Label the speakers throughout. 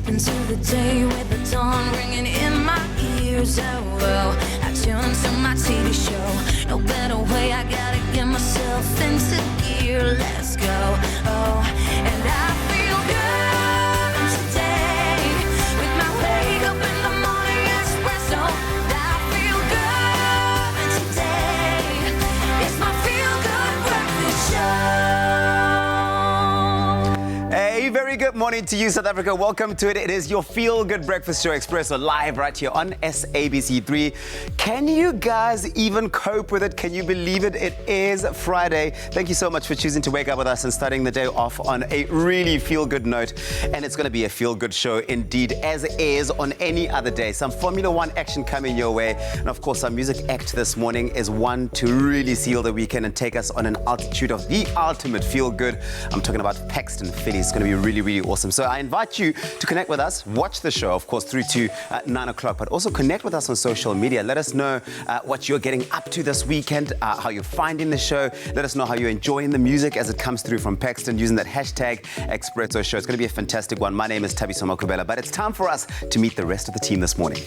Speaker 1: step into the day with the dawn ringing in my ears. Oh, well, I tune into my TV show. No better way, I gotta get myself into gear. Let's go. Oh, and I feel good today with my wake up in the morning espresso. I feel good today. It's my feel good breakfast show.
Speaker 2: Hey, very good morning to you, South Africa. Welcome to it. It is your feel-good breakfast show, Expresso, live right here on SABC3. Can you guys even cope with it? Can you believe it? It is Friday. Thank you so much for choosing to wake up with us and starting the day off on a really feel-good note. And it's going to be a feel-good show indeed, as is on any other day. Some Formula One action coming your way. And of course, our music act this morning is one to really seal the weekend and take us on an altitude of the ultimate feel-good. I'm talking about Paxton Philly. It's going to be really awesome. So I invite you to connect with us, watch the show, of course, through to 9 o'clock, but also connect with us on social media. Let us know what you're getting up to this weekend, how you're finding the show. Let us know how you're enjoying the music as it comes through from Paxton using that hashtag Expresso Show. It's going to be a fantastic one. My name is Thabiso Makubela, but it's time for us to meet the rest of the team this morning.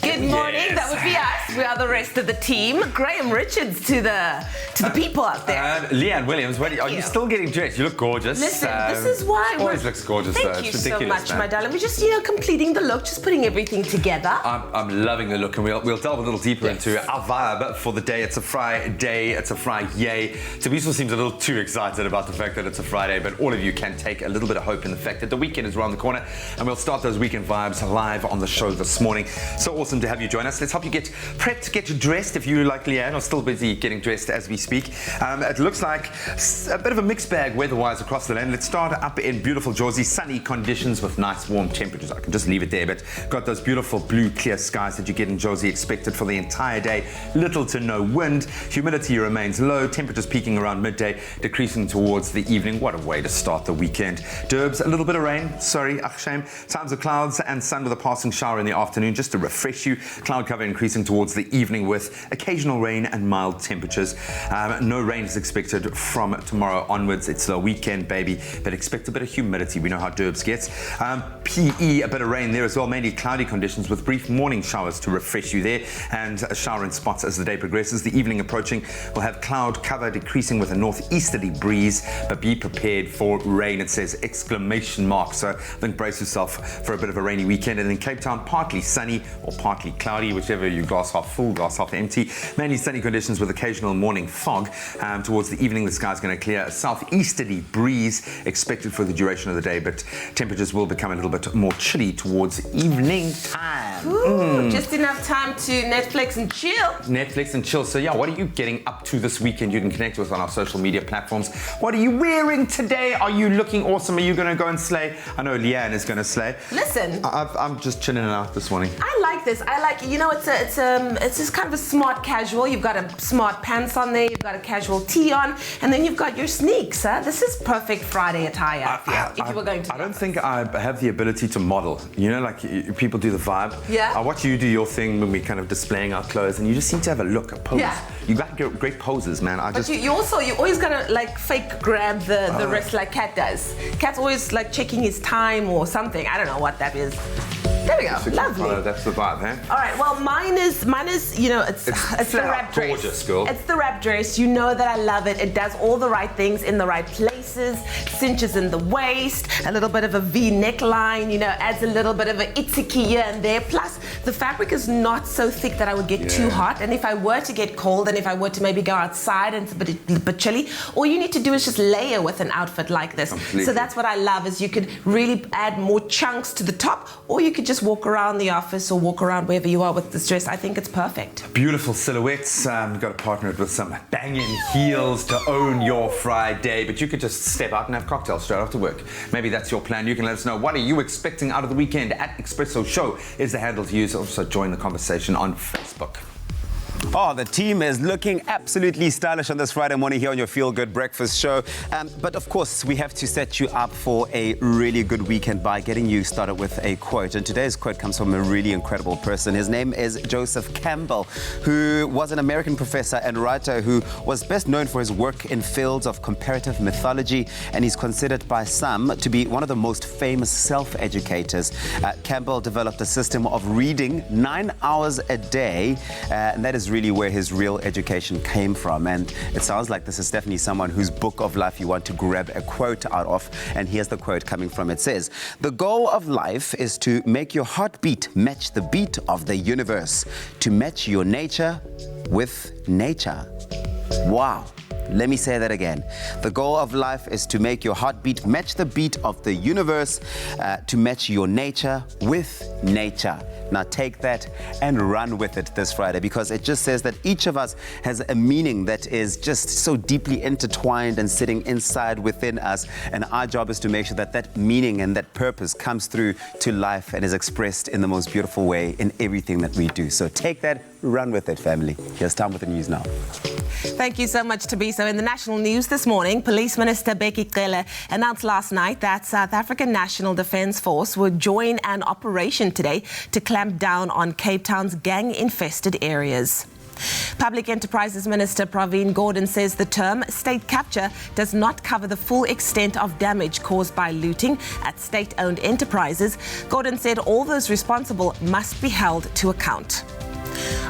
Speaker 3: Good morning. That would be us. We are the rest of the team. Graham Richards to the people out there.
Speaker 4: Leanne Williams, are you still getting dressed? You look gorgeous.
Speaker 3: Listen, this is why
Speaker 4: always looks gorgeous.
Speaker 3: Thank you
Speaker 4: it's
Speaker 3: so
Speaker 4: ridiculous,
Speaker 3: much, my darling. We're just, completing the look, just putting everything together.
Speaker 4: I'm loving the look, and we'll delve a little deeper into our vibe for the day. It's a Friday. It's a Friday. Thabiso seems a little too excited about the fact that it's a Friday, but all of you can take a little bit of hope in the fact that the weekend is around the corner, and we'll start those weekend vibes live on the show this morning. So awesome to have you join us. Let's help you get prepped, get dressed if you, like Leanne, are still busy getting dressed as we speak. It looks like a bit of a mixed bag weather-wise across the land. Let's start up in beautiful Jersey, sunny conditions with nice warm temperatures. I can just leave it there, but got those beautiful blue clear skies that you get in Jersey expected for the entire day. Little to no wind. Humidity remains low. Temperatures peaking around midday, decreasing towards the evening. What a way to start the weekend. Derbs, a little bit of rain. Sorry, shame. Times of clouds and sun with a passing shower in the afternoon just to refresh you. Cloud cover increasing towards the evening with occasional rain and mild temperatures. No rain is expected from tomorrow onwards. It's the weekend, baby, but expect a bit of humidity. We know how Derbs gets. PE, a bit of rain there as well, mainly cloudy conditions with brief morning showers to refresh you there, and a shower in spots as the day progresses. The evening approaching will have cloud cover decreasing with a northeasterly breeze, but be prepared for rain. It says exclamation mark. So I think brace yourself for a bit of a rainy weekend. And in Cape Town, partly sunny or partly cloudy, whichever you glass half full, glass half empty. Mainly sunny conditions with occasional morning fog. Towards the evening, the sky's going to clear. A southeasterly breeze expected for the duration of the day, but temperatures will become a little bit more chilly towards evening time.
Speaker 3: Ooh, just enough time to Netflix and chill.
Speaker 4: So yeah, what are you getting up to this weekend? You can connect with us on our social media platforms. What are you wearing today? Are you looking awesome? Are you going to go and slay? I know Leanne is going to slay.
Speaker 3: Listen,
Speaker 4: I'm just chilling out this morning.
Speaker 3: I like this. I like, it's just kind of a smart casual. You've got a smart pants on there. You've got a casual tee on, and then you've got your sneaks. This is perfect Friday attire. If you were going to.
Speaker 4: I don't think I have the ability to model. People do the vibe.
Speaker 3: Yeah.
Speaker 4: I watch you do your thing when we're kind of displaying our clothes, and you just seem to have a look, a pose.
Speaker 3: Yeah.
Speaker 4: You got great poses, man.
Speaker 3: But you always gotta fake grab the wrist like Cat does. Cat's always checking his time or something. I don't know what that is. There we go. Lovely.
Speaker 4: That's the vibe, huh?
Speaker 3: All right. Well, mine is it's the wrap dress.
Speaker 4: Gorgeous, girl.
Speaker 3: It's the wrap dress. You know that I love it. It does all the right things in the right places. Cinches in the waist, a little bit of a V neckline. Adds a little bit of an itzy here and there. Plus, the fabric is not so thick that I would get too hot. And if I were to get cold, and if I were to maybe go outside and it's a bit chilly, all you need to do is just layer with an outfit like this.
Speaker 4: Completely.
Speaker 3: So that's what I love, is you could really add more chunks to the top, or you could just walk around the office or walk around wherever you are with this dress. I think it's perfect.
Speaker 4: Beautiful silhouettes. You've got to partner it with some banging heels to own your Friday, but you could just step out and have cocktails straight after work. Maybe that's your plan. You can let us know, what are you expecting out of the weekend? @Expresso Show is the handle to use. Also join the conversation on Facebook.
Speaker 2: Oh, the team is looking absolutely stylish on this Friday morning here on your Feel Good Breakfast show. But of course, we have to set you up for a really good weekend by getting you started with a quote. And today's quote comes from a really incredible person. His name is Joseph Campbell, who was an American professor and writer who was best known for his work in fields of comparative mythology. And he's considered by some to be one of the most famous self-educators. Campbell developed a system of reading 9 hours a day, and that is really where his real education came from. And it sounds like this is definitely someone whose book of life you want to grab a quote out of. And here's the quote coming from. It says, "The goal of life is to make your heartbeat match the beat of the universe, to match your nature with nature." Wow. Let me say that again. The goal of life is to make your heartbeat match the beat of the universe, to match your nature with nature. Now take that and run with it this Friday, because it just says that each of us has a meaning that is just so deeply intertwined and sitting inside within us. And our job is to make sure that that meaning and that purpose comes through to life and is expressed in the most beautiful way in everything that we do. So take that, run with it, family. Here's time with the news now.
Speaker 3: Thank you so much, Tabiso. In the national news this morning, Police Minister Becky Cele announced last night that South African National Defence Force would join an operation today to clamp down on Cape Town's gang-infested areas. Public Enterprises Minister Pravin Gordhan says the term state capture does not cover the full extent of damage caused by looting at state-owned enterprises. Gordhan said all those responsible must be held to account.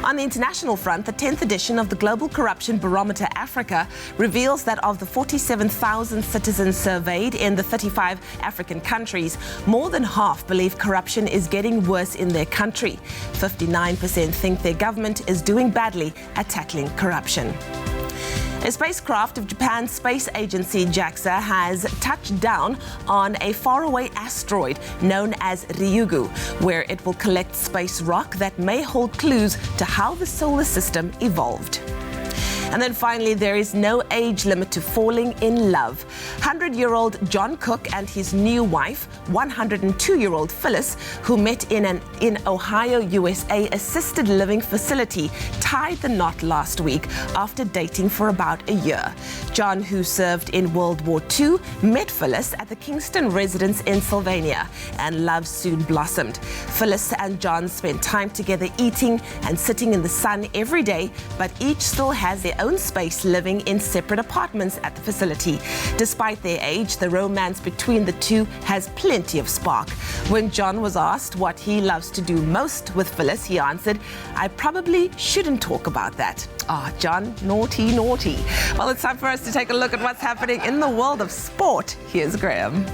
Speaker 3: On the international front, the 10th edition of the Global Corruption Barometer Africa reveals that of the 47,000 citizens surveyed in the 35 African countries, more than half believe corruption is getting worse in their country. 59% think their government is doing badly at tackling corruption. A spacecraft of Japan's space agency JAXA has touched down on a faraway asteroid known as Ryugu, where it will collect space rock that may hold clues to how the solar system evolved. And then finally, there is no age limit to falling in love. 100-year-old John Cook and his new wife, 102-year-old Phyllis, who met in Ohio, USA assisted living facility, tied the knot last week after dating for about a year. John, who served in World War II, met Phyllis at the Kingston residence in Sylvania, and love soon blossomed. Phyllis and John spent time together eating and sitting in the sun every day, but each still has their own space living in separate apartments at the facility. Despite their age, the romance between the two has plenty of spark. When John was asked what he loves to do most with Phyllis, he answered, "I probably shouldn't talk about that." Ah, John, naughty, naughty. Well, it's time for us to take a look at what's happening in the world of sport. Here's Graham.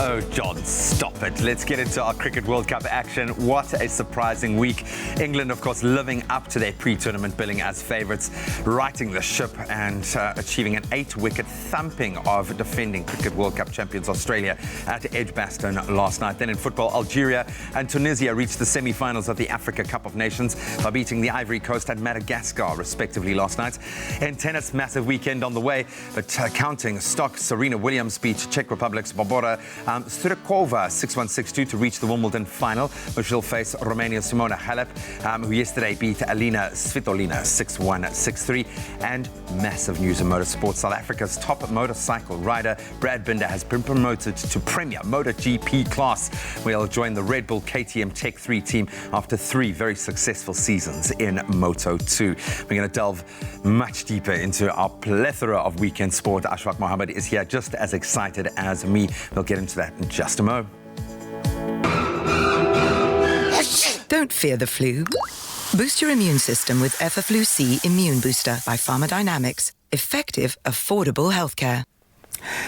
Speaker 4: Oh, John, stop it. Let's get into our Cricket World Cup action. What a surprising week. England, of course, living up to their pre-tournament billing as favourites, righting the ship and achieving an 8-wicket thumping of defending Cricket World Cup champions Australia at Edgbaston last night. Then in football, Algeria and Tunisia reached the semi-finals of the Africa Cup of Nations by beating the Ivory Coast and Madagascar, respectively, last night. In tennis, massive weekend on the way, but counting stock, Serena Williams beat Czech Republic's Barbora Stryková 6-1, 6-2 to reach the Wimbledon final, where she'll face Romania's Simona Halep, who yesterday beat Alina Svitolina 6-1, 6-3. And massive news in motorsports. South Africa's top motorcycle rider, Brad Binder, has been promoted to Premier MotoGP class, where he'll join the Red Bull KTM Tech 3 team after 3 very successful seasons in Moto2. We're going to delve much deeper into our plethora of weekend sport. Ashfaq Mohammed is here just as excited as me. We'll get into that in just a mo.
Speaker 5: Don't fear the flu. Boost your immune system with Effaflu C Immune Booster by Pharmadynamics. Effective, affordable healthcare.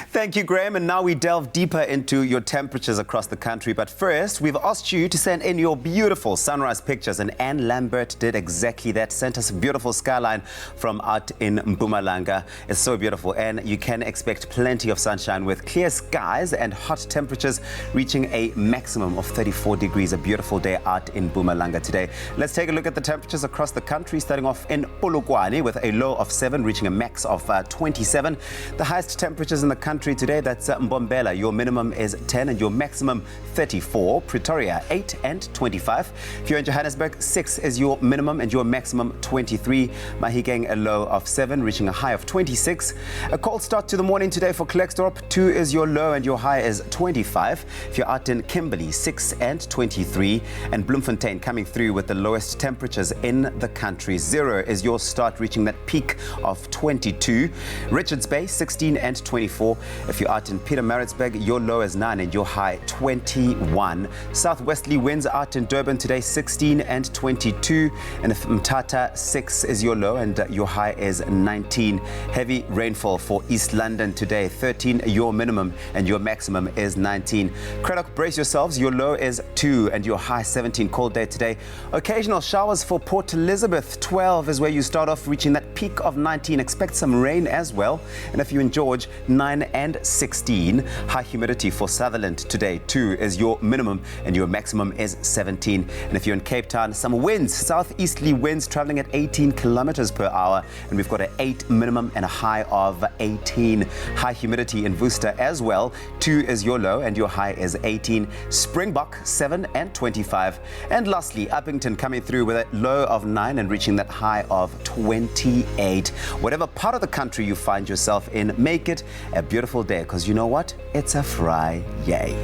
Speaker 2: Thank you, Graham. And now we delve deeper into your temperatures across the country. But first, we've asked you to send in your beautiful sunrise pictures. And Anne Lambert did exactly that, sent us a beautiful skyline from out in Mpumalanga. It's so beautiful. And you can expect plenty of sunshine with clear skies and hot temperatures reaching a maximum of 34 degrees. A beautiful day out in Mpumalanga today. Let's take a look at the temperatures across the country, starting off in Polokwane with a low of 7, reaching a max of 27. The highest temperatures temperatures in the country today. That's Mbombela, your minimum is 10 and your maximum 34. Pretoria, 8 and 25. If you're in Johannesburg, 6 is your minimum and your maximum 23. Mahikeng, a low of 7, reaching a high of 26. A cold start to the morning today for Klerksdorp. 2 is your low and your high is 25. If you're out in Kimberley, 6 and 23. And Bloemfontein coming through with the lowest temperatures in the country. 0 is your start, reaching that peak of 22. Richards Bay, 16 and 24. If you're out in Pietermaritzburg, your low is 9 and your high 21. Southwesterly winds out in Durban today, 16 and 22. And if Mthatha, 6 is your low and your high is 19. Heavy rainfall for East London today, 13 your minimum and your maximum is 19. Craddock, brace yourselves, your low is 2 and your high 17. Cold day today. Occasional showers for Port Elizabeth, 12 is where you start off, reaching that peak of 19. Expect some rain as well. And if you're in George, 9 and 16. High humidity for Sutherland today, 2 is your minimum and your maximum is 17. And if you're in Cape Town, some winds, southeasterly winds traveling at 18 kilometers per hour. And we've got an 8 minimum and a high of 18. High humidity in Worcester as well, 2 is your low and your high is 18. Springbok, 7 and 25. And lastly, Uppington coming through with a low of 9 and reaching that high of 28. Whatever part of the country you find yourself in, make it a beautiful day, because you know what? It's a Friday.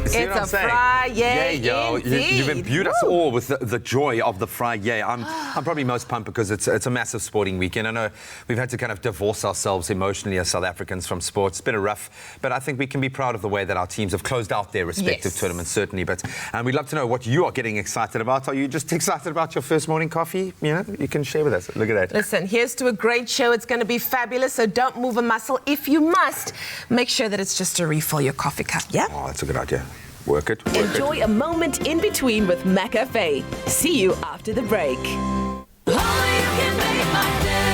Speaker 4: See
Speaker 3: It's
Speaker 4: what I'm
Speaker 3: a
Speaker 4: saying?
Speaker 3: Friday,
Speaker 4: yo. You've imbued us all with the joy of the Friday. I'm probably most pumped because it's a massive sporting weekend. I know we've had to kind of divorce ourselves emotionally as South Africans from sports. It's been a rough, but I think we can be proud of the way that our teams have closed out their respective tournaments, certainly. But we'd love to know what you are getting excited about. Are you just excited about your first morning coffee? You know, you can share with us. Look at that.
Speaker 3: Listen, here's to a great show. It's going to be fabulous, so don't move a muscle. If you must, make sure that it's just to refill your coffee cup, yeah?
Speaker 4: Oh, that's a good idea. Work it.
Speaker 6: Enjoy a moment in between with McCafe. See you after the break.
Speaker 1: Only you can make my day.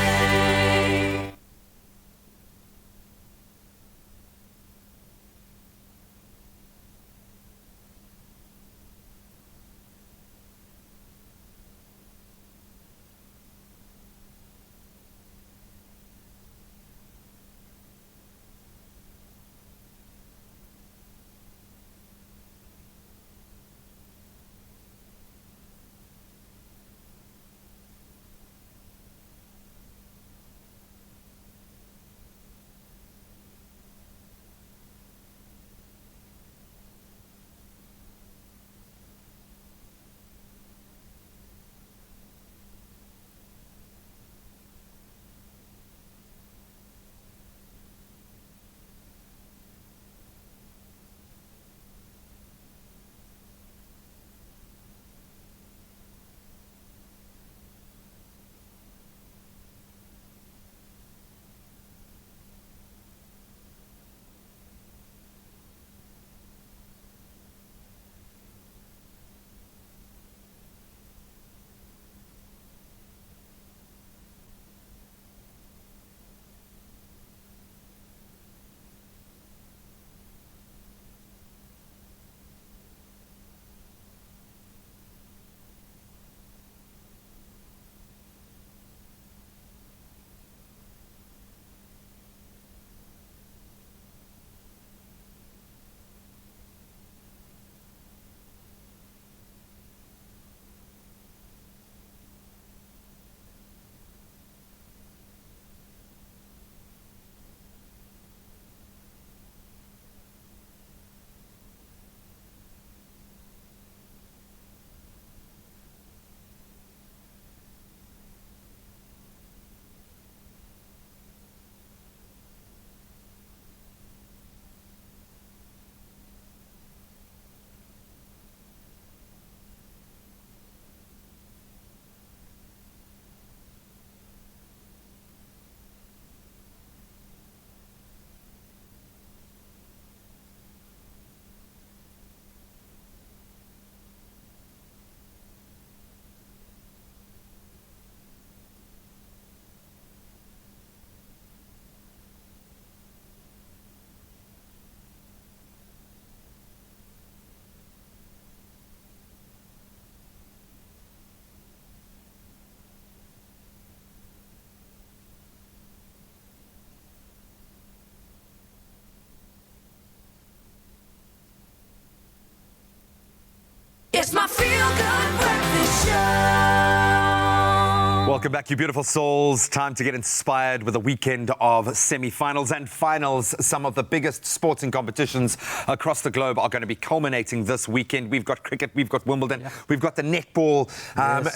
Speaker 4: Welcome back, you beautiful souls. Time to get inspired with a weekend of semi-finals and finals. Some of the biggest sporting competitions across the globe are going to be culminating this weekend. We've got cricket, we've got Wimbledon, we've got the netball.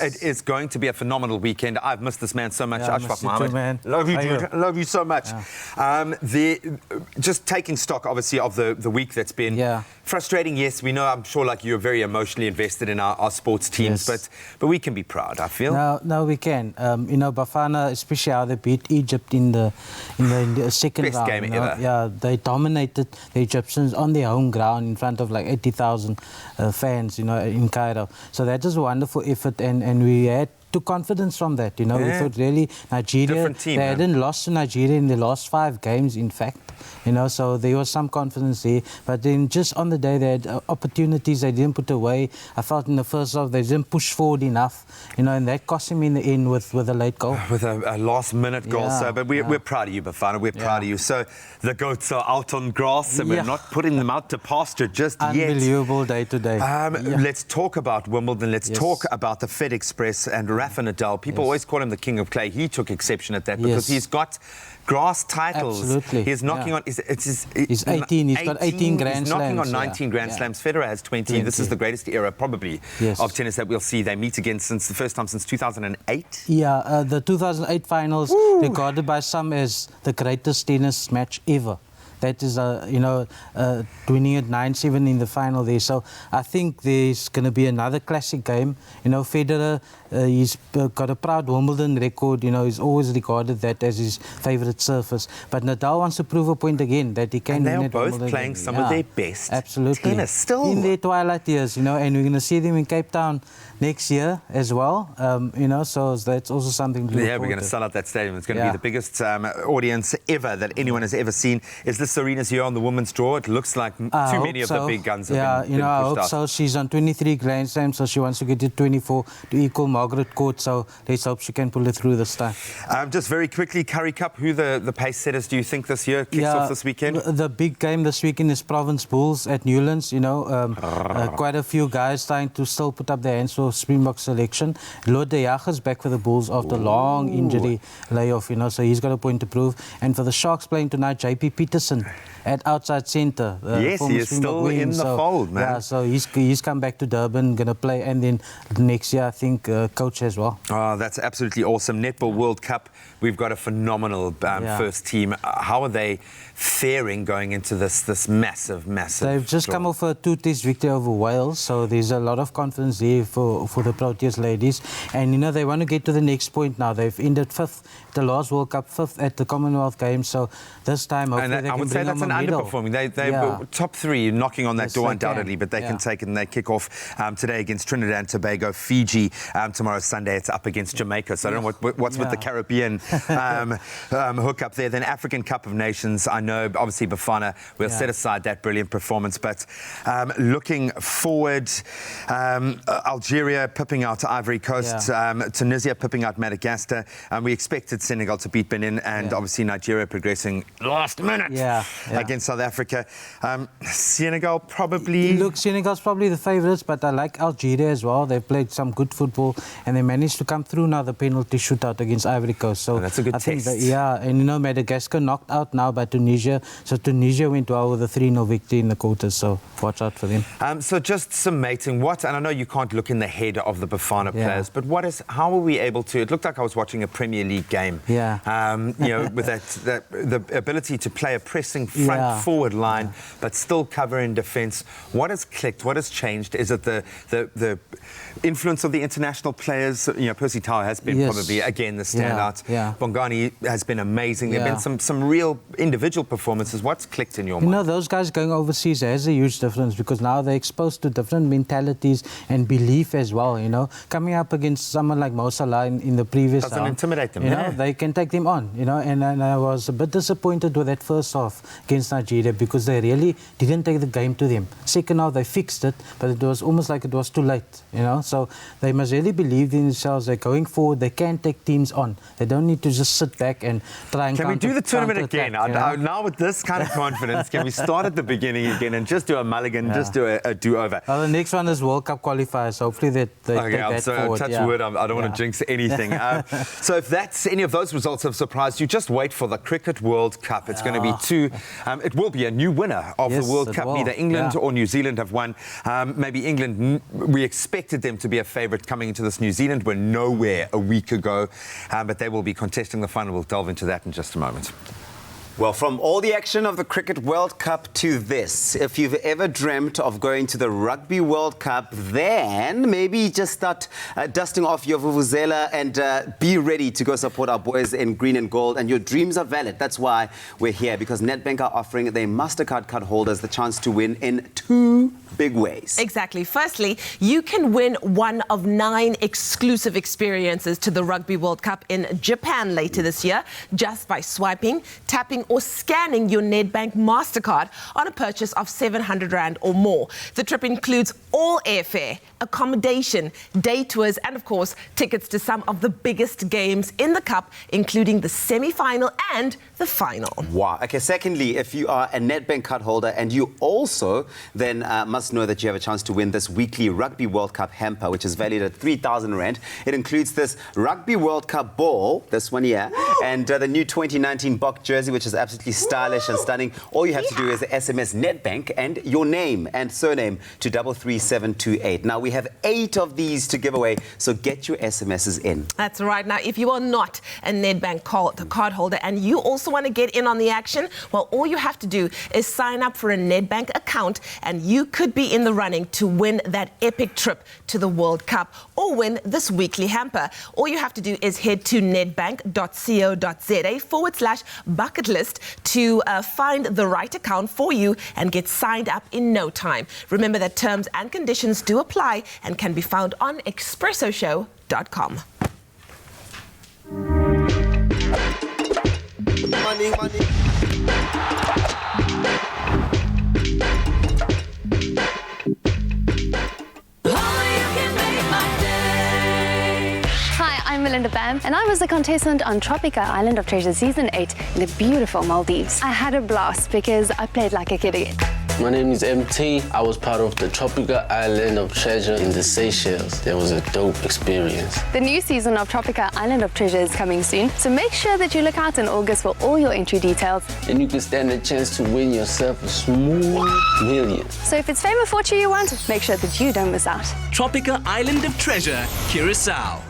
Speaker 4: It is going to be a phenomenal weekend. I've missed this man so much. Ashraf Mohammed.
Speaker 7: Man.
Speaker 4: Love you, dude. Love you so much. Just taking stock, obviously, of the week that's been frustrating. Yes, we know. I'm sure, like you're very emotionally invested in our sports teams, but we can be proud, I feel.
Speaker 7: No, we can. Bafana, especially how they beat Egypt in the second
Speaker 4: Best
Speaker 7: round.
Speaker 4: game ever.
Speaker 7: Yeah, they dominated the Egyptians on their home ground in front of like 80,000 fans, in Cairo. So that was a wonderful effort, and we had took confidence from that. We thought really Nigeria,
Speaker 4: team,
Speaker 7: they hadn't lost to Nigeria in the last 5 games, in fact. So there was some confidence there. But then just on the day, they had opportunities they didn't put away. I felt in the first half they didn't push forward enough, and that cost him in the end with a late goal.
Speaker 4: With a last-minute goal. But we're proud of you, Bafana. We're proud of you. So the goats are out on grass, and we're not putting them out to pasture just yet.
Speaker 7: Unbelievable day today.
Speaker 4: Let's talk about Wimbledon. Let's talk about the Fed Express and Rafa Nadal. People always call him the king of clay. He took exception at that because he's got grass titles.
Speaker 7: Absolutely.
Speaker 4: He's knocking on...
Speaker 7: He's 18. He's got 18 Grand Slams.
Speaker 4: He's knocking on 19 Grand Slams. Federer has 20. This is the greatest era, probably, of tennis that we'll see. They meet again since the first time since 2008.
Speaker 7: Yeah, the 2008 finals, regarded by some as the greatest tennis match ever. That is, winning at 9-7 in the final there. So I think there's going to be another classic game. Federer, he's got a proud Wimbledon record. He's always regarded that as his favourite surface. But Nadal wants to prove a point again that he can win at Wimbledon.
Speaker 4: And they are both playing some of their best tennis still.
Speaker 7: In their twilight years, and we're going to see them in Cape Town next year as well. So that's also something to look forward to.
Speaker 4: We're going to sell out that stadium. It's going to be the biggest audience ever that anyone has ever seen. Is this Serena's year on the women's draw? It looks like too many of the big guns have been pushed
Speaker 7: I hope
Speaker 4: out.
Speaker 7: so. She's on 23 Grand Slams, so she wants to get to 24 to equal Margaret Court. So let's hope she can pull it through this time.
Speaker 4: Just very quickly, Currie Cup, who the pace setters do you think this year kicks off this weekend?
Speaker 7: The big game this weekend is Province Bulls at Newlands. Quite a few guys trying to still put up their hands for Springbok selection. Lord de Jager's back for the Bulls after long injury layoff, so he's got a point to prove. And for the Sharks playing tonight, JP Peterson at outside centre.
Speaker 4: Yes, he is still in the fold, man.
Speaker 7: Yeah, so he's come back to Durban, going to play, and then next year I think coach as well.
Speaker 4: Oh, that's absolutely awesome. Netball World Cup, we've got a phenomenal first team. How are they faring going into this massive
Speaker 7: They've just come off a 2-test victory over Wales, so there's a lot of confidence there for the Proteas ladies. And they want to get to the next point now. They've ended 5th at the last World Cup, 5th at the Commonwealth Games, so this time hopefully they can bring home a medal.
Speaker 4: Underperforming. They were top 3 knocking on that door undoubtedly, but they can take it, and they kick off today against Trinidad and Tobago. Fiji tomorrow Sunday, it's up against Jamaica, so I don't know what's with the Caribbean hook up there. Then African Cup of Nations, I know obviously Bafana, we'll set aside that brilliant performance, but looking forward, Algeria pipping out Ivory Coast, Tunisia pipping out Madagascar, and we expected Senegal to beat Benin, and obviously Nigeria progressing last minute against South Africa. Senegal probably...
Speaker 7: Look, Senegal's probably the favourites, but I like Algeria as well. They've played some good football, and they managed to come through now the penalty shootout against Ivory Coast. So
Speaker 4: that's a good test.
Speaker 7: And Madagascar knocked out now by Tunisia. So Tunisia went well with a 3-0 victory in the quarters, so watch out for them. So
Speaker 4: just summating, and I know you can't look in the head of the Bafana players, but how are we able to... It looked like I was watching a Premier League game. With the ability to play a pressing front-forward line, but still cover in defence. What has clicked? What has changed? Is it the influence of the international players? Percy Tau has been probably, again, the standout. Bongani has been amazing. There have been some real individual performances. What's clicked in your mind?
Speaker 7: Those guys going overseas has a huge difference because now they're exposed to different mentalities and belief as well, Coming up against someone like Mo Salah in the previous
Speaker 4: doesn't intimidate them,
Speaker 7: they can take them on, and I was a bit disappointed with that first half. half against Nigeria because they really didn't take the game to them. Second half, they fixed it, but it was almost like it was too late, you know. So they must really believe in themselves. They're going forward. They can take teams on. They don't need to just sit back and try and
Speaker 4: Can we do the tournament again?
Speaker 7: Now
Speaker 4: Now with this kind of confidence, can we start at the beginning again and just do a mulligan, just do a do-over?
Speaker 7: Well, the next one is World Cup qualifiers. Hopefully they take that forward.
Speaker 4: Touch wood, I don't want to jinx anything. So if that's any of those results have surprised you, just wait for the Cricket World Cup. It's going to be it will be a new winner of the World Cup. Neither England or New Zealand have won. Maybe England, we expected them to be a favourite coming into this. New Zealand were nowhere a week ago, but they will be contesting the final. We'll delve into that in just a moment.
Speaker 2: Well, from all the action of the Cricket World Cup to this, if you've ever dreamt of going to the Rugby World Cup, then maybe just start dusting off your vuvuzela and be ready to go support our boys in green and gold. And your dreams are valid. That's why we're here, because Nedbank are offering their MasterCard card holders the chance to win in 2 big ways.
Speaker 3: Exactly. Firstly, you can win one of 9 exclusive experiences to the Rugby World Cup in Japan later this year, just by swiping, tapping or scanning your Nedbank MasterCard on a purchase of 700 Rand or more. The trip includes all airfare, accommodation, day tours, and of course, tickets to some of the biggest games in the Cup, including the semi-final and the final.
Speaker 2: Wow. Okay, secondly, if you are a Nedbank card holder and you also then must know that you have a chance to win this weekly Rugby World Cup hamper, which is valued at 3,000 Rand. It includes this Rugby World Cup ball, this one here, and the new 2019 Bok jersey, which is absolutely stylish and stunning. All you have to do is SMS Nedbank and your name and surname to 33728. Now, we have 8 of these to give away, so get your SMSs in.
Speaker 3: That's right. Now, if you are not a Nedbank card holder and you also want to get in on the action, well, all you have to do is sign up for a Nedbank account and you could be in the running to win that epic trip to the World Cup or win this weekly hamper. All you have to do is head to nedbank.co.za/bucket list to find the right account for you and get signed up in no time. Remember that terms and conditions do apply and can be found on expressoshow.com.
Speaker 2: Money.
Speaker 8: Hi, I'm Melinda Bam, and I was a contestant on Tropica Island of Treasure Season 8 in the beautiful Maldives. I had a blast because I played like a kid again.
Speaker 9: My name is MT. I was part of the Tropica Island of Treasure in the Seychelles. That was a dope experience.
Speaker 8: The new season of Tropica Island of Treasure is coming soon, so make sure that you look out in August for all your entry details.
Speaker 9: And you can stand a chance to win yourself a small million.
Speaker 8: So if it's fame or fortune you want, make sure that you don't miss out.
Speaker 10: Tropica Island of Treasure, Curacao.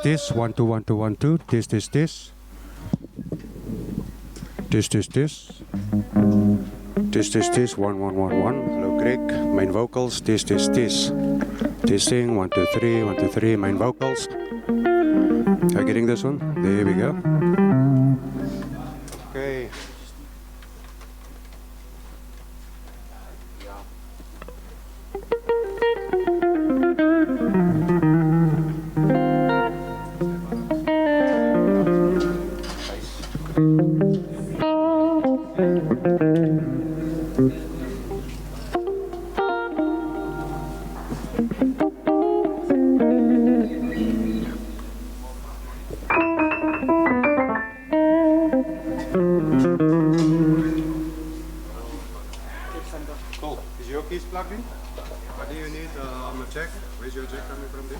Speaker 11: This. 1 2 1 2 1 2. This. This. This. 1 1 1 1. Low Greg. Main vocals. This. Testing. 1 2 3 1 2 3. Main vocals. Are you getting this one? There we go. Okay. morning. What do you need on the check? Where's your check coming from there?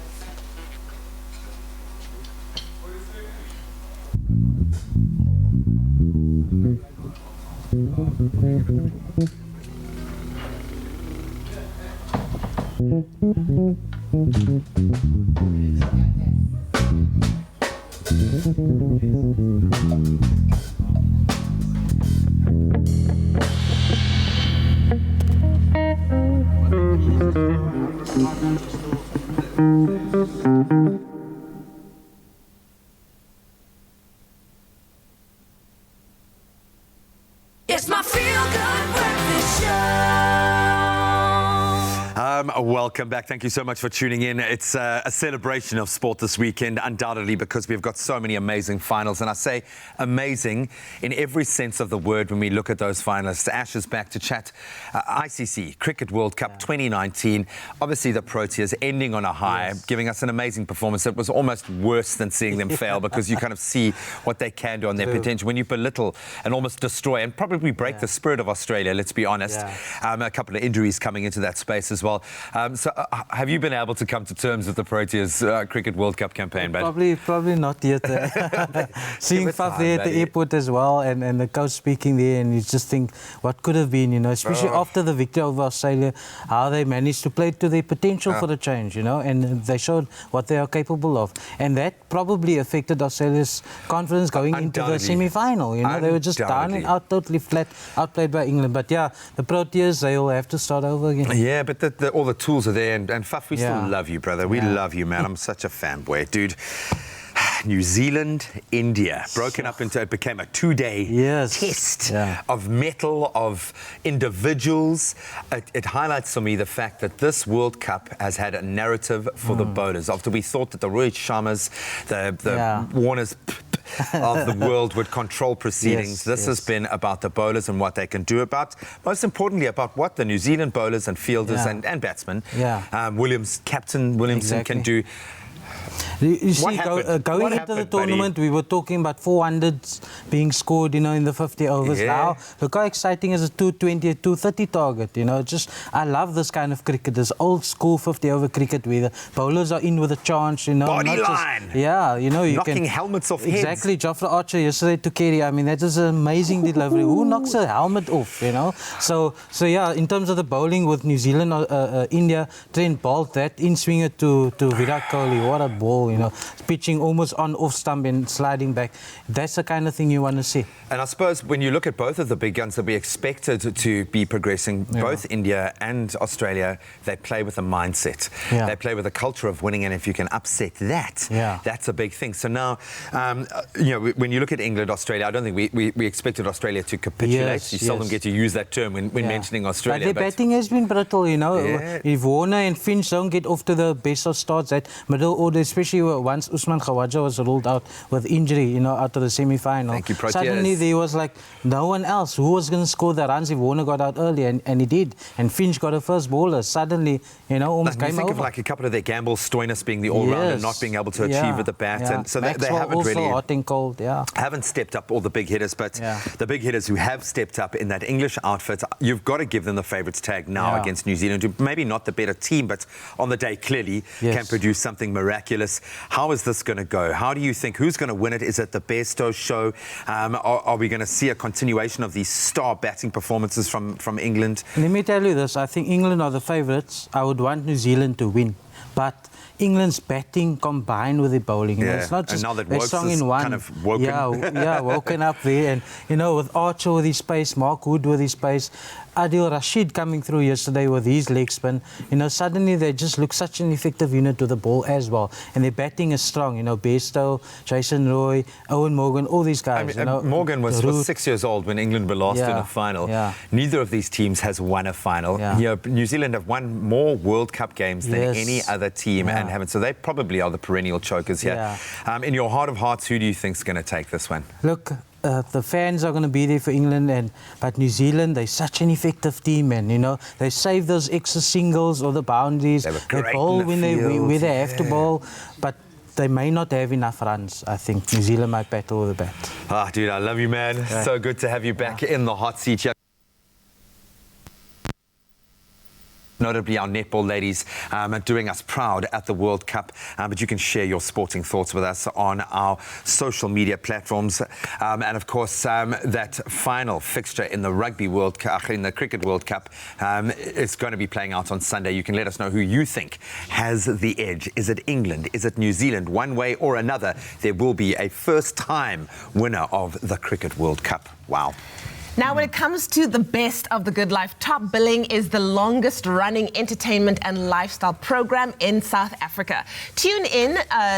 Speaker 1: It's my feel-good breakfast show.
Speaker 4: Welcome back. Thank you so much for tuning in. It's a celebration of sport this weekend, undoubtedly, because we've got so many amazing finals. And I say amazing in every sense of the word when we look at those finalists. Ash is back to chat. ICC Cricket World Cup 2019. Obviously, the Proteas ending on a high, giving us an amazing performance. It was almost worse than seeing them fail, because you kind of see what they can do on their potential. When you belittle and almost destroy and probably break the spirit of Australia, let's be honest. A couple of injuries coming into that space as well. So have you been able to come to terms with the Proteas Cricket World Cup campaign, Ben?
Speaker 7: Probably not yet. Seeing Faf there at the airport as well, and the coach speaking there, and you just think what could have been, especially after the victory over Australia, how they managed to play to their potential for the change, and they showed what they are capable of. And that probably affected Australia's confidence going into the semi-final. They were just down and out, totally flat, outplayed by England. But yeah, the Proteas, they will have to start over again.
Speaker 4: Yeah, but all the tools are there, and Faf, we still love you, brother. We love you, man. I'm such a fanboy, dude. New Zealand, India, broken up into, it became a two-day test of mettle, of individuals. It highlights for me the fact that this World Cup has had a narrative for the bowlers. After we thought that the Rohit Sharmas, the Warners of the world would control proceedings, this has been about the bowlers and what they can do, about, most importantly, about what the New Zealand bowlers and fielders and batsmen, Captain Williamson can do.
Speaker 7: You see, going into the tournament, we were talking about 400s being scored, in the 50 overs. Now, look how exciting is a 220, a 230 target, just, I love this kind of cricket, this old school 50 over cricket where the bowlers are in with a chance,
Speaker 4: Body line!
Speaker 7: You
Speaker 4: knocking helmets off heads.
Speaker 7: Exactly, Jofra Archer yesterday to Kerry, I mean, that is an amazing delivery. Who knocks a helmet off, So yeah, in terms of the bowling with New Zealand, India, Trent Bolt, that in-swinger to Virat Kohli, what a ball, pitching almost on off stump and sliding back. That's the kind of thing you want to see.
Speaker 4: And I suppose when you look at both of the big guns that we expected to be progressing, both India and Australia, they play with a mindset. They play with a culture of winning, and if you can upset that, that's a big thing. So now, when you look at England, Australia, I don't think we expected Australia to capitulate. You seldom get to use that term when mentioning Australia.
Speaker 7: But their batting has been brittle, If Warner and Finch don't get off to the best of starts, that middle order, especially once Usman Khawaja was ruled out with injury, out of the semi-final.
Speaker 4: Thank you, Proteas.
Speaker 7: Suddenly there was like no one else who was going to score the runs if Warner got out early, and he did. And Finch got a first bowler. Suddenly, almost came over.
Speaker 4: Think of like a couple of their gambles, Stoinis being the all-rounder, not being able to achieve with the bat. And so they haven't
Speaker 7: also
Speaker 4: really
Speaker 7: hot and cold,
Speaker 4: haven't stepped up all the big hitters, but the big hitters who have stepped up in that English outfit, you've got to give them the favourites tag now against New Zealand, who maybe not the better team, but on the day clearly can produce something miraculous. How is this going to go? How do you think, who's going to win it? Is it the Bairstow show? Are we going to see a continuation of these star batting performances from England?
Speaker 7: Let me tell you this, I think England are the favourites. I would want New Zealand to win, but England's batting combined with the bowling. It's not just a song in one.
Speaker 4: Kind of woken.
Speaker 7: Woken up there. And, with Archer with his pace, Mark Wood with his pace, Adil Rashid coming through yesterday with his leg spin, suddenly they just look such an effective unit with the ball as well. And their batting is strong, Bairstow, Jason Roy, Owen Morgan, all these guys.
Speaker 4: Morgan was 6 years old when England were lost in a final. Neither of these teams has won a final. New Zealand have won more World Cup games than any other team and haven't. So they probably are the perennial chokers here. In your heart of hearts, who do you think is going to take this one?
Speaker 7: Look, the fans are going to be there for England, but New Zealand, they're such an effective team, and they save those extra singles or the boundaries. They bowl when they have to bowl, but they may not have enough runs. I think New Zealand might battle with the bat.
Speaker 4: Dude, I love you, man. So good to have you back in the hot seat here. notably our netball ladies doing us proud at the World Cup. But you can share your sporting thoughts with us on our social media platforms. And of course, that final fixture in the Rugby World Cup, in the Cricket World Cup, is going to be playing out on Sunday. You can let us know who you think has the edge. Is it England? Is it New Zealand? One way or another, there will be a first-time winner of the Cricket World Cup. Wow.
Speaker 3: Now, when it comes to the best of the good life, Top Billing is the longest running entertainment and lifestyle program in South Africa. Tune in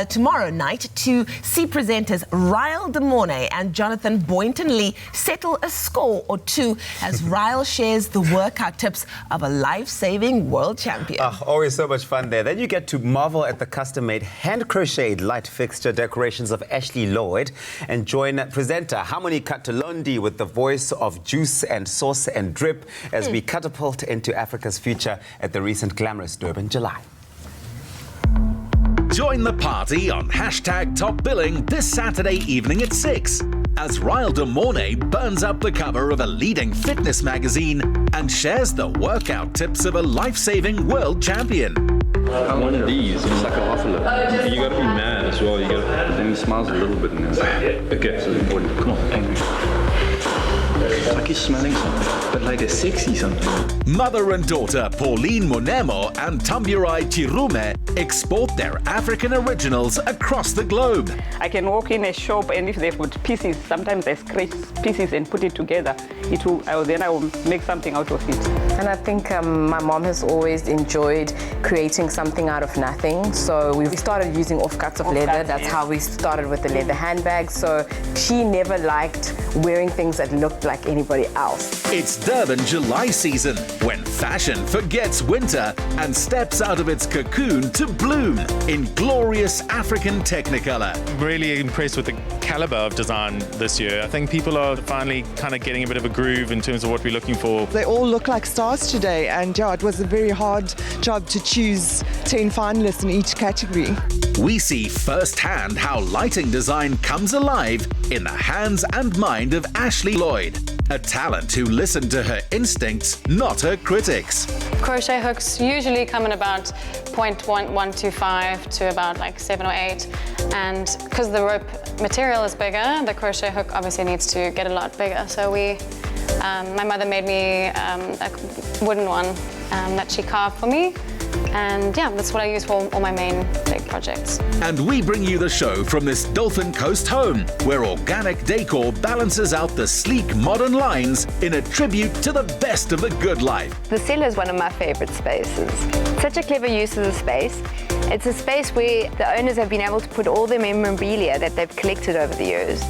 Speaker 3: tomorrow night to see presenters Ryle De Mornay and Jonathan Boynton Lee settle a score or two as Ryle shares the workout tips of a life-saving world champion.
Speaker 2: Always so much fun there. Then you get to marvel at the custom-made hand-crocheted light fixture decorations of Ashley Lloyd and join presenter Harmony Katalondi with the voice of Juice and Sauce and Drip as we catapult into Africa's future at the recent glamorous Durban July.
Speaker 10: Join the party on #TopBilling this Saturday evening at 6 as Ryle De Mornay burns up the cover of a leading fitness magazine and shares the workout tips of a life-saving world champion.
Speaker 12: One of these, it's like a waffle. You gotta be mad as well. You gotta. Then he smiles a little bit. Okay, so it's important. Come on, angry. It's like he's smelling something, but like a sexy something.
Speaker 10: Mother and daughter Pauline Monemo and Tamburai Chirume export their African originals across the globe.
Speaker 13: I can walk in a shop and if they've got pieces, sometimes I scratch pieces and put it together. Then I will make something out of it.
Speaker 14: And I think my mom has always enjoyed creating something out of nothing. So we started using offcuts of leather. That's how we started with the leather handbags. So she never liked wearing things that looked like anybody else.
Speaker 10: It's Durban July season when fashion forgets winter and steps out of its cocoon to bloom in glorious African Technicolor.
Speaker 15: Really impressed with the caliber of design this year. I think people are finally kind of getting a bit of a groove in terms of what we're looking for.
Speaker 16: They all look like stars today, and yeah, it was a very hard job to choose 10 finalists in each category.
Speaker 10: We see firsthand how lighting design comes alive in the hands and mind of Ashley Lloyd, a talent who listened to her instincts, not her critics.
Speaker 17: Crochet hooks usually come in about 0.125 to about like 7 or 8, and because the rope material is bigger, the crochet hook obviously needs to get a lot bigger. So my mother made me a wooden one that she carved for me. And yeah, that's what I use for all my main big projects.
Speaker 10: And we bring you the show from this Dolphin Coast home, where organic decor balances out the sleek modern lines in a tribute to the best of the good life.
Speaker 18: The cellar is one of my favorite spaces. Such a clever use of the space. It's a space where the owners have been able to put all their memorabilia that they've collected over the years.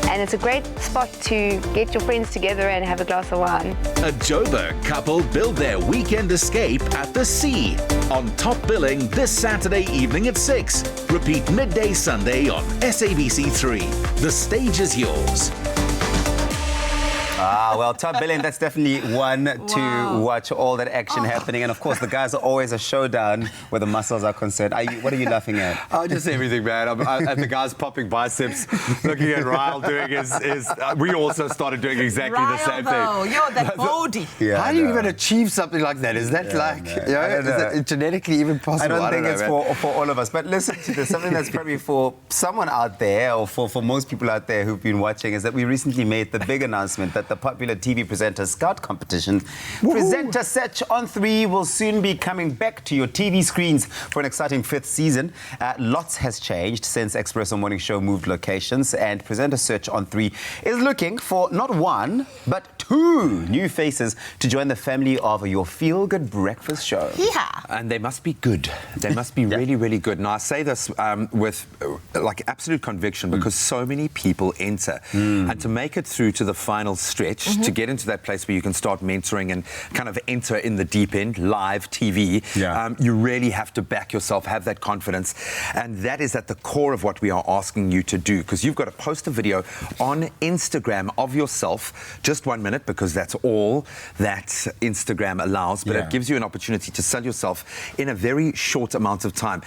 Speaker 18: And it's a great spot to get your friends together and have a glass of wine.
Speaker 10: A Joburg couple build their weekend escape at the sea on Top Billing this Saturday evening at 6. Repeat midday Sunday on SABC3. The stage is yours.
Speaker 2: Well, Top Billing, that's definitely one to watch, all that action happening. And of course, the guys are always a showdown where the muscles are concerned. What are you laughing at?
Speaker 4: Oh, just everything, man. At the guys popping biceps, looking at Ryle doing his we also started doing exactly the same thing.
Speaker 3: You're that body.
Speaker 4: Yeah, how do you even achieve something like that? Is that is that genetically even possible?
Speaker 2: I don't think it's for all of us. But listen to this, something that's probably for someone out there, or for most people out there who've been watching, is that we recently made the big announcement that the popular TV presenter scout competition, Presenter Search on 3, will soon be coming back to your TV screens for an exciting 5th season. Lots has changed since Expresso Morning Show moved locations, and Presenter Search on 3 is looking for not one, but 2 new faces to join the family of your feel-good breakfast show.
Speaker 3: Yeah.
Speaker 4: And they must be good. They must be really, really good. Now, I say this with like absolute conviction because so many people enter. And to make it through to the final stretch, to get into that place where you can start mentoring and kind of enter in the deep end, live TV, you really have to back yourself, have that confidence. And that is at the core of what we are asking you to do, because you've got to post a video on Instagram of yourself, just 1 minute, minute because that's all that Instagram allows, but
Speaker 2: Yeah.
Speaker 4: it gives you an opportunity to sell yourself in a very short amount of time.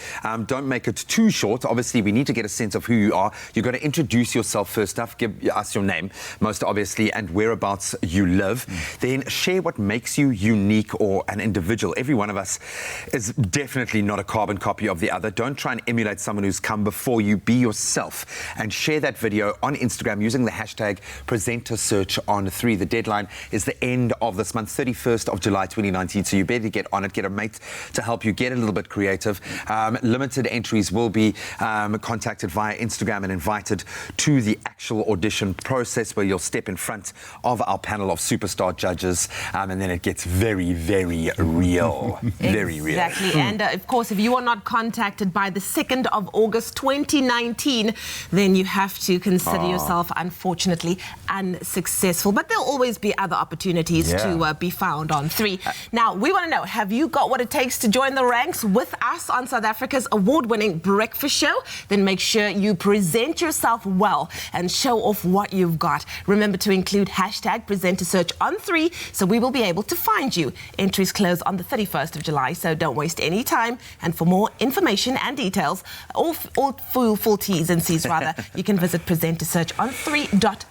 Speaker 4: Don't make it too short. Obviously, we need to get a sense of who you are. You've got to introduce yourself first off, give us your name, most obviously, and whereabouts you live. Then share what makes you unique or an individual. Every one of us is definitely not a carbon copy of the other. Don't try and emulate someone who's come before you. Be yourself and share that video on Instagram using the hashtag PresenterSearchOn3. The deadline is the end of this month, 31st of July 2019, so you better get on it, get a mate to help you get a little bit creative. Limited entries will be contacted via Instagram and invited to the actual audition process where you'll step in front of our panel of superstar judges, and then it gets very, very real. Very real.
Speaker 3: Exactly. And of course, if you are not contacted by the 2nd of August 2019, then you have to consider yourself, unfortunately, unsuccessful. But there'll always be other opportunities to be found on 3. Now, we want to know, have you got what it takes to join the ranks with us on South Africa's award-winning breakfast show? Then make sure you present yourself well and show off what you've got. Remember to include hashtag PresenterSearchOn3 so we will be able to find you. Entries close on the 31st of July, so don't waste any time. And for more information and details, all full T's and C's rather, you can visit PresenterSearchOn3.com.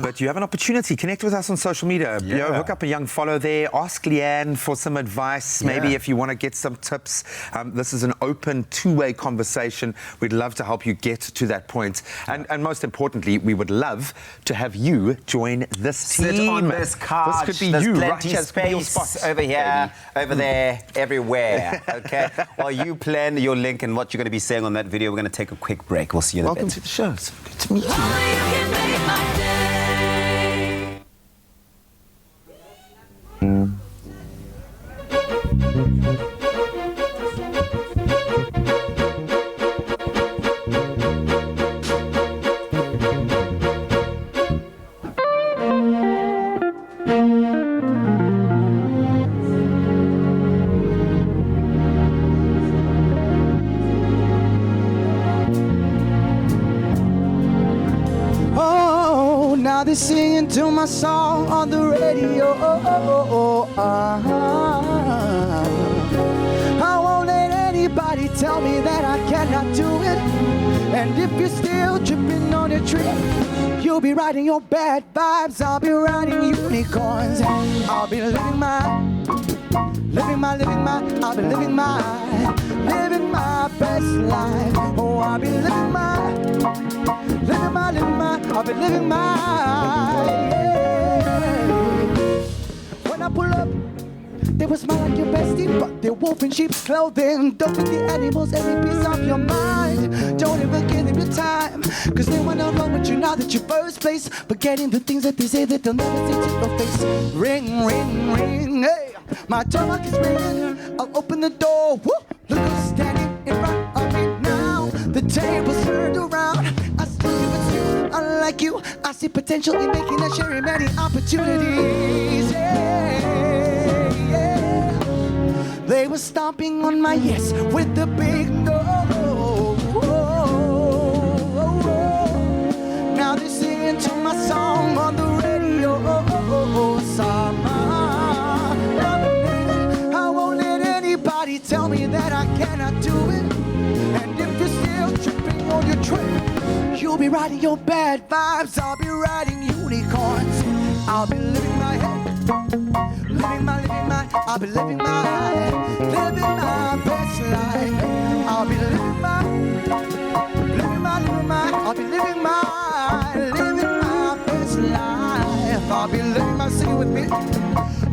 Speaker 4: But you have an opportunity. Connect with us on social media. You know, hook up a young follow there. Ask Leanne for some advice. Maybe if you want to get some tips. This is an open, two-way conversation. We'd love to help you get to that point. And most importantly, we would love to have you join this team.
Speaker 2: Sit on this couch.
Speaker 4: This could be
Speaker 2: There's
Speaker 4: you.
Speaker 2: plenty
Speaker 4: Right
Speaker 2: of
Speaker 4: here. Your
Speaker 2: space
Speaker 4: spots,
Speaker 2: over here,
Speaker 4: baby.
Speaker 2: over there, everywhere. Okay. While you plan your link and what you're going to be saying on that video, we're going to take a quick break. We'll see you in a bit.
Speaker 4: Welcome to the show. It's good to meet you.
Speaker 19: Oh, now they're singing to my song on the radio. I won't let anybody tell me that I cannot do it. And if you're still tripping on a tree, you'll be riding your bad vibes. I'll be riding unicorns. I'll be living my, I'll be living my best life. Oh, I'll be living my, I'll be living my, When I pull up, they will smile like your bestie, but they're wolf in sheep's clothing. Don't feed the animals every piece of your mind. Don't ever give them your time, cause they wanna run with you now that you're first place. Forgetting the things that they say that they'll never say to your face. Ring, ring, ring, hey, my tongue is ringing. I'll open the door, woo, look who's standing in front of me now. The table's turned around, I still give it to you, unlike you. I see potential in making and sharing many opportunities, They were stomping on my yes with the big no. Now they're singing to my song on the radio. Summer, I won't let anybody tell me that I cannot do it. And if you're still tripping on your train, you'll be riding your bad vibes. I'll be riding unicorns. I'll be living my head. I'll be living my best life. I'll be living my, I'll be living my best life. I'll be living my, sing it with me.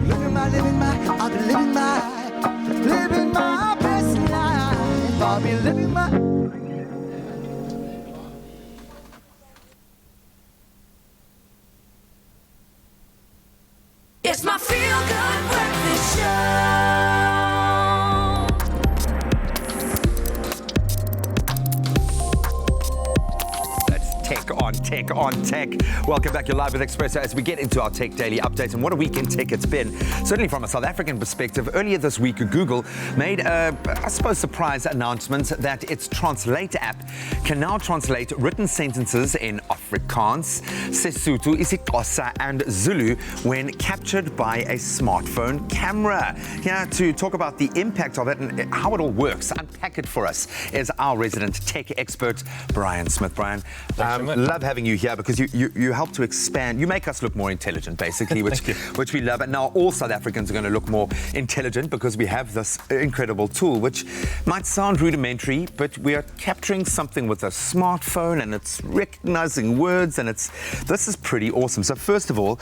Speaker 19: Living my, I'll be living my best life. I'll be living my.
Speaker 1: It's my feel-good breakfast show.
Speaker 4: Let's take on Tech on Tech. Welcome back. You're live with Expresso as we get into our Tech Daily Update. And what a week in tech it's been. Certainly from a South African perspective, earlier this week, Google made a, I suppose, surprise announcement that its Translate app can now translate written sentences in Afrikaans, Sesotho, isiXhosa, and Zulu when captured by a smartphone camera. Here to talk about the impact of it and how it all works, unpack it for us, is our resident tech expert, Brian Smith. Brian, love having you here because you help to expand. You make us look more intelligent, basically, which we love. And now all South Africans are going to look more intelligent because we have this incredible tool, which might sound rudimentary, but we are capturing something with a smartphone and it's recognizing words, and this is pretty awesome. So first of all,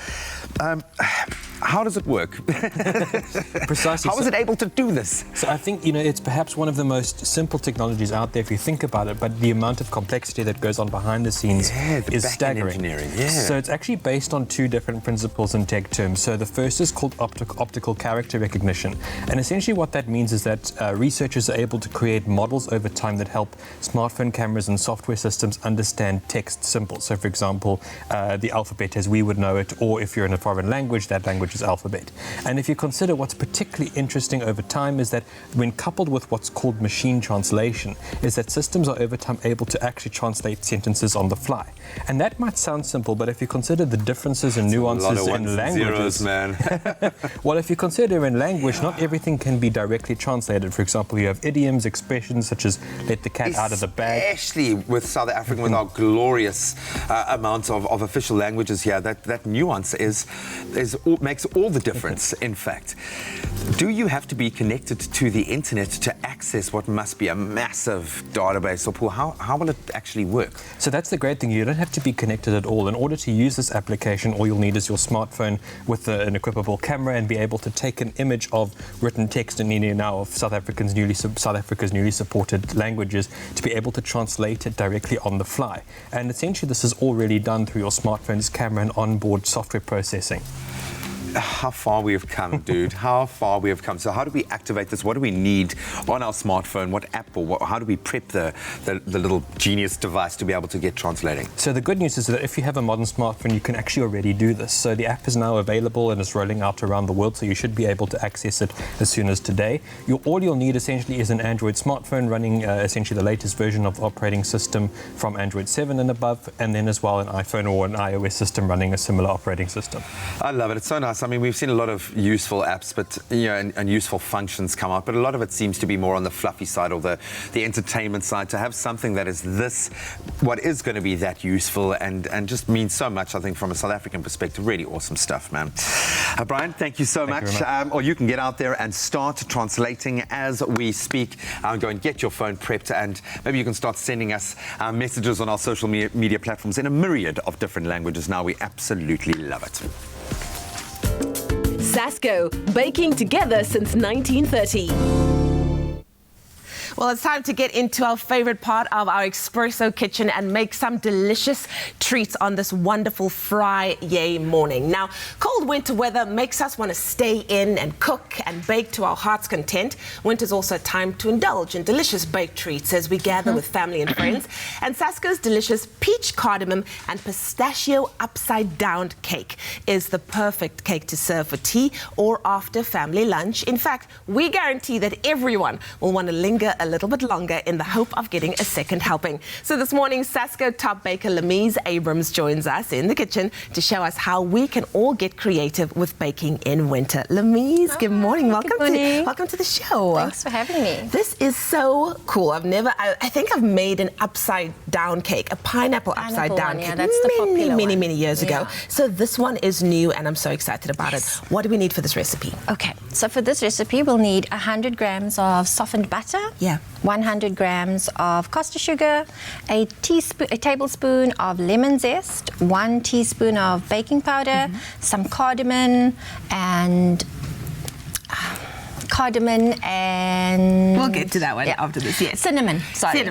Speaker 4: how does it work?
Speaker 20: Precisely.
Speaker 4: How is it able to do this?
Speaker 20: So I think, it's perhaps one of the most simple technologies out there if you think about it, but the amount of complexity that goes on behind the scenes is staggering. So it's actually based on two different principles in tech terms. So the first is called optical character recognition. And essentially what that means is that researchers are able to create models over time that help smartphone cameras and software systems understand text symbols. So for example, the alphabet as we would know it, or if you're in a foreign language, that language is alphabet. And if you consider what's particularly interesting over time is that when coupled with what's called machine translation, is that systems are over time able to actually translate sentences on the fly. And that might sound simple, but if you consider the differences and nuances in languages,
Speaker 4: man.
Speaker 20: well, if you consider in language, not everything can be directly translated. For example, you have idioms, expressions such as let the cat out of the bag.
Speaker 4: Especially with South Africa, with our glorious amount of official languages here, that nuance makes all the difference, in fact. Do you have to be connected to the internet to access what must be a massive database or pool? How will it actually work?
Speaker 20: So that's the great thing. You don't have to be connected at all. In order to use this application, all you'll need is your smartphone with an equipable camera and be able to take an image of written text in any now of South Africa's newly supported languages to be able to translate it directly on the fly. And essentially this is already done through your smartphone's camera and onboard software processing.
Speaker 4: How far we have come, dude. How far we have come. So how do we activate this? What do we need on our smartphone? What app or how do we prep the little genius device to be able to get translating?
Speaker 20: So the good news is that if you have a modern smartphone, you can actually already do this. So the app is now available and is rolling out around the world, so you should be able to access it as soon as today. All you'll need essentially is an Android smartphone running essentially the latest version of the operating system from Android 7 and above, and then as well an iPhone or an iOS system running a similar operating system.
Speaker 4: I love it. It's so nice. I mean, we've seen a lot of useful apps, but and useful functions come out, but a lot of it seems to be more on the fluffy side or the entertainment side. To have something that is what is going to be that useful and just means so much, I think, from a South African perspective. Really awesome stuff, man. Brian, thank you so much. Or you can get out there and start translating as we speak. Go and get your phone prepped, and maybe you can start sending us messages on our social media platforms in a myriad of different languages now. We absolutely love it.
Speaker 6: Sasco, baking together since 1930.
Speaker 3: Well, it's time to get into our favorite part of our Expresso kitchen and make some delicious treats on this wonderful Friday morning. Now, cold winter weather makes us want to stay in and cook and bake to our heart's content. Winter's also a time to indulge in delicious baked treats as we gather with family and friends. And Sasco's delicious peach cardamom and pistachio upside down cake is the perfect cake to serve for tea or after family lunch. In fact, we guarantee that everyone will want to linger a little bit longer in the hope of getting a second helping. So this morning, Sasco top baker Lamise Abrams joins us in the kitchen to show us how we can all get creative with baking in winter. Lamise, good morning. Welcome to the show.
Speaker 21: Thanks for having me.
Speaker 3: This is so cool. I think I've made an upside down cake, a pineapple upside down cake.
Speaker 21: Yeah, that's the popular
Speaker 3: many years ago. So this one is new and I'm so excited about it. What do we need for this recipe?
Speaker 21: Okay, so for this recipe, we'll need 100 grams of softened butter.
Speaker 3: Yeah.
Speaker 21: 100 grams of caster sugar, a tablespoon of lemon zest, 1 teaspoon of baking powder, some cardamom and
Speaker 3: we'll get to that one after this. Yes.
Speaker 21: Cinnamon.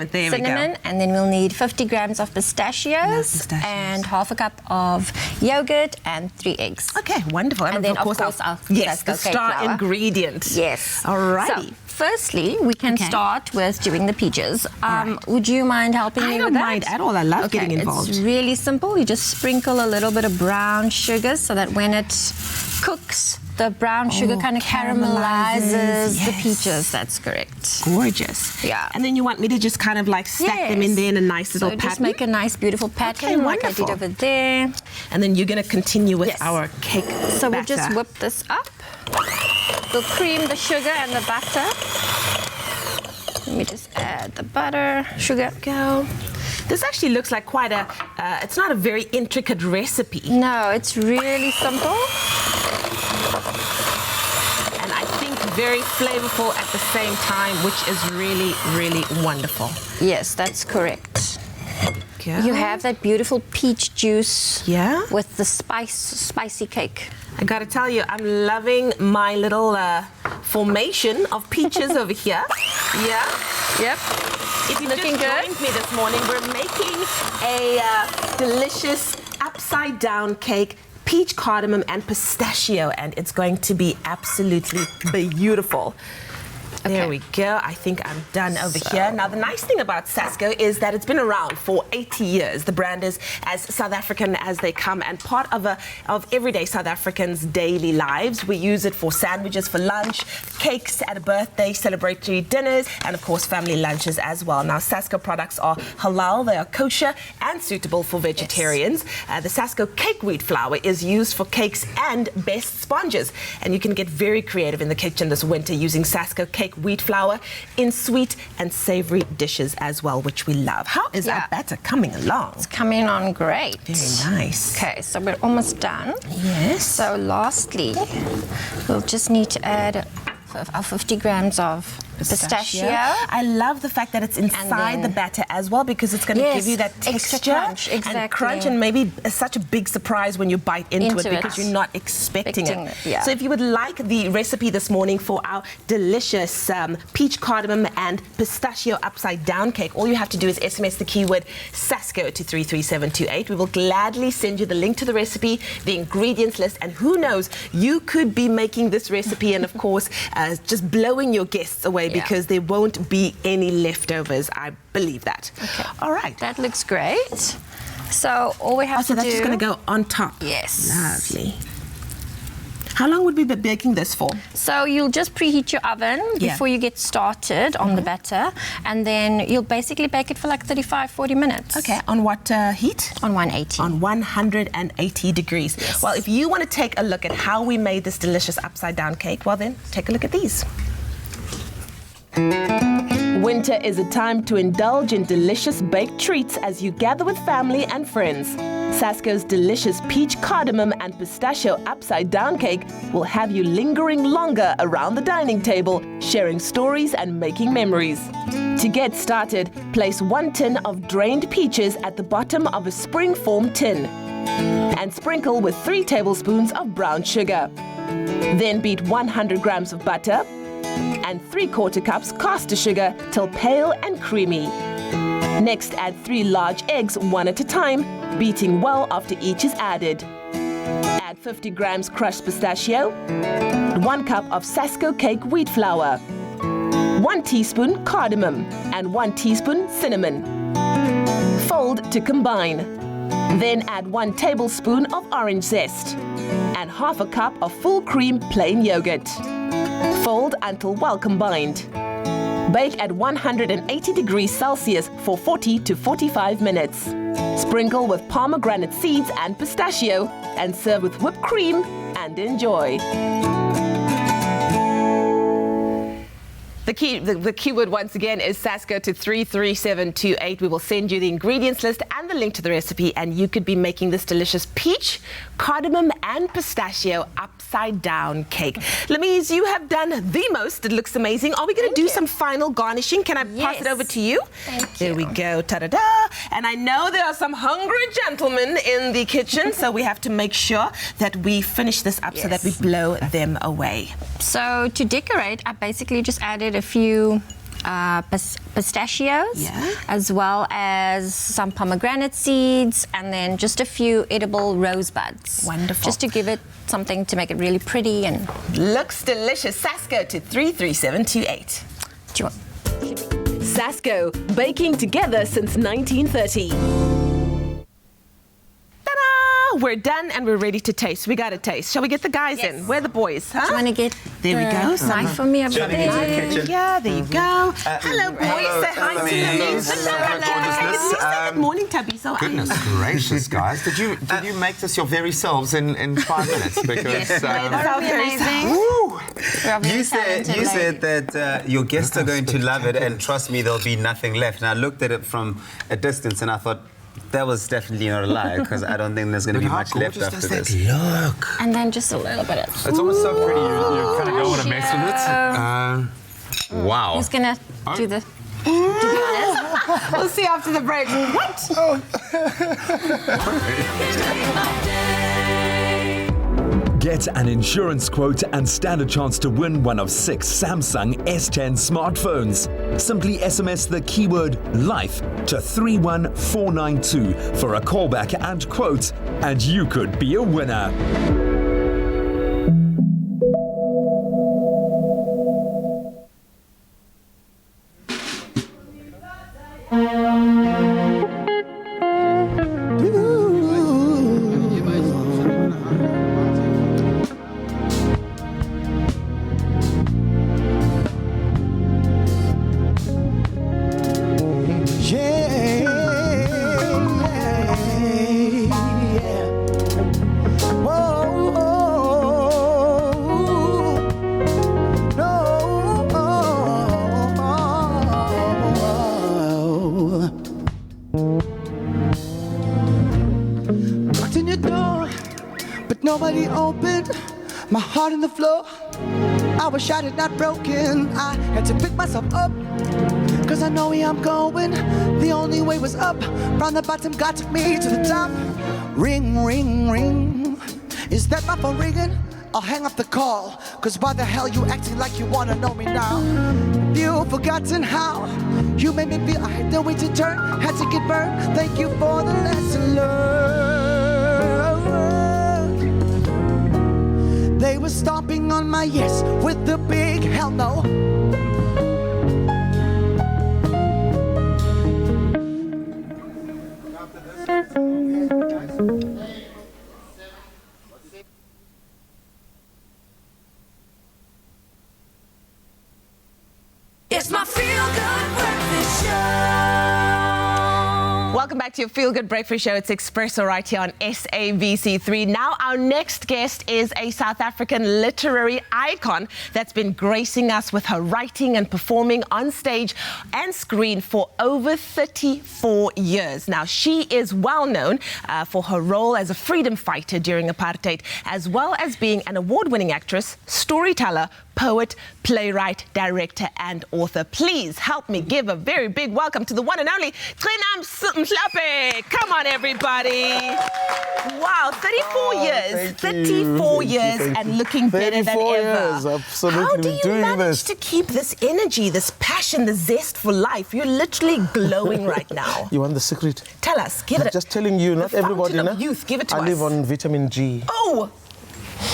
Speaker 3: There we go.
Speaker 21: And then we'll need 50 grams of pistachios and half a cup of yogurt and 3 eggs.
Speaker 3: Okay, wonderful.
Speaker 21: And then of course
Speaker 3: the star ingredient.
Speaker 21: Yes.
Speaker 3: Alrighty.
Speaker 21: So, firstly, we can start with doing the peaches. Would you mind helping me with that?
Speaker 3: I don't mind at all. I love getting involved.
Speaker 21: It's really simple. You just sprinkle a little bit of brown sugar so that when it cooks, the brown sugar kind of caramelizes the peaches. That's correct.
Speaker 3: Gorgeous.
Speaker 21: Yeah.
Speaker 3: And then you want me to just kind of like stack them in there in a nice little pattern?
Speaker 21: Just make a nice, beautiful pattern like I did over there.
Speaker 3: And then you're going to continue with our cake
Speaker 21: So we'll just whip this up. We'll cream the sugar and the butter. Let me just add the butter, sugar.
Speaker 3: Go. This actually looks like quite a, it's not a very intricate recipe.
Speaker 21: No, it's really simple.
Speaker 3: And I think very flavorful at the same time, which is really, really wonderful.
Speaker 21: Yes, that's correct.
Speaker 3: Go.
Speaker 21: You have that beautiful peach juice
Speaker 3: with
Speaker 21: the spicy cake.
Speaker 3: I gotta tell you, I'm loving my little formation of peaches over here. Yeah.
Speaker 21: Yep.
Speaker 3: If you just joined me this morning, we're making a delicious upside down cake, peach, cardamom, and pistachio, and it's going to be absolutely beautiful. There we go. I think I'm done over here. Now, the nice thing about Sasko is that it's been around for 80 years. The brand is as South African as they come and part of everyday South Africans' daily lives. We use it for sandwiches for lunch, cakes at a birthday, celebratory dinners, and of course, family lunches as well. Now, Sasko products are halal, they are kosher and suitable for vegetarians. The Sasko cake wheat flour is used for cakes and best sponges. And you can get very creative in the kitchen this winter using Sasko cake wheat flour in sweet and savory dishes as well, which we love. How is our batter coming along?
Speaker 21: It's coming on great.
Speaker 3: Very nice.
Speaker 21: Okay, so we're almost done.
Speaker 3: Yes.
Speaker 21: So lastly, we'll just need to add our 50 grams of pistachio.
Speaker 3: I love the fact that it's inside the batter as well, because it's going to give you that texture
Speaker 21: crunch,
Speaker 3: and crunch, and maybe such a big surprise when you bite into it because you're not expecting it. So if you would like the recipe this morning for our delicious peach, cardamom and pistachio upside down cake, all you have to do is SMS the keyword Sasko to 33728. We will gladly send you the link to the recipe, the ingredients list, and who knows, you could be making this recipe and of course just blowing your guests away because there won't be any leftovers. I believe that.
Speaker 21: Okay.
Speaker 3: All right.
Speaker 21: That looks great. So all we have to do...
Speaker 3: So that's just going to go on top.
Speaker 21: Yes.
Speaker 3: Lovely. How long would we be baking this for?
Speaker 21: So you'll just preheat your oven before you get started on the batter, and then you'll basically bake it for like 35-40 minutes.
Speaker 3: Okay, on what heat?
Speaker 21: On 180.
Speaker 3: On 180 degrees.
Speaker 21: Yes.
Speaker 3: Well, if you want to take a look at how we made this delicious upside down cake, well then, take a look at these. Winter is a time to indulge in delicious baked treats as you gather with family and friends. Sasko's delicious peach, cardamom and pistachio upside down cake will have you lingering longer around the dining table, sharing stories and making memories. To get started, place 1 tin of drained peaches at the bottom of a spring-form tin and sprinkle with 3 tablespoons of brown sugar. Then beat 100 grams of butter and 3/4 cups caster sugar till pale and creamy. Next, add 3 large eggs one at a time, beating well after each is added. Add 50 grams crushed pistachio, 1 cup of Sasko cake wheat flour, 1 teaspoon cardamom, and 1 teaspoon cinnamon. Fold to combine. Then add 1 tablespoon of orange zest and 1/2 cup of full cream plain yogurt. Fold until well combined. Bake at 180 degrees Celsius for 40 to 45 minutes. Sprinkle with pomegranate seeds and pistachio and serve with whipped cream and enjoy. The keyword once again is Sasko to 33728. We will send you the ingredients list and the link to the recipe, and you could be making this delicious peach, cardamom and pistachio upside down cake. Lamise, you have done the most. It looks amazing. Are we going to do some final garnishing? Can I pass it over to you?
Speaker 21: Thank you.
Speaker 3: There we go. Ta-da-da. And I know there are some hungry gentlemen in the kitchen, so we have to make sure that we finish this up so that we blow them away.
Speaker 21: So to decorate, I basically just added a few pistachios, as well as some pomegranate seeds, and then just a few edible rosebuds.
Speaker 3: Wonderful.
Speaker 21: Just to give it something to make it really pretty and...
Speaker 3: Looks delicious. Sasco to 33728.
Speaker 21: Do you want...
Speaker 6: Sasco, baking together since 1930.
Speaker 3: Ta-da! We're done and we're ready to taste. We got to taste. Shall we get the guys in? Where are the boys? Huh?
Speaker 21: Do you want to get
Speaker 3: There we go.
Speaker 21: knife for me over
Speaker 2: Johnny,
Speaker 21: there?
Speaker 2: into the kitchen.
Speaker 3: Yeah, there you go. Hello, boys. Say hi to the
Speaker 2: ladies.
Speaker 3: Hello. Good morning, Tubby. So
Speaker 4: Goodness gracious, guys. Did you make this your very selves in 5 minutes? Because
Speaker 21: That would be amazing.
Speaker 2: You said that your guests are going to love it, and trust me, there'll be nothing left. And I looked at it from a distance, and I thought that was definitely not a lie, because I don't think there's going to be much left after this.
Speaker 4: Look.
Speaker 21: And then just a little bit of...
Speaker 4: It's almost so pretty. You kind of don't want to mess with it. Wow.
Speaker 21: Who's going to do the... To be honest.
Speaker 3: We'll see after the break. What?
Speaker 10: Get an insurance quote and stand a chance to win one of 6 Samsung S10 smartphones. Simply SMS the keyword LIFE to 31492 for a callback and quote, and you could be a winner.
Speaker 19: Nobody opened, my heart on the floor. I was shattered, not broken. I had to pick myself up, cause I know where I'm going. The only way was up, from the bottom got me to the top. Ring, ring, ring. Is that my phone ringing? I'll hang up the call, cause why the hell you acting like you wanna know me now? You've forgotten how you made me feel I had no way to turn, had to get burned. Thank you for the lesson learned. They were stomping on my yes with the big hell no.
Speaker 1: It's my feel-good breakfast show.
Speaker 3: Welcome back to your Feel Good Breakfast Show. It's Expresso right here on SABC3. Now our next guest is a South African literary icon that's been gracing us with her writing and performing on stage and screen for over 34 years. Now she is well known for her role as a freedom fighter during apartheid, as well as being an award-winning actress, storyteller, poet, playwright, director and author. Please help me give a very big welcome to the one and only Decadent. Come on, everybody. Wow, 34 years. 34 years and looking better than ever.
Speaker 5: Absolutely.
Speaker 3: How do you
Speaker 5: doing
Speaker 3: manage to keep this energy, this passion, the zest for life? You're literally glowing right now.
Speaker 5: You want the secret?
Speaker 3: Tell us. Give
Speaker 5: I'm
Speaker 3: it.
Speaker 5: just telling you, not everybody.
Speaker 3: Fountain of youth. Give it to us.
Speaker 5: I live on vitamin G.
Speaker 3: Oh,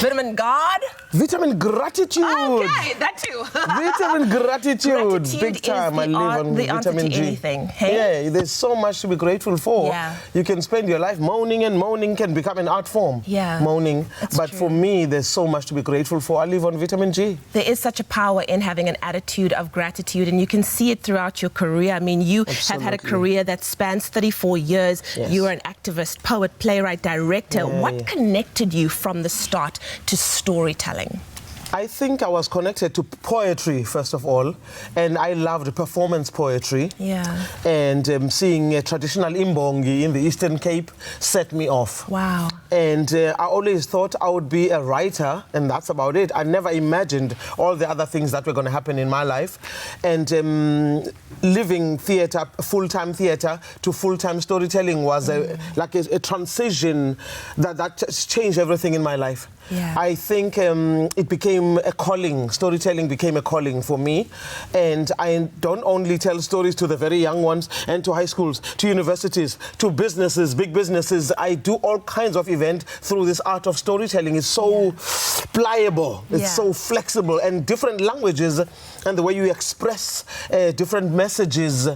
Speaker 3: vitamin God.
Speaker 5: Vitamin gratitude.
Speaker 3: Okay, that too.
Speaker 5: Vitamin gratitude. Big time. I live on vitamin G.
Speaker 3: Anything, hey?
Speaker 5: Yeah, there's so much to be grateful for.
Speaker 3: Yeah.
Speaker 5: You can spend your life moaning, and moaning can become an art form.
Speaker 3: Yeah.
Speaker 5: Moaning.
Speaker 3: That's
Speaker 5: but
Speaker 3: true.
Speaker 5: for me, there's so much to be grateful for. I live on vitamin G.
Speaker 3: There is such a power in having an attitude of gratitude, and you can see it throughout your career. I mean, you have had a career that spans 34 years.
Speaker 5: Yes.
Speaker 3: You are an activist, poet, playwright, director. What connected you from the start to storytelling?
Speaker 5: I think I was connected to poetry, first of all, and I loved performance poetry.
Speaker 3: Yeah.
Speaker 5: And seeing a traditional imbongi in the Eastern Cape set me off.
Speaker 3: Wow.
Speaker 5: And I always thought I would be a writer, and that's about it. I never imagined all the other things that were going to happen in my life. And living theatre, full-time theatre to full-time storytelling was like a transition that changed everything in my life.
Speaker 3: Yeah.
Speaker 5: I think it became a calling. Storytelling became a calling for me. And I don't only tell stories to the very young ones and to high schools, to universities, to businesses, big businesses. I do all kinds of events through this art of storytelling. It's so pliable. It's so flexible, and different languages and the way you express different messages.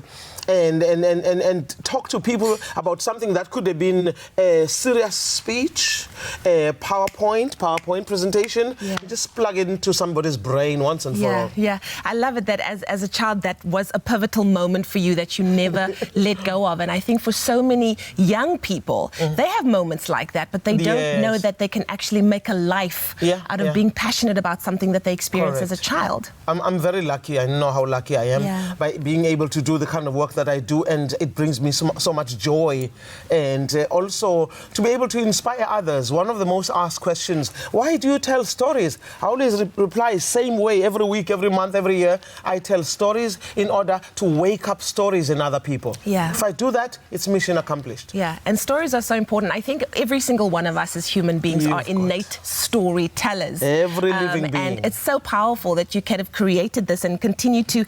Speaker 5: And talk to people about something that could have been a serious speech, a PowerPoint presentation. Just plug it into somebody's brain once and for all.
Speaker 3: Yeah, I love it that as a child that was a pivotal moment for you that you never let go of. And I think for so many young people, they have moments like that, but they don't know that they can actually make a life out of being passionate about something that they experienced as a child.
Speaker 5: I'm very lucky. I know how lucky I am by being able to do the kind of work that I do, and it brings me so much joy. And also to be able to inspire others. One of the most asked questions, why do you tell stories? I always reply same way every week, every month, every year. I tell stories in order to wake up stories in other people. If I do that, it's mission accomplished.
Speaker 3: Yeah, and stories are so important. I think every single one of us as human beings are innate storytellers.
Speaker 5: Every living being.
Speaker 3: And it's so powerful that you kind of created this and continue to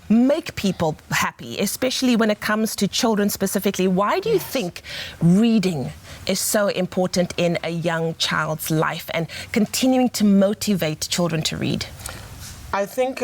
Speaker 3: make people happy, especially when it comes to children specifically. Why do you think reading is so important in a young child's life and continuing to motivate children to read?
Speaker 5: I think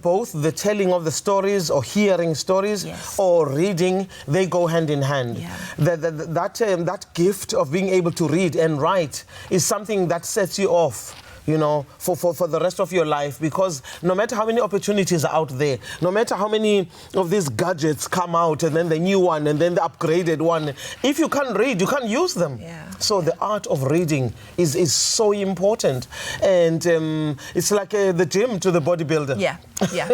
Speaker 5: both the telling of the stories or hearing stories or reading, they go hand in hand. That gift of being able to read and write is something that sets you off, you know, for the rest of your life, because no matter how many opportunities are out there, no matter how many of these gadgets come out and then the new one and then the upgraded one, if you can't read, you can't use them. So the art of reading is so important. And it's like the gym to the bodybuilder.
Speaker 3: Yeah,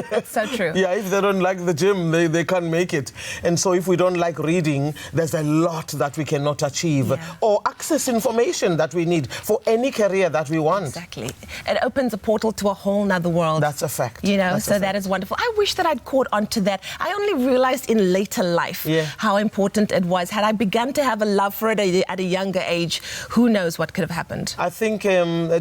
Speaker 3: that's so true.
Speaker 5: If they don't like the gym, they can't make it. And so if we don't like reading, there's a lot that we cannot achieve or access information that we need for any career that we want.
Speaker 3: Exactly. It opens a portal to a whole nother world.
Speaker 5: That's a fact.
Speaker 3: You know, so that is wonderful. I wish that I'd caught on to that. I only realized in later life how important it was. Had I begun to have a love for it at a younger age, who knows what could have happened.
Speaker 5: I think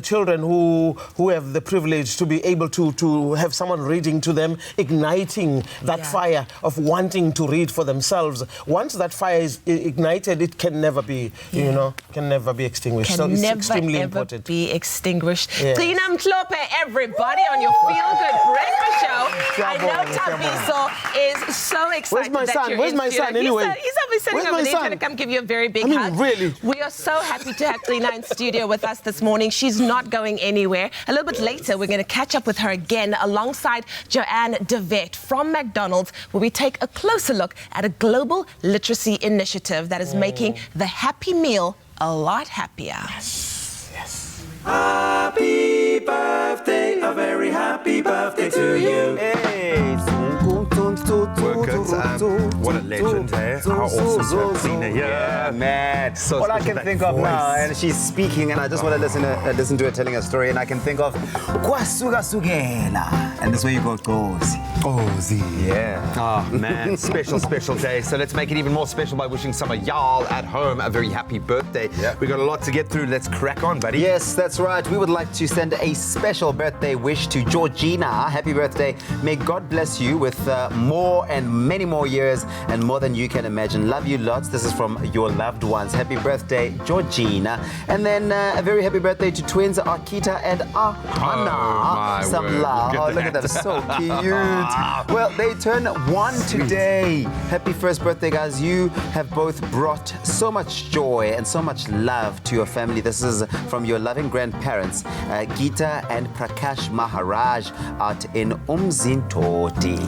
Speaker 5: children who have the privilege to be able to have someone reading to them, igniting that fire of wanting to read for themselves. Once that fire is ignited, it can never be, you know, can never be extinguished. So it's extremely important.
Speaker 3: Be extinguished. Tina Mhlope, everybody, on your Feel Good Breakfast Show. I know Tabiso is so excited.
Speaker 5: Where's my son?
Speaker 3: Where's
Speaker 5: my son anyway?
Speaker 3: He's obviously sitting over there. He's going to come give you a very big hug.
Speaker 5: Really?
Speaker 3: We are so happy to have Tina in studio with us this morning. She's not going anywhere. A little bit later, we're going to catch up with her again alongside Joanne DeVet from McDonald's, where we take a closer look at a global literacy initiative that is making the happy meal a lot happier.
Speaker 1: Happy birthday, a very happy birthday to you.
Speaker 2: Hey.
Speaker 4: What a legend, hey? How awesome to have Tina here.
Speaker 2: Yeah, man.
Speaker 4: So
Speaker 2: all I can think of now, and she's speaking, and I just want to listen to her telling a story, and I can think of Kwasuga Sugela. And this way you go, Kozi.
Speaker 4: Kozi.
Speaker 2: Yeah.
Speaker 4: Oh, man. special day. So let's make it even more special by wishing some of y'all at home a very happy birthday. We got a lot to get through. Let's crack on, buddy.
Speaker 2: Yes, that's right. We would like to send a special birthday wish to Georgina. Happy birthday. May God bless you with more and many more years and more than you can imagine. Love you lots. This is from your loved ones. Happy birthday, Georgina. And then a very happy birthday to twins Akita and Ahana. Some love. Oh, look at that. So cute. Well, they turn 1 today. Happy first birthday, guys. You have both brought so much joy and so much love to your family. This is from your loving grandparents, Geeta and Prakash Maharaj out in Umzintoti.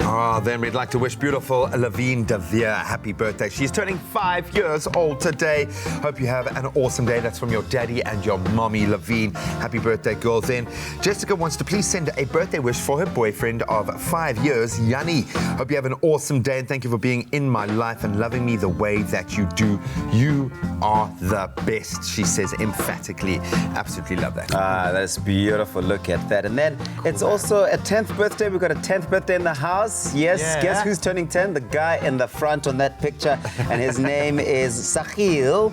Speaker 4: Then we'd like to wish beautiful Lavine Davia happy birthday. She's turning 5 years old today. Hope you have an awesome day. That's from your daddy and your mommy, Lavine. Happy birthday, girls. Then Jessica wants to please send a birthday wish for her boyfriend of 5 years. years, Yanni. Hope you have an awesome day and thank you for being in my life and loving me the way that you do. You are the best, she says emphatically. Absolutely love that.
Speaker 2: That's beautiful. Look at that. And then it's also a 10th birthday. We've got a 10th birthday in the house. Yes.
Speaker 4: Yeah.
Speaker 2: Guess who's turning 10? The guy in the front on that picture. And his name is Sahil.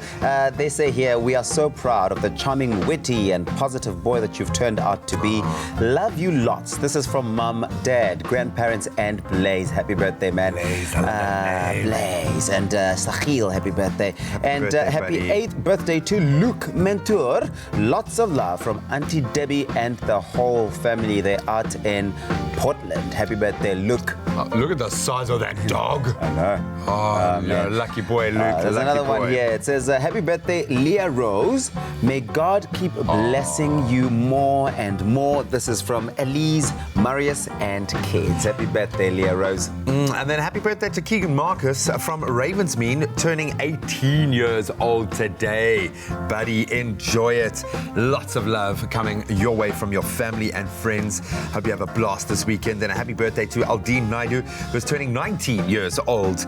Speaker 2: They say here, we are so proud of the charming, witty and positive boy that you've turned out to be. Love you lots. This is from Mum, Dad, grandparents and Blaze. Happy birthday, man. Blaze. Blaze. And Sahil, happy birthday. Happy 8th birthday to Luke Mentor. Lots of love from Auntie Debbie and the whole family. They're out in Portland. Happy birthday, Luke.
Speaker 4: Look at the size of that dog.
Speaker 2: I know.
Speaker 4: Oh, you're a lucky boy, Luke.
Speaker 2: There's another one here. It says, happy birthday, Leah Rose. May God keep blessing you more and more. This is from Elise, Marius, and kids. Happy birthday, Leah Rose.
Speaker 4: And then happy birthday to Keegan Marcus from Ravensmean, turning 18 years old today. Buddy, enjoy it. Lots of love coming your way from your family and friends. Hope you have a blast this weekend. Then a happy birthday to Aldine Naidu, who's turning 19 years old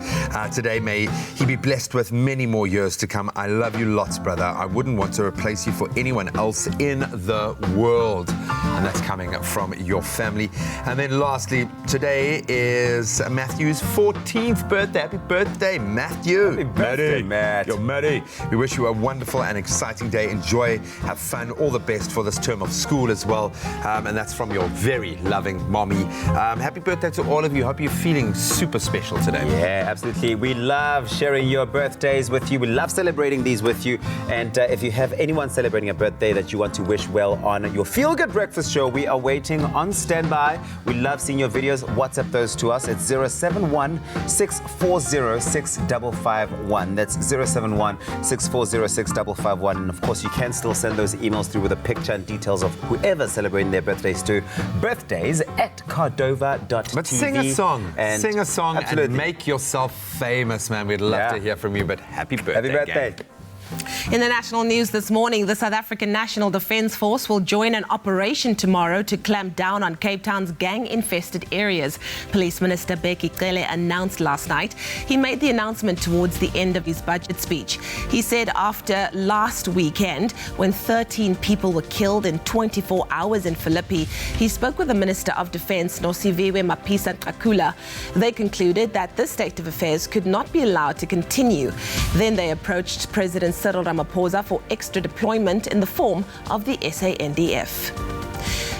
Speaker 4: today. May he be blessed with many more years to come. I love you lots, brother. I wouldn't want to replace you for anyone else in the world. And that's coming from your family. And then lastly, today is Matthew's 14th birthday. Happy birthday, Matthew.
Speaker 2: Happy birthday, Matt.
Speaker 4: You're Matty. We wish you a wonderful and exciting day. Enjoy, have fun, all the best for this term of school as well. And that's from your very loving mommy. Happy birthday to all of you. Hope you're feeling super special today.
Speaker 2: Yeah, absolutely. We love sharing your birthdays with you. We love celebrating these with you. And if you have anyone celebrating a birthday that you want to wish well on your Feel Good Breakfast show, we are waiting on standby. We love seeing your videos. WhatsApp those to us. It's 071-640-6551. That's 071-640-6551. And of course, you can still send those emails through with a picture and details of whoever's celebrating their birthdays to birthdays@cardova.tv.
Speaker 4: But sing a song.
Speaker 2: And
Speaker 4: and make yourself famous, man. We'd love to hear from you, but happy birthday.
Speaker 2: Happy birthday.
Speaker 4: Gang.
Speaker 3: In the national news this morning, the South African National Defence Force will join an operation tomorrow to clamp down on Cape Town's gang-infested areas. Police Minister Bheki Cele announced last night. He made the announcement towards the end of his budget speech. He said after last weekend, when 13 people were killed in 24 hours in Philippi, he spoke with the Minister of Defence, Nosiviwe Mapisa-Nqakula. They concluded that this state of affairs could not be allowed to continue. Then they approached President Cyril Ramaphosa for extra deployment in the form of the SANDF.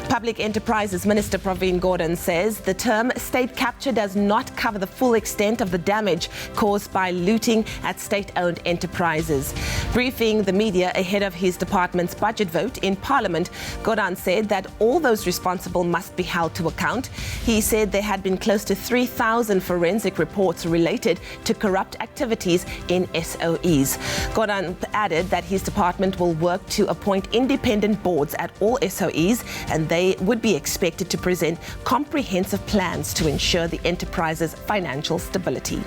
Speaker 3: Public Enterprises Minister Pravin Gordhan says the term state capture does not cover the full extent of the damage caused by looting at state-owned enterprises. Briefing the media ahead of his department's budget vote in Parliament, Gordhan said that all those responsible must be held to account. He said there had been close to 3,000 forensic reports related to corrupt activities in SOEs. Gordhan added that his department will work to appoint independent boards at all SOEs, and they would be expected to present comprehensive plans to ensure the enterprise's financial stability.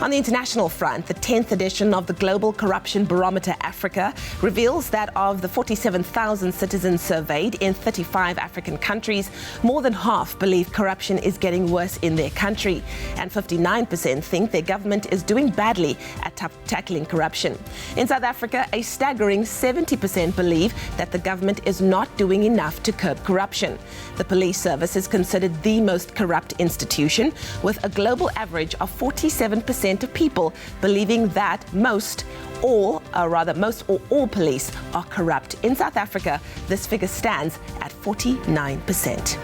Speaker 3: On the international front, the 10th edition of the Global Corruption Barometer Africa reveals that of the 47,000 citizens surveyed in 35 African countries, more than half believe corruption is getting worse in their country, and 59% think their government is doing badly at tackling corruption. In South Africa, a staggering 70% believe that the government is not doing enough to curb corruption. The police service is considered the most corrupt institution, with a global average of 47% of people believing that most or all police are corrupt. In South Africa, this figure stands at 49%.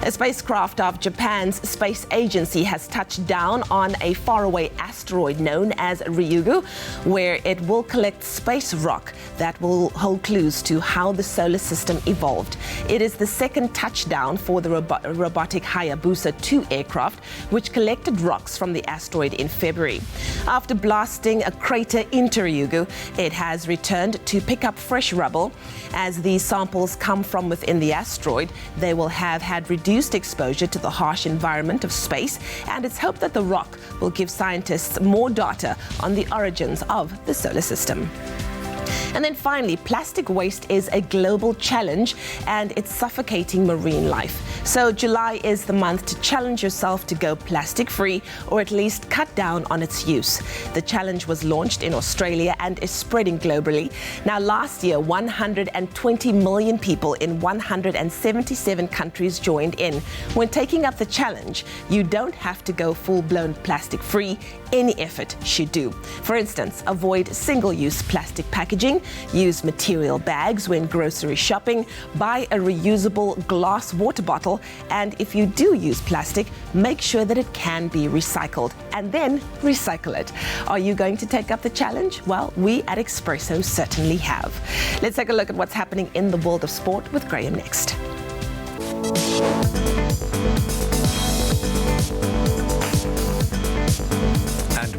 Speaker 3: A spacecraft of Japan's space agency has touched down on a faraway asteroid known as Ryugu, where it will collect space rock that will hold clues to how the solar system evolved. It is the second touchdown for the robotic Hayabusa 2 aircraft, which collected rocks from the asteroid in February. After blasting a crater into Ryugu, it has returned to pick up fresh rubble. As these samples come from within the asteroid, they will have had reduced exposure to the harsh environment of space, and it's hoped that the rock will give scientists more data on the origins of the solar system. And then finally, plastic waste is a global challenge and it's suffocating marine life. So July is the month to challenge yourself to go plastic-free or at least cut down on its use. The challenge was launched in Australia and is spreading globally. Now, last year, 120 million people in 177 countries joined in. When taking up the challenge, you don't have to go full-blown plastic-free. Any effort should do. For instance, avoid single-use plastic packaging, use material bags when grocery shopping, buy a reusable glass water bottle, and if you do use plastic, make sure that it can be recycled, and then recycle it. Are you going to take up the challenge? Well, we at Expresso certainly have. Let's take a look at what's happening in the world of sport with Graham next.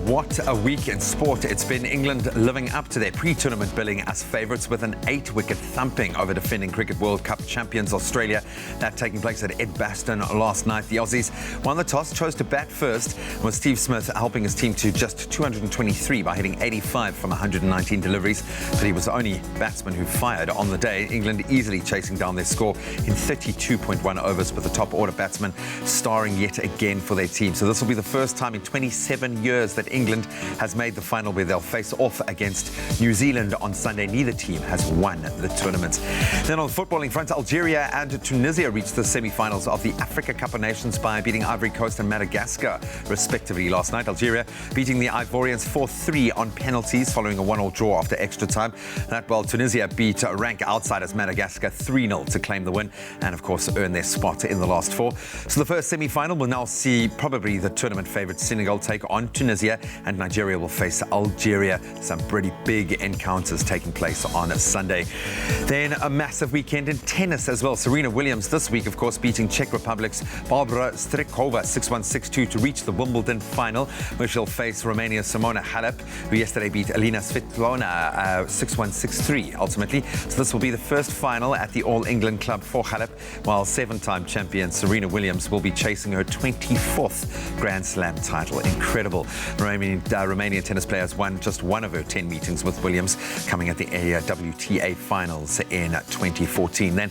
Speaker 4: What a week in sport it's been. England living up to their pre-tournament billing as favourites with an 8-wicket thumping over defending Cricket World Cup champions Australia. That taking place at Edgbaston last night. The Aussies won the toss, chose to bat first, with Steve Smith helping his team to just 223 by hitting 85 from 119 deliveries. But he was the only batsman who fired on the day. England easily chasing down their score in 32.1 overs with the top order batsman starring yet again for their team. So this will be the first time in 27 years that England has made the final where they'll face off against New Zealand on Sunday. Neither team has won the tournament. Then on the footballing front, Algeria and Tunisia reached the semi-finals of the Africa Cup of Nations by beating Ivory Coast and Madagascar, respectively, last night. Algeria beating the Ivorians 4-3 on penalties following a 1-1 draw after extra time. That while Tunisia beat rank outsiders Madagascar 3-0 to claim the win and, of course, earn their spot in the last four. So the first semi-final will now see probably the tournament favourite Senegal take on Tunisia, and Nigeria will face Algeria. Some pretty big encounters taking place on a Sunday. Then a massive weekend in tennis as well. Serena Williams this week, of course, beating Czech Republic's Barbara Strykova 6-1, 6-2 to reach the Wimbledon final, where she'll face Romania's Simona Halep, who yesterday beat Elina Svitolina 6-1, 6-3 ultimately. So this will be the first final at the All England Club for Halep, while 7-time champion Serena Williams will be chasing her 24th Grand Slam title. Incredible. Romanian tennis players won just one of her 10 meetings with Williams, coming at the WTA finals in 2014. Then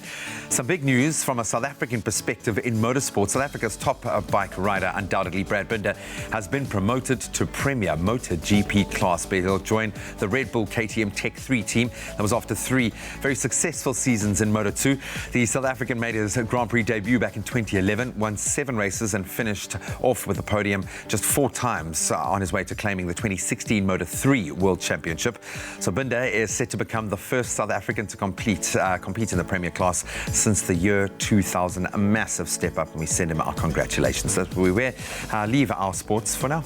Speaker 4: some big news from a South African perspective in motorsport. South Africa's top bike rider, undoubtedly Brad Binder, has been promoted to Premier MotoGP class, but he'll join the Red Bull KTM Tech 3 team. That was after 3 very successful seasons in Moto2. The South African made his Grand Prix debut back in 2011, won 7 races and finished off with the podium just 4 times on his way to claiming the 2016 Moto3 World Championship. So Binder is set to become the first South African to compete in the Premier class since the year 2000. A massive step up, and we send him our congratulations. That's where we leave our sports for now.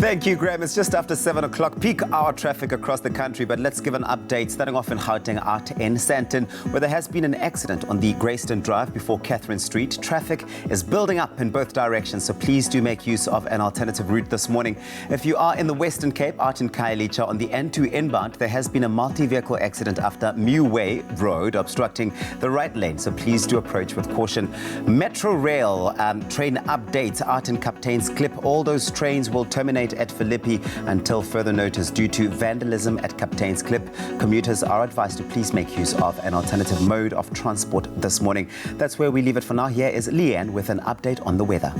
Speaker 2: Thank you, Graham. It's just after 7 o'clock, peak hour traffic across the country, but let's give an update, starting off in Gauteng, out in Sandton, where there has been an accident on the Greyston Drive before Catherine Street. Traffic is building up in both directions, so please do make use of an alternative route this morning. If you are in the Western Cape, out in Khayelitsha, on the N2 inbound, there has been a multi-vehicle accident after Mew Way Road obstructing the right lane, so please do approach with caution. Metro Rail train updates out in Captain's Clip. All those trains will terminate at Philippi until further notice due to vandalism at Captain's Clip. Commuters are advised to please make use of an alternative mode of transport this morning. That's where we leave it for now. Here is Leanne with an update on the weather.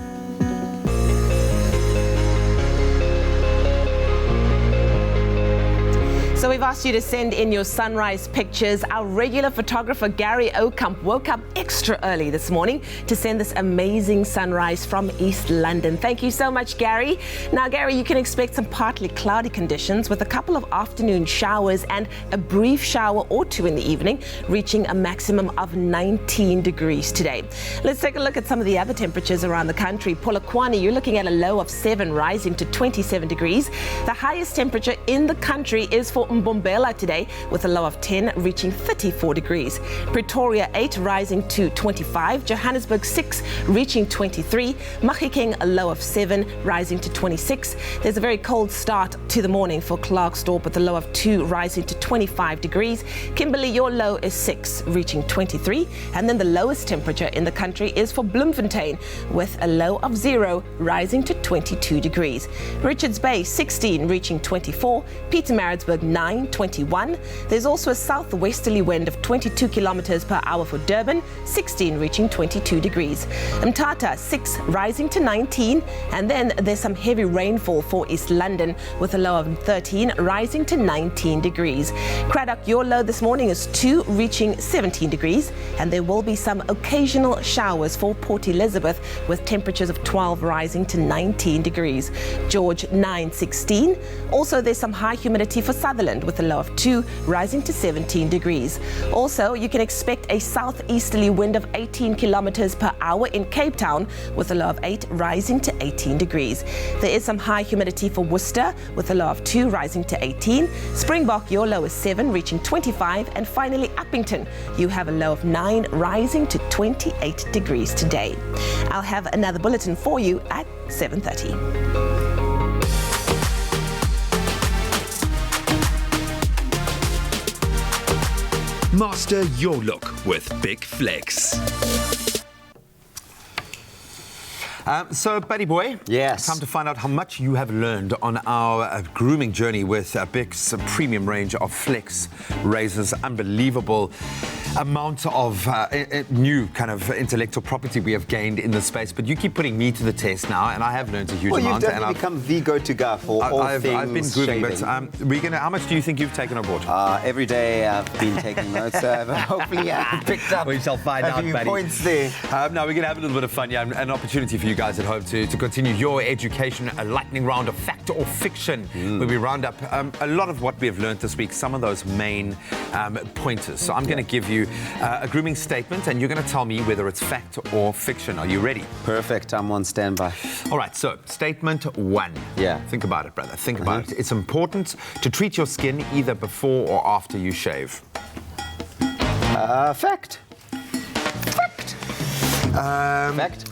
Speaker 3: So we've asked you to send in your sunrise pictures. Our regular photographer, Gary Okamp, woke up extra early this morning to send this amazing sunrise from East London. Thank you so much, Gary. Now, Gary, you can expect some partly cloudy conditions with a couple of afternoon showers and a brief shower or 2 in the evening, reaching a maximum of 19 degrees today. Let's take a look at some of the other temperatures around the country. Polokwane, you're looking at a low of 7, rising to 27 degrees. The highest temperature in the country is for Mbombela today, with a low of 10, reaching 34 degrees. Pretoria 8, rising to 25. Johannesburg 6, reaching 23. Mahikeng, a low of 7, rising to 26. There's a very cold start to the morning for Klerksdorp, with a low of 2, rising to 25 degrees. Kimberley, your low is 6, reaching 23. And then the lowest temperature in the country is for Bloemfontein, with a low of 0, rising to 22 degrees. Richards Bay 16, reaching 24. Pietermaritzburg 9, 9, 21. There's also a southwesterly wind of 22 kilometers per hour for Durban, 16 reaching 22 degrees. Mthatha 6 rising to 19, and then there's some heavy rainfall for East London with a low of 13 rising to 19 degrees. Craddock, your low this morning is 2 reaching 17 degrees, and there will be some occasional showers for Port Elizabeth with temperatures of 12 rising to 19 degrees. George 9, 16. Also there's some high humidity for Sutherland with a low of 2 rising to 17 degrees. Also you can expect a southeasterly wind of 18 kilometers per hour in Cape Town with a low of 8 rising to 18 degrees. There is some high humidity for Worcester with a low of 2 rising to 18. Springbok, your low is 7 reaching 25, and finally Uppington, you have a low of 9 rising to 28 degrees today. I'll have another bulletin for you at 7:30.
Speaker 10: Master your look with Big Flex.
Speaker 4: So, buddy boy,
Speaker 2: yes,
Speaker 4: time to find out how much you have learned on our grooming journey with Big's premium range of Flex razors. Unbelievable amount of new kind of intellectual property we have gained in this space. But you keep putting me to the test now, and I have learned a huge
Speaker 2: well,
Speaker 4: amount.
Speaker 2: You've definitely become the go-to guy for all things
Speaker 4: I've been grooming,
Speaker 2: shaving.
Speaker 4: but how much do you think you've taken on board?
Speaker 2: Every day I've been taking notes. Hopefully I've picked up
Speaker 4: we shall find out,
Speaker 2: a few
Speaker 4: buddy.
Speaker 2: points there.
Speaker 4: Now we're going to have a little bit of fun, yeah, an opportunity for you guys at home to continue your education, a lightning round of fact or fiction, where we round up a lot of what we have learned this week, some of those main pointers. So I'm going to give you a grooming statement, and you're going to tell me whether it's fact or fiction. Are you ready?
Speaker 2: Perfect. I'm on standby.
Speaker 4: All right, so statement 1.
Speaker 2: Yeah.
Speaker 4: Think about it, brother. Think about it. It's important to treat your skin either before or after you shave.
Speaker 2: Fact. Fact.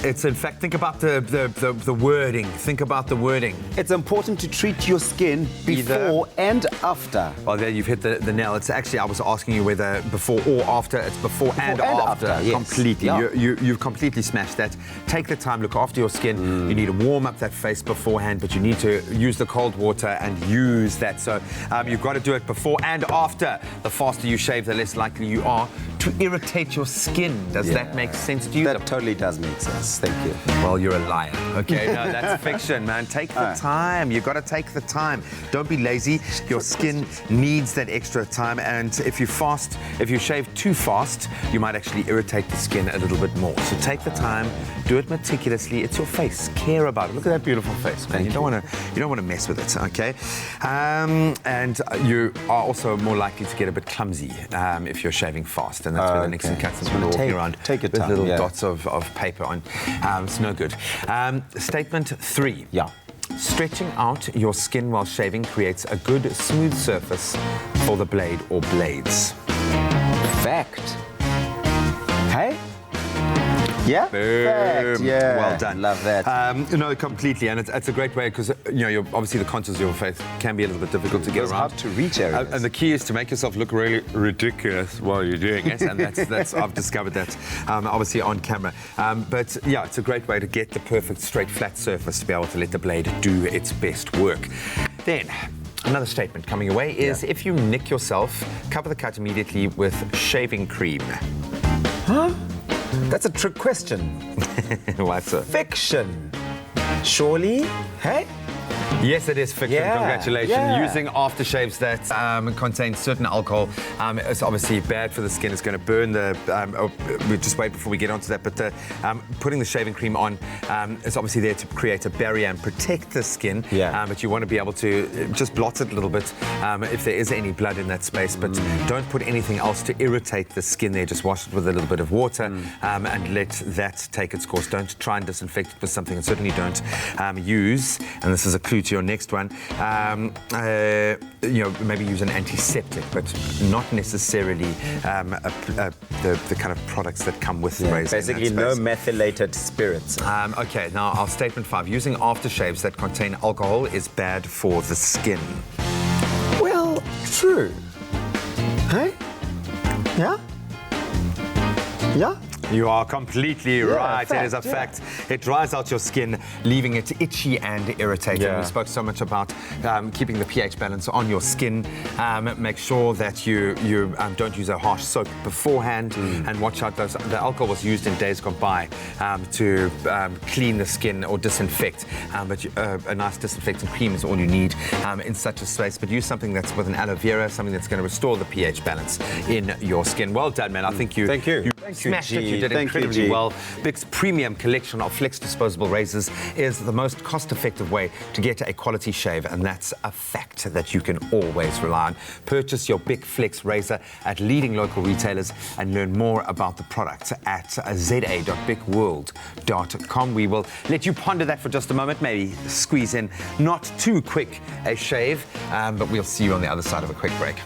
Speaker 4: It's in fact, think about the wording. Think about the wording.
Speaker 2: It's important to treat your skin before and after.
Speaker 4: Well, there you've hit the nail. It's actually, I was asking you whether before or after. It's before and after.
Speaker 2: Yes.
Speaker 4: Completely.
Speaker 2: Yeah.
Speaker 4: You've completely smashed that. Take the time, look after your skin. You need to warm up that face beforehand, but you need to use the cold water and use that. So you've got to do it before and after. The faster you shave, the less likely you are to irritate your skin. Does that make sense to you?
Speaker 2: That totally does make sense. Thank you.
Speaker 4: Well, you're a liar. Okay, no, that's fiction, man. Take the time. You've got to take the time. Don't be lazy. Your skin needs that extra time, and if you shave too fast, you might actually irritate the skin a little bit more. So take the time, do it meticulously. It's your face. Care about it. Look at that beautiful face, man. You don't want to mess with it, okay? And you are also more likely to get a bit clumsy if you're shaving fast, and that's where the Nixon cuts is walking around with little dots of paper on. It's no good. Statement 3.
Speaker 2: Yeah.
Speaker 4: Stretching out your skin while shaving creates a good, smooth surface for the blade or blades.
Speaker 2: Fact. Hey? Yeah?
Speaker 4: Boom.
Speaker 2: Yeah.
Speaker 4: Well done.
Speaker 2: Love that.
Speaker 4: No, completely. And it's a great way because, obviously the contours of your face can be a little bit difficult to get around.
Speaker 2: It's hard to reach areas.
Speaker 4: And the key is to make yourself look really ridiculous while you're doing it. And that's I've discovered that, obviously on camera. But yeah, it's a great way to get the perfect straight, flat surface to be able to let the blade do its best work. Then, another statement coming away is if you nick yourself, cover the cut immediately with shaving cream.
Speaker 2: Huh? That's a trick question.
Speaker 4: Why so?
Speaker 2: Fiction. Surely? Hey?
Speaker 4: Yes, it is fiction.
Speaker 2: Yeah,
Speaker 4: Congratulations.
Speaker 2: yeah.
Speaker 4: Using aftershaves that contain certain alcohol is obviously bad for the skin. It's going to burn the... we'll just wait before we get onto that. But putting the shaving cream on is obviously there to create a barrier and protect the skin.
Speaker 2: Yeah.
Speaker 4: But you want to be able to just blot it a little bit if there is any blood in that space. But don't put anything else to irritate the skin there. Just wash it with a little bit of water and let that take its course. Don't try and disinfect it with something, and certainly don't use, and this is a clue to your next one, maybe use an antiseptic, but not necessarily the kind of products that come with the razor.
Speaker 2: Basically, no methylated spirits.
Speaker 4: Okay, now our statement 5. Using aftershaves that contain alcohol is bad for the skin.
Speaker 2: Well, true. Hey? Yeah? Yeah?
Speaker 4: You are completely right. It is a fact. It dries out your skin, leaving it itchy and irritating. We spoke so much about keeping the pH balance on your skin. Make sure that you don't use a harsh soap beforehand, and watch out. The alcohol was used in days gone by to clean the skin or disinfect. But a nice disinfectant cream is all you need in such a space. But use something that's with an aloe vera, something that's going to restore the pH balance in your skin. Well done, man. I think you smashed it. You did incredibly well. Big's premium collection of Flex disposable razors is the most cost-effective way to get a quality shave, and that's a fact that you can always rely on. Purchase your Big Flex razor at leading local retailers and learn more about the product at za.bigworld.com. We will let you ponder that for just a moment, maybe squeeze in not too quick a shave, but we'll see you on the other side of a quick break.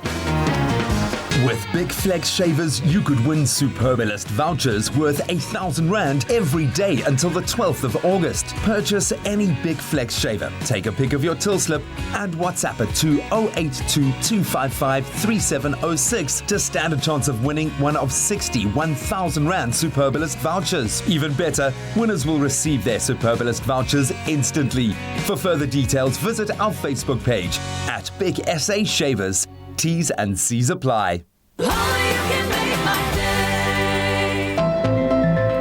Speaker 10: With Big Flex shavers, you could win Superbalist vouchers worth R1,000 every day until the 12th of August. Purchase any Big Flex shaver, take a pic of your till slip, and WhatsApp it to 082-255-3706 to stand a chance of winning one of 60 R1,000 Superbalist vouchers. Even better, winners will receive their Superbalist vouchers instantly. For further details, visit our Facebook page at Big SA Shavers. T's and C's apply.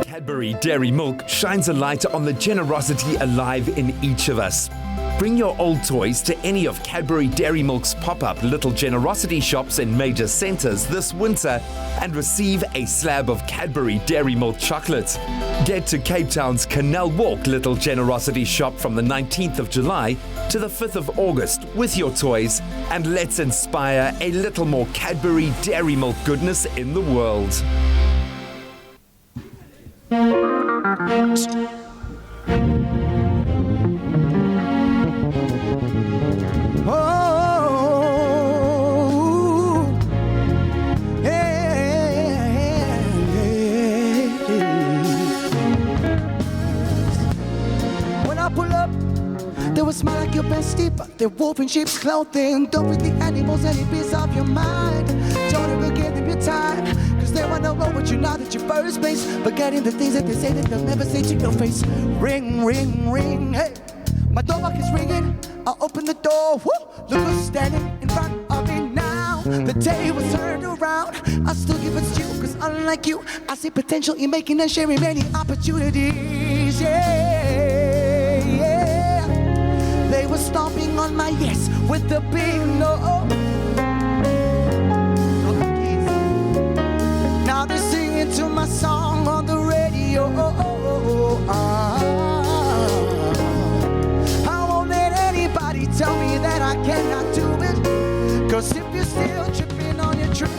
Speaker 10: Cadbury Dairy Milk shines a light on the generosity alive in each of us. Bring your old toys to any of Cadbury Dairy Milk's pop-up Little Generosity shops in major centres this winter and receive a slab of Cadbury Dairy Milk chocolate. Get to Cape Town's Canal Walk Little Generosity shop from the 19th of July to the 5th of August with your toys, and let's inspire a little more Cadbury Dairy Milk goodness in the world.
Speaker 19: Smile like your bestie, but they're wolf in sheep's clothing. Don't feed the animals any piece of your mind. Don't ever give them your time, cause they wanna roll with you now that you're first base. Forgetting the things that they say that they'll never say to your face. Ring, ring, ring, hey. My doorbell is ringing, I'll open the door. Woo! Look who's standing in front of me now. The day was turned around, I still give it to you, cause unlike you, I see potential in making and sharing many opportunities, They were stomping on my yes with the big no. Now they're singing to my song on the radio. I won't let anybody tell me that I cannot do it. Cause if you're still tripping on your trip,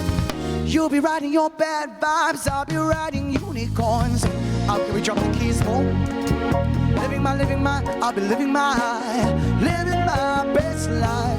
Speaker 19: you'll be riding your bad vibes. I'll be riding unicorns. I'll be dropping the keys for living my, I'll be living my best life.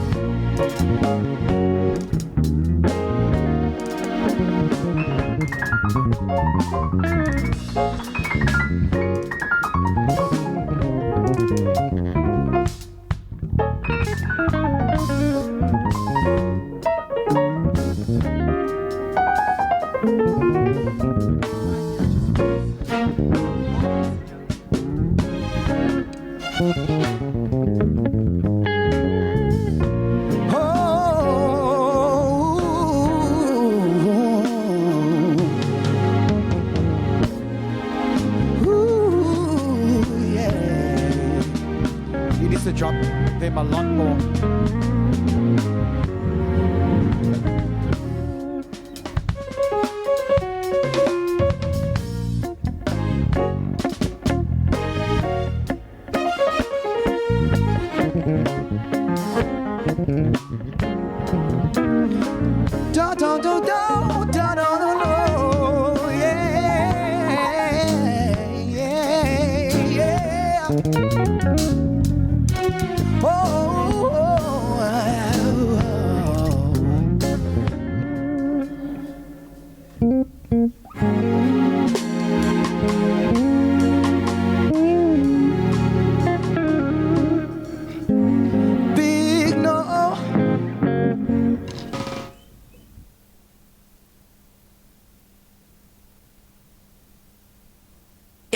Speaker 19: Drop them a lot more. Do do do do do do do, yeah.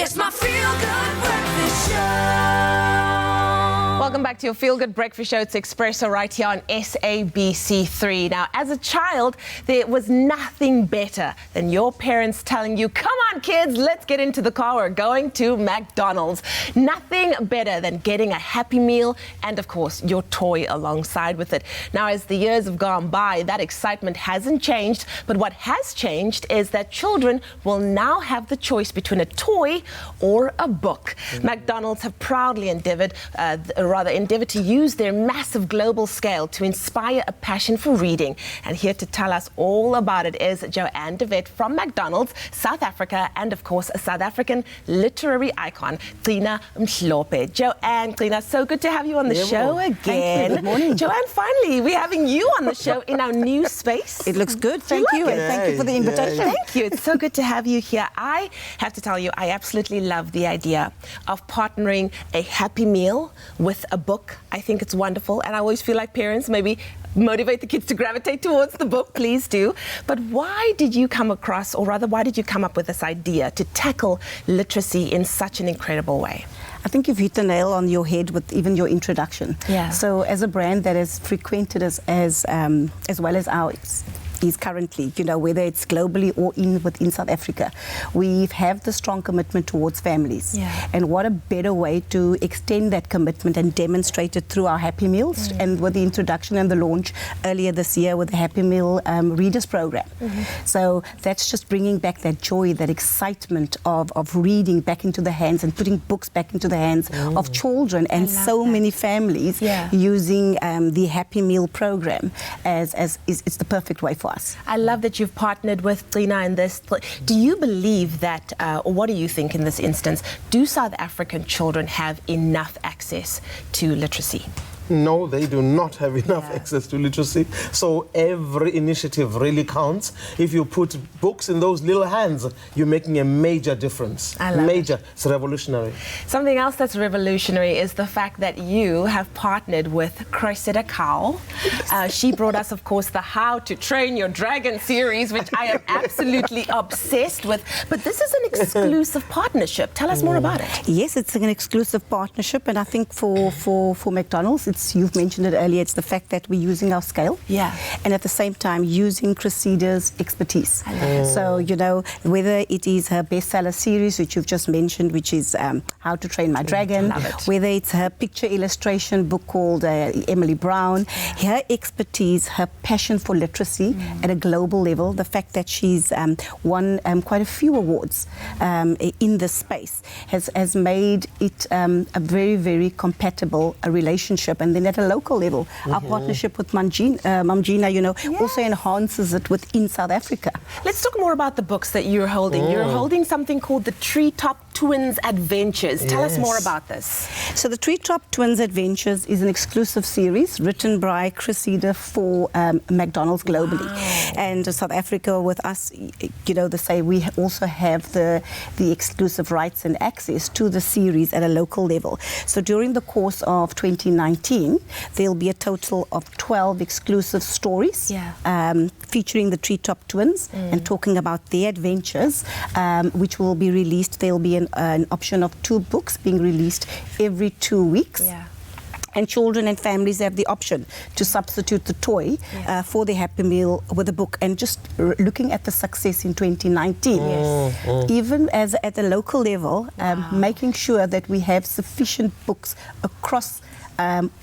Speaker 1: It's my feel-good breakfast show.
Speaker 3: Welcome back to your Feel Good Breakfast Show. It's Expresso right here on SABC3. Now, as a child, there was nothing better than your parents telling you, come on, kids, let's get into the car. We're going to McDonald's. Nothing better than getting a Happy Meal and, of course, your toy alongside with it. Now, as the years have gone by, that excitement hasn't changed. But what has changed is that children will now have the choice between a toy or a book. McDonald's have proudly endeavored to use their massive global scale to inspire a passion for reading. And here to tell us all about it is Joanne de Wet from McDonald's, South Africa, and of course a South African literary icon, Trina Mhlope. Joanne, Trina, so good to have you on the show again.
Speaker 9: Thank you. Good morning.
Speaker 3: Joanne, finally, we're having you on the show in our new space.
Speaker 9: It looks good. Thank you, and thank you for the invitation.
Speaker 3: Thank you. It's so good to have you here. I have to tell you, I absolutely love the idea of partnering a Happy Meal with a book. I think it's wonderful, and I always feel like parents maybe motivate the kids to gravitate towards the book. Please do. But why did you come across, or rather, why did you come up with this idea to tackle literacy in such an incredible way?
Speaker 9: I think you've hit the nail on your head with even your introduction.
Speaker 3: Yeah.
Speaker 9: So, as a brand that is frequented as well as ours is currently, whether it's globally or within South Africa, we have the strong commitment towards families.
Speaker 3: Yeah.
Speaker 9: And what a better way to extend that commitment and demonstrate it through our Happy Meals, and with the introduction and the launch earlier this year with the Happy Meal Readers Program. So that's just bringing back that joy, that excitement of reading back into the hands and putting books back into the hands of children, and so many families using the Happy Meal program as it's the perfect way for us.
Speaker 3: I love that you've partnered with Trina in this. Do you believe that, or what do you think in this instance, do South African children have enough access to literacy?
Speaker 5: No, they do not have enough access to literacy. So every initiative really counts. If you put books in those little hands, you're making a major difference.
Speaker 3: I love
Speaker 5: major. It's revolutionary.
Speaker 3: Something else that's revolutionary is the fact that you have partnered with Cressida Cow. She brought us, of course, the How to Train Your Dragon series, which I am absolutely obsessed with. But this is an exclusive partnership. Tell us more about it.
Speaker 9: Yes, it's an exclusive partnership, and I think for McDonald's, you've mentioned it earlier, it's the fact that we're using our scale, and at the same time using Cressida's expertise. So, whether it is her bestseller series, which you've just mentioned, which is How to Train My Dragon, whether it's her picture illustration book called Emily Brown, her expertise, her passion for literacy at a global level, the fact that she's won quite a few awards in this space has made it a very, very compatible relationship. And then at a local level, our partnership with Mamgina, also enhances it within South Africa.
Speaker 3: Let's talk more about the books that you're holding. You're holding something called the Treetop Twins Adventures. Tell us more about this.
Speaker 9: So the Treetop Twins Adventures is an exclusive series written by Cressida for McDonald's globally. And South Africa with us, they say we also have the exclusive rights and access to the series at a local level. So during the course of 2019, there'll be a total of 12 exclusive stories featuring the Treetop Twins and talking about their adventures, which will be released. There'll be an option of 2 books being released every 2 weeks. And children and families have the option to substitute the toy for the Happy Meal with a book. And just looking at the success in 2019, even as at a local level, making sure that we have sufficient books across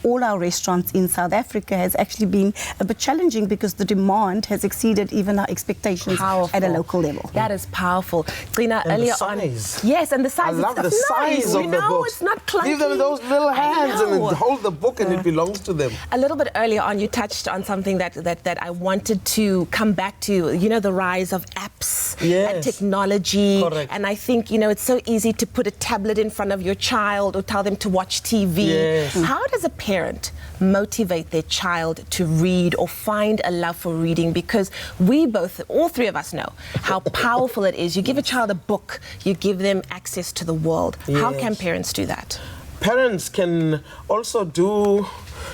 Speaker 9: all our restaurants in South Africa has actually been a bit challenging because the demand has exceeded even our expectations at a local level.
Speaker 3: That is powerful. Trina, earlier on. Yes, and the size.
Speaker 5: I love the size of the books.
Speaker 3: It's not clunky.
Speaker 5: Give them those little hands and hold the book and it belongs to them.
Speaker 3: A little bit earlier on, you touched on something that I wanted to come back to, the rise of apps and technology.
Speaker 5: Correct.
Speaker 3: And I think, it's so easy to put a tablet in front of your child or tell them to watch TV. How does a parent motivate their child to read or find a love for reading? Because all three of us know how powerful it is. You give a child a book, you give them access to the world. How can parents do that?
Speaker 5: Parents can also do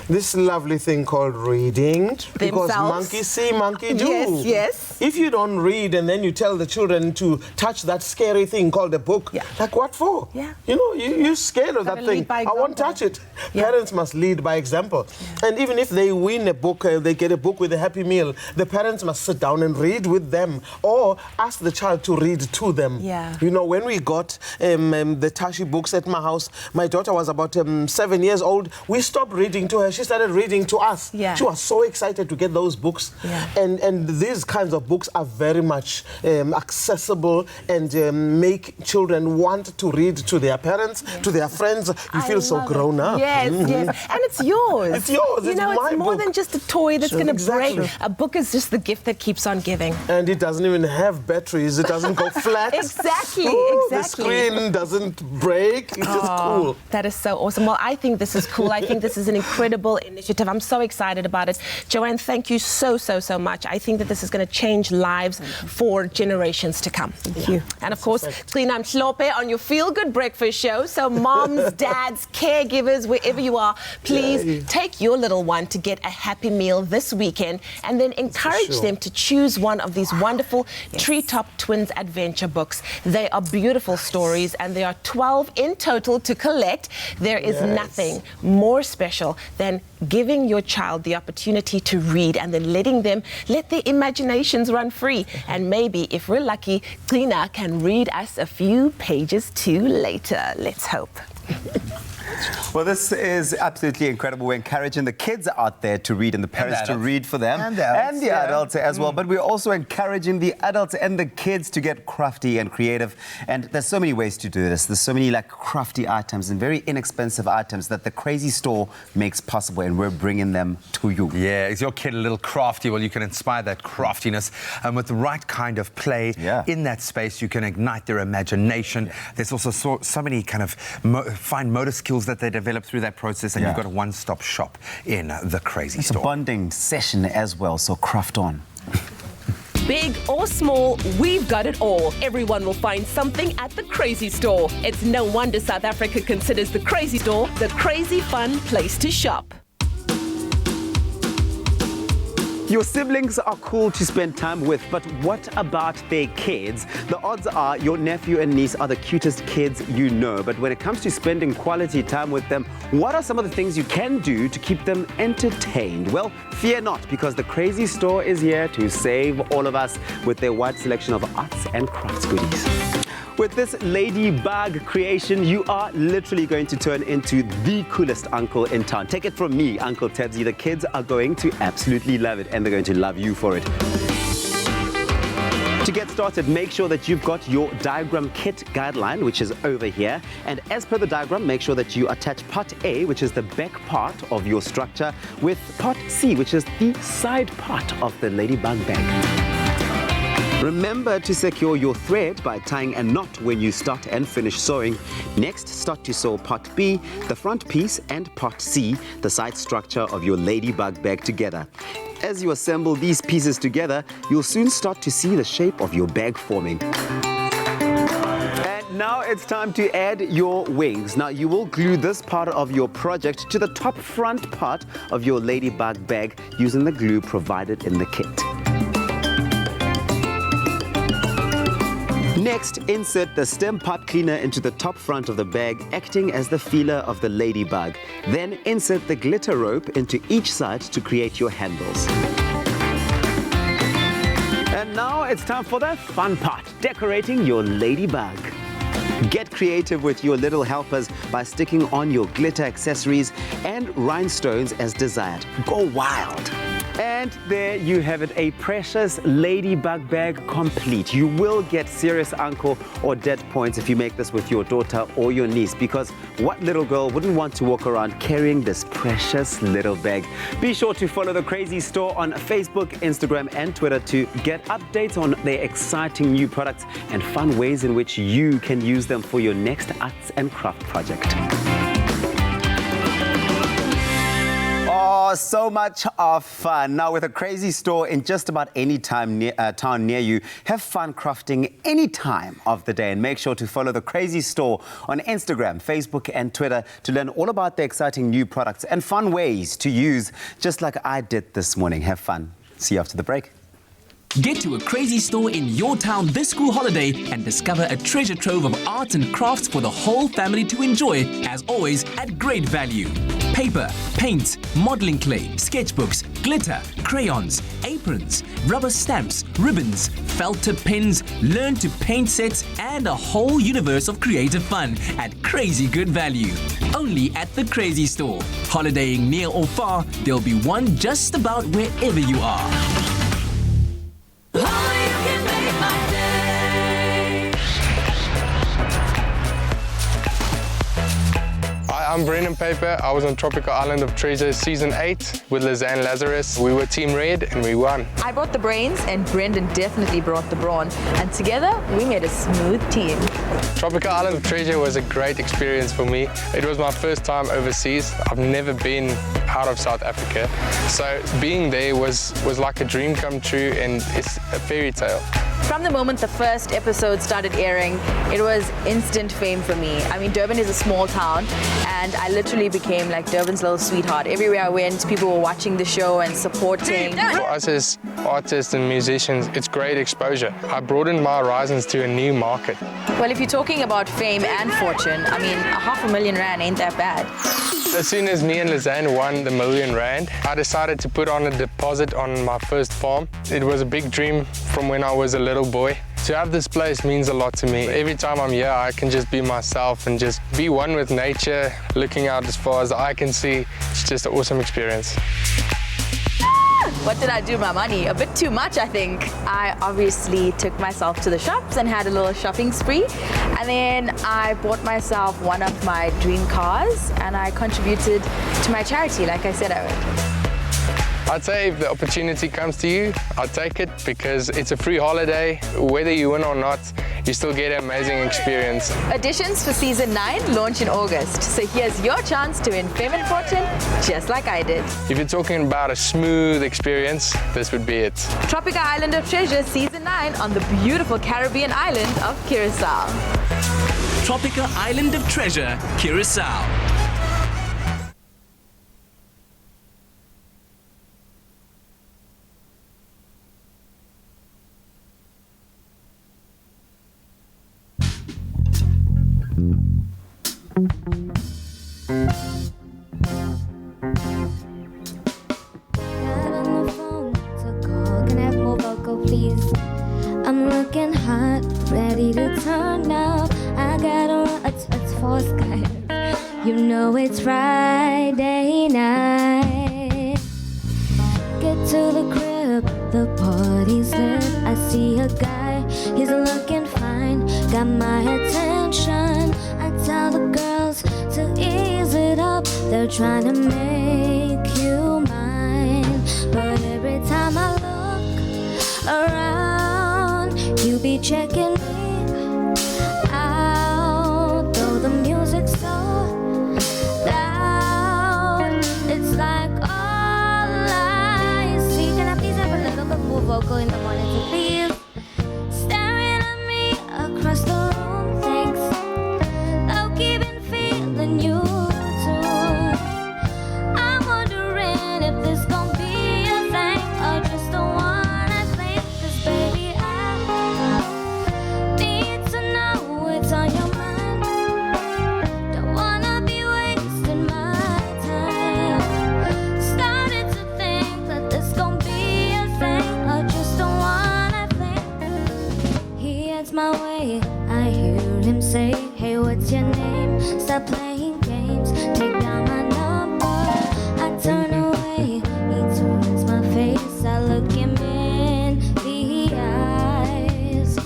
Speaker 5: this lovely thing called reading, because monkey see, monkey do.
Speaker 3: Yes.
Speaker 5: If you don't read and then you tell the children to touch that scary thing called a book, like what for?
Speaker 3: Yeah.
Speaker 5: You know, you're scared of that
Speaker 3: Gotta
Speaker 5: thing.
Speaker 3: lead by
Speaker 5: I won't
Speaker 3: example.
Speaker 5: touch it. Parents must lead by example. And even if they win a book, they get a book with a Happy Meal, the parents must sit down and read with them or ask the child to read to them.
Speaker 3: Yeah.
Speaker 5: You know, when we got the Tashi books at my house, my daughter was about 7 years old. We stopped reading to her. She started reading to us.
Speaker 3: Yeah.
Speaker 5: She was so excited to get those books.
Speaker 3: Yeah.
Speaker 5: And these kinds of books are very much accessible and make children want to read to their parents, to their friends. You feel so grown up.
Speaker 3: Yes, yes. And it's yours.
Speaker 5: It's yours.
Speaker 3: You
Speaker 5: It's
Speaker 3: know,
Speaker 5: my
Speaker 3: it's more
Speaker 5: book.
Speaker 3: than just a toy that's
Speaker 5: Sure.
Speaker 3: going to
Speaker 5: Exactly.
Speaker 3: break. A book is just the gift that keeps on giving.
Speaker 5: And it doesn't even have batteries. It doesn't go flat.
Speaker 3: Exactly,
Speaker 5: Ooh,
Speaker 3: exactly.
Speaker 5: The screen doesn't break. It's just cool.
Speaker 3: That is so awesome. Well, I think this is cool. I think this is an incredible initiative. I'm so excited about it. Joanne, thank you so much. I think that this is going to change lives for generations to come. Thank you. And of course, Tlina Mhlope on your Feel Good Breakfast show. So moms, dads, caregivers, wherever you are, please take your little one to get a Happy Meal this weekend and then encourage them to choose one of these wonderful Treetop Twins adventure books. They are beautiful stories and there are 12 in total to collect. There is nothing more special than giving your child the opportunity to read and then letting them let their imaginations run free. And maybe, if we're lucky, Tina can read us a few pages too later. Let's hope.
Speaker 2: Well, this is absolutely incredible. We're encouraging the kids out there to read and the parents to read for them.
Speaker 8: And the adults,
Speaker 2: as well. But we're also encouraging the adults and the kids to get crafty and creative. And there's so many ways to do this. There's so many crafty items and very inexpensive items that the Crazy Store makes possible, and we're bringing them to you.
Speaker 4: Yeah, is your kid a little crafty? Well, you can inspire that craftiness. And with the right kind of play in that space, you can ignite their imagination. There's also so many kind of fine motor skills that they develop through that process, and you've got a one-stop shop in the Crazy Store.
Speaker 2: It's a bonding session as well, so craft on.
Speaker 6: Big or small, we've got it all. Everyone will find something at the Crazy Store. It's no wonder South Africa considers the Crazy Store the crazy fun place to shop.
Speaker 2: Your siblings are cool to spend time with, but what about their kids? The odds are your nephew and niece are the cutest kids you know. But when it comes to spending quality time with them, what are some of the things you can do to keep them entertained? Well, fear not, because the Crazy Store is here to save all of us with their wide selection of arts and crafts goodies. With this ladybug creation, you are literally going to turn into the coolest uncle in town. Take it from me, Uncle Tebsy. The kids are going to absolutely love it, and they're going to love you for it. To get started, make sure that you've got your diagram kit guideline, which is over here. And as per the diagram, make sure that you attach part A, which is the back part of your structure, with part C, which is the side part of the ladybug bag. Remember to secure your thread by tying a knot when you start and finish sewing. Next, start to sew part B, the front piece, and part C, the side structure of your ladybug bag together. As you assemble these pieces together, you'll soon start to see the shape of your bag forming. And now it's time to add your wings. Now you will glue this part of your project to the top front part of your ladybug bag using the glue provided in the kit. Next, insert the stem pipe cleaner into the top front of the bag, acting as the feeler of the ladybug. Then insert the glitter rope into each side to create your handles. And now it's time for the fun part, decorating your ladybug. Get creative with your little helpers by sticking on your glitter accessories and rhinestones as desired. Go wild! And there you have it, a precious ladybug bag complete. You will get serious uncle or dad points if you make this with your daughter or your niece, because what little girl wouldn't want to walk around carrying this precious little bag? Be sure to follow the Crazy Store on Facebook, Instagram and Twitter to get updates on their exciting new products and fun ways in which you can use them for your next arts and craft project. Oh, so much of fun. Now, with a Crazy Store in just about any town near you, have fun crafting any time of the day. And make sure to follow the Crazy Store on Instagram, Facebook and Twitter to learn all about the exciting new products and fun ways to use, just like I did this morning. Have fun. See you after the break.
Speaker 8: Get to a crazy store in your town this school holiday and discover a treasure trove of arts and crafts for the whole family to enjoy, as always, at great value. Paper, paints, modeling clay, sketchbooks, glitter, crayons, aprons, rubber stamps, ribbons, felt tip pens, learn to paint sets, and a whole universe of creative fun at crazy good value. Only at the Crazy Store. Holidaying near or far, there'll be one just about wherever you are.
Speaker 22: Hi, I'm Brendan Paper. I was on Tropical Island of Treasure Season 8 with Lizanne Lazarus. We were Team Red and we won.
Speaker 23: I brought the brains and Brendan definitely brought the brawn. And together, we made a smooth team.
Speaker 22: Tropical Island of Treasure was a great experience for me. It was my first time overseas. I've never been out of South Africa. So being there was like a dream come true, and it's a fairy tale.
Speaker 23: From the moment the first episode started airing, it was instant fame for me. I mean, Durban is a small town, and I literally became like Durban's little sweetheart. Everywhere I went, people were watching the show and supporting.
Speaker 22: For us as artists and musicians, it's great exposure. I broadened my horizons to a new market.
Speaker 23: Well, if you're talking about fame and fortune, I mean, R500,000 ain't that bad.
Speaker 22: As soon as me and Lizanne won the R1,000,000, I decided to put on a deposit on my first farm. It was a big dream from when I was a little boy. To have this place means a lot to me. Every time I'm here, I can just be myself and just be one with nature, looking out as far as I can see. It's just an awesome experience.
Speaker 23: What did I do with my money? A bit too much, I think. I obviously took myself to the shops and had a little shopping spree. And then I bought myself one of my dream cars and I contributed to my charity, like I said I would.
Speaker 22: I'd say if the opportunity comes to you, I'll take it because it's a free holiday. Whether you win or not, you still get an amazing experience.
Speaker 23: Auditions for Season 9 launch in August. So here's your chance to win fame and fortune, just like I did.
Speaker 22: If you're talking about a smooth experience, this would be it.
Speaker 23: Tropical Island of Treasure Season 9 on the beautiful Caribbean island of Curacao.
Speaker 8: Tropical Island of Treasure, Curacao.
Speaker 1: I'm looking hot, ready to turn up. I got a force guy. You know it's Friday night. Get to the crib, the party's lit. I see a guy, he's looking fine, got my attention. I tell the girls to ease it up, they're trying to make you mine. But every time I look around, you be checking me out. Though the music's so loud, it's like all I see. Can I please have a little bit more vocal in the morning, so please? Staring at me across the room, thanks. I'll keep on feeling you too. I'm wondering if this gon' be a thing or just the one I think. 'Cause baby, I need to know it's on your mind. Don't wanna be wasting my time. Started to think that this gon' be a thing or just the one I think. He heads my way, I hear him say, hey, what's your name? Stop playing games, take down my number. I turn away, he turns my face, I look him in the eyes.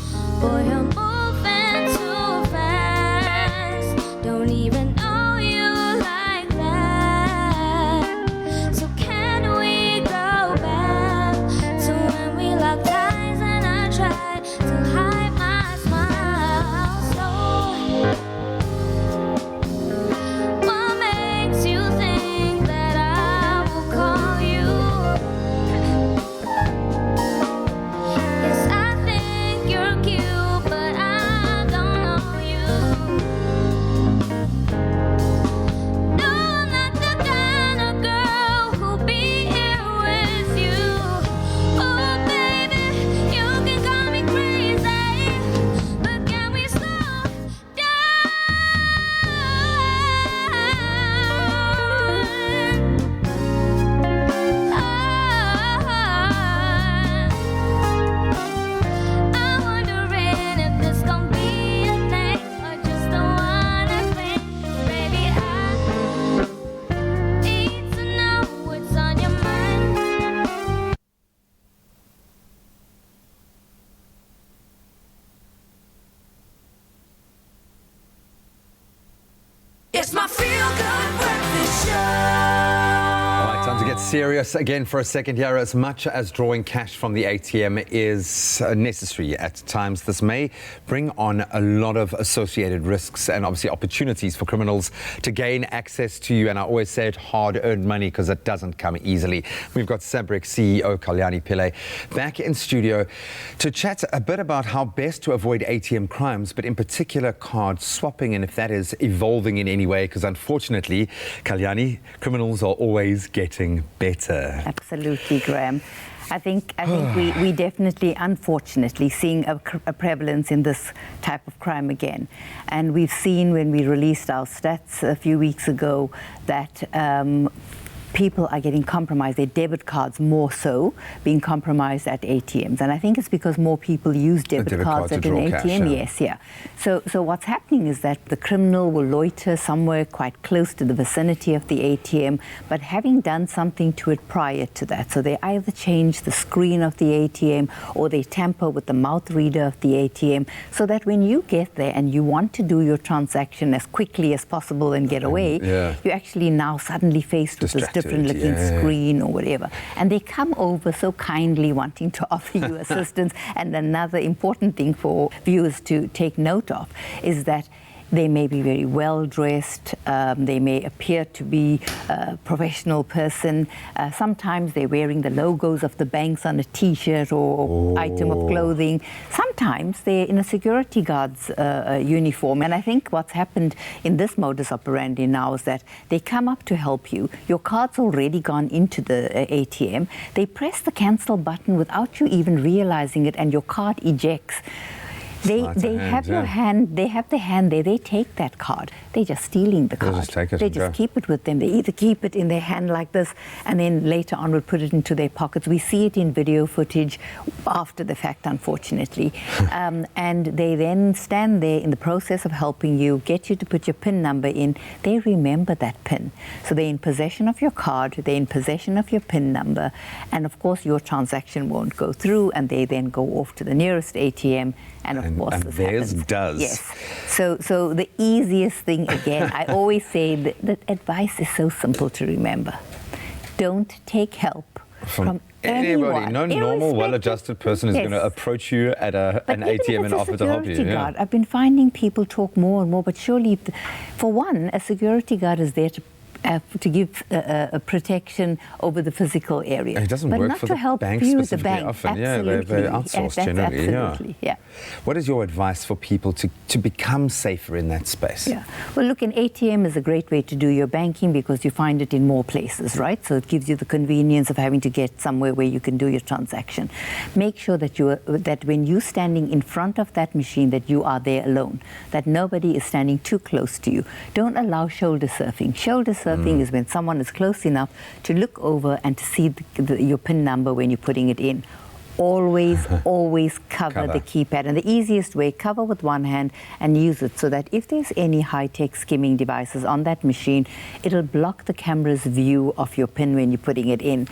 Speaker 1: Boy, you're moving too fast, don't even know you like that. So can we go back to when we locked eyes and I tried to hide my smile? So
Speaker 4: Time to get serious again for a second here. As much as drawing cash from the ATM is necessary at times, this may bring on a lot of associated risks and obviously opportunities for criminals to gain access to you. And I always say it, hard-earned money, because it doesn't come easily. We've got Sabric CEO Culinary back in studio to chat a bit about how best to avoid ATM crimes, but in particular card swapping, and if that is evolving in any way, because unfortunately, Culinary, criminals are always getting better.
Speaker 7: Absolutely, Graham. I think we definitely, unfortunately, seeing a prevalence in this type of crime again. And we've seen when we released our stats a few weeks ago that people are getting compromised, their debit cards more so, being compromised at ATMs. And I think it's because more people use debit cards at an ATM. Yes, yeah. So what's happening is that the criminal will loiter somewhere quite close to the vicinity of the ATM, but having done something to it prior to that. So they either change the screen of the ATM or they tamper with the mouth reader of the ATM, so that when you get there and you want to do your transaction as quickly as possible and get away, you're actually now suddenly faced with this different looking screen or whatever. And they come over so kindly wanting to offer you assistance. And another important thing for viewers to take note of is that they may be very well dressed, they may appear to be a professional person. Sometimes they're wearing the logos of the banks on a t-shirt or item of clothing. Sometimes they're in a security guard's uniform. And I think what's happened in this modus operandi now is that they come up to help you. Your card's already gone into the ATM. They press the cancel button without you even realizing it, and your card ejects. They have your hand, they have the hand there, they take that card. They're just stealing the card. They just keep it with them. They either keep it in their hand like this and then later on would put it into their pockets. We see it in video footage after the fact, unfortunately. And they then stand there in the process of helping you, get you to put your PIN number in. They remember that PIN. So they're in possession of your card, they're in possession of your PIN number, and of course your transaction won't go through, and they then go off to the nearest ATM. And of course,
Speaker 4: and theirs does.
Speaker 7: Yes. So the easiest thing, again, I always say that advice is so simple to remember. Don't take help from
Speaker 4: anybody.
Speaker 7: anyone.
Speaker 4: No normal, well-adjusted person is going to approach you at an ATM and offer to help you.
Speaker 7: Guard, I've been finding people talk more and more, but surely, for one, a security guard is there to give a protection over the physical area.
Speaker 4: It doesn't
Speaker 7: but
Speaker 4: work
Speaker 7: not
Speaker 4: for
Speaker 7: to
Speaker 4: the
Speaker 7: help
Speaker 4: bank
Speaker 7: you,
Speaker 4: specifically
Speaker 7: the bank.
Speaker 4: often.
Speaker 7: Absolutely.
Speaker 4: They're outsourced generally.
Speaker 7: Absolutely, yeah.
Speaker 4: What is your advice for people to become safer in that space?
Speaker 7: Yeah. Well, look, an ATM is a great way to do your banking because you find it in more places, right? So it gives you the convenience of having to get somewhere where you can do your transaction. Make sure that when you're standing in front of that machine, that you are there alone, that nobody is standing too close to you. Don't allow shoulder surfing. Shoulder surfing is when someone is close enough to look over and to see your PIN number when you're putting it in. Always cover the keypad. And the easiest way, cover with one hand and use it so that if there's any high-tech skimming devices on that machine, it'll block the camera's view of your PIN when you're putting it in.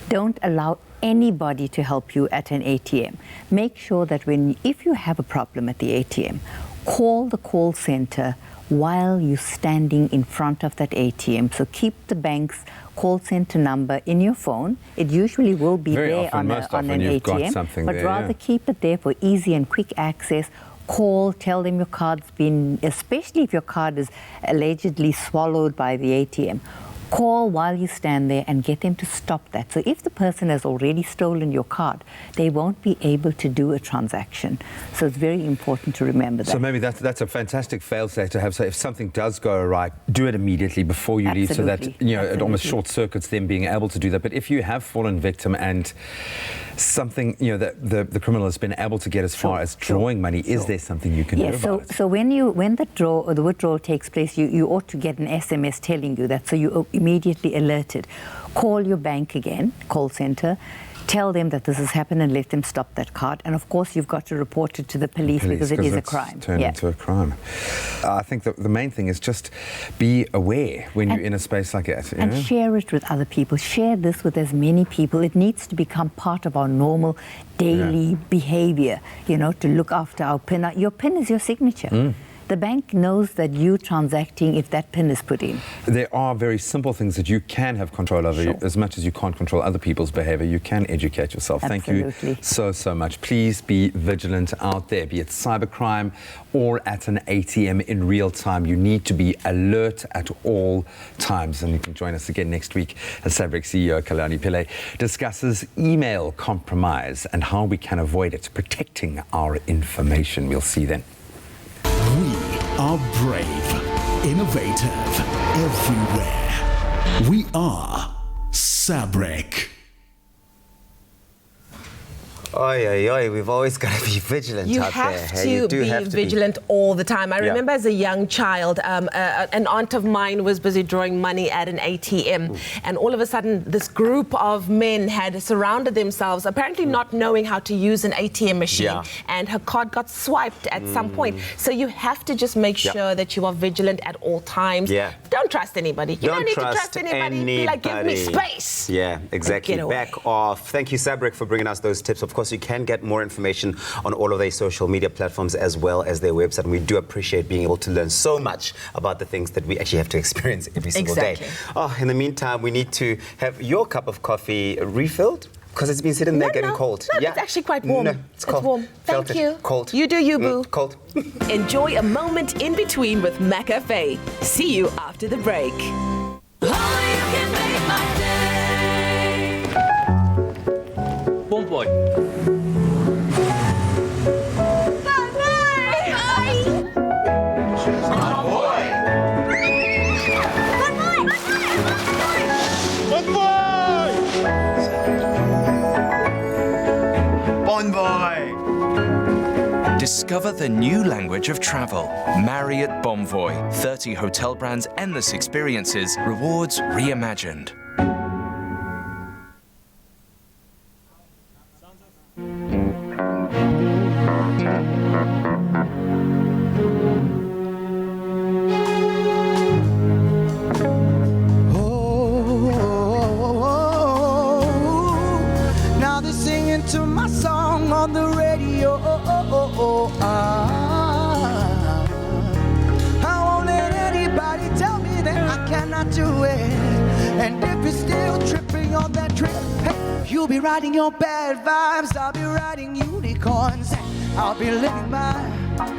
Speaker 7: Don't allow anybody to help you at an ATM. Make sure that if you have a problem at the ATM, call the call center while you're standing in front of that ATM. So keep the bank's call center number in your phone. It usually will be there on an ATM, but rather keep it there for easy and quick access. Call, tell them your card's been, especially if your card is allegedly swallowed by the ATM. Call while you stand there and get them to stop that. So if the person has already stolen your card, they won't be able to do a transaction. So it's very important to remember that.
Speaker 4: So maybe that's a fantastic fail-safe to have. So if something does go awry, do it immediately before you leave, so that it almost short circuits them being able to do that. But if you have fallen victim and something that the criminal has been able to get as far as drawing money, is there something you can do about it?
Speaker 7: So when the withdrawal takes place, you ought to get an SMS telling you that, so you immediately alerted. Call your bank again, call center, tell them that this has happened and let them stop that card. And of course, you've got to report it to the police because it is a crime.
Speaker 4: Turned into a crime. I think that the main thing is just be aware when you're in a space like that.
Speaker 7: And share it with other people. Share this with as many people. It needs to become part of our normal daily behavior, to look after our PIN. Your PIN is your signature. the bank knows that you're transacting if that PIN is put in.
Speaker 4: There are very simple things that you can have control over, as much as you can't control other people's behavior. You can educate yourself.
Speaker 7: Absolutely.
Speaker 4: Thank you so much. Please be vigilant out there, be it cybercrime or at an ATM in real time. You need to be alert at all times. And you can join us again next week as Sabric CEO Culinary discusses email compromise and how we can avoid it, protecting our information. We'll see you then.
Speaker 10: We are brave, innovative, everywhere. We are Sabric.
Speaker 2: Oi, we've always got to be vigilant
Speaker 3: You
Speaker 2: out
Speaker 3: have
Speaker 2: there.
Speaker 3: to
Speaker 2: Hey, you do
Speaker 3: be
Speaker 2: have to
Speaker 3: vigilant all the time. I
Speaker 2: Yeah.
Speaker 3: remember as a young child, an aunt of mine was busy drawing money at an ATM, and all of a sudden, this group of men had surrounded themselves, apparently not knowing how to use an ATM machine,
Speaker 2: Yeah.
Speaker 3: and her card got swiped at some point. So you have to just make
Speaker 2: Yeah.
Speaker 3: sure that you are vigilant at all times.
Speaker 2: Yeah.
Speaker 3: Don't trust anybody. You don't need to trust anybody. Be like, give me
Speaker 2: anybody.
Speaker 3: space.
Speaker 2: Yeah, exactly.
Speaker 3: Get away.
Speaker 2: Back off. Thank you, Sabric, for bringing us those tips. Of course, you can get more information on all of their social media platforms as well as their website. And we do appreciate being able to learn so much about the things that we actually have to experience every single day. In the meantime, we need to have your cup of coffee refilled because it's been sitting there getting cold.
Speaker 3: No, it's actually quite warm.
Speaker 2: No, it's cold.
Speaker 3: warm.
Speaker 2: Felt
Speaker 3: Thank
Speaker 2: it.
Speaker 3: you.
Speaker 2: Cold.
Speaker 3: You do you, boo.
Speaker 2: Cold.
Speaker 6: Enjoy a moment in between with McCafe. See you after the break.
Speaker 11: Bon boy.
Speaker 2: Bon boy!
Speaker 12: Discover the new language of travel. Marriott Bonvoy. 30 hotel brands, endless experiences, rewards reimagined.
Speaker 19: Now they're singing to my song on the radio. I won't let anybody tell me that I cannot do it. And if you're still tripping on that trip, hey, you'll be riding your bad vibes. I'll be riding unicorns. I'll be living my, I'll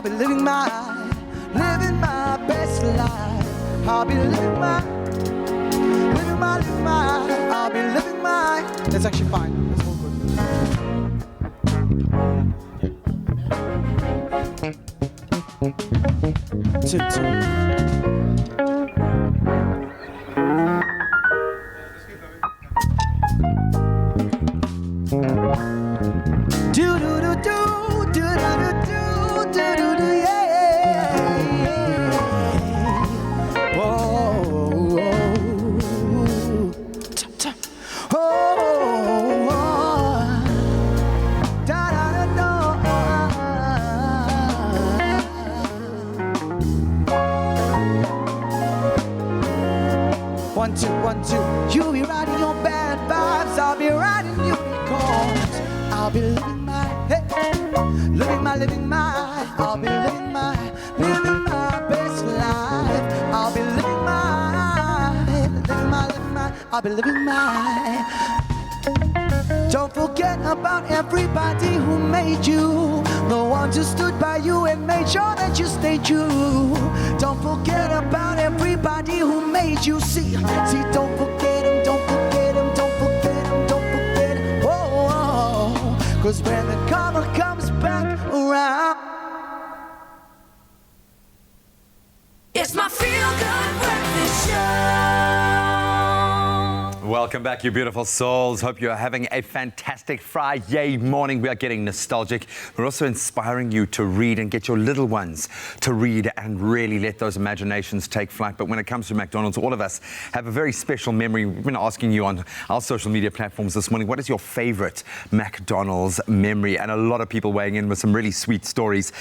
Speaker 19: be living my best life. I'll be living my, I'll be living my. That's actually fine. That's all good. Do do do do do do do do do do yeah. Whoa, da da da da. 1 2 1 2. You be riding your bad vibes. I'll be riding unicorns. I'll be living my, hey, living my. I'll be living my best life. I'll be living my, I'll be living my. Don't forget about everybody who made you, the ones who stood by you and made sure that you stayed true. Don't forget about everybody who made you see. Don't forget him, don't forget him, don't forget him, don't forget him. Oh, 'cause when the karma comes back around,
Speaker 1: It's my feel-good breakfast show.
Speaker 4: Welcome back, you beautiful souls. Hope you're having a fantastic Friday morning. We are getting nostalgic. We're also inspiring you to read and get your little ones to read and really let those imaginations take flight. But when it comes to McDonald's, all of us have a very special memory. We've been asking you on our social media platforms this morning, what is your favorite McDonald's memory? And a lot of people weighing in with some really sweet stories.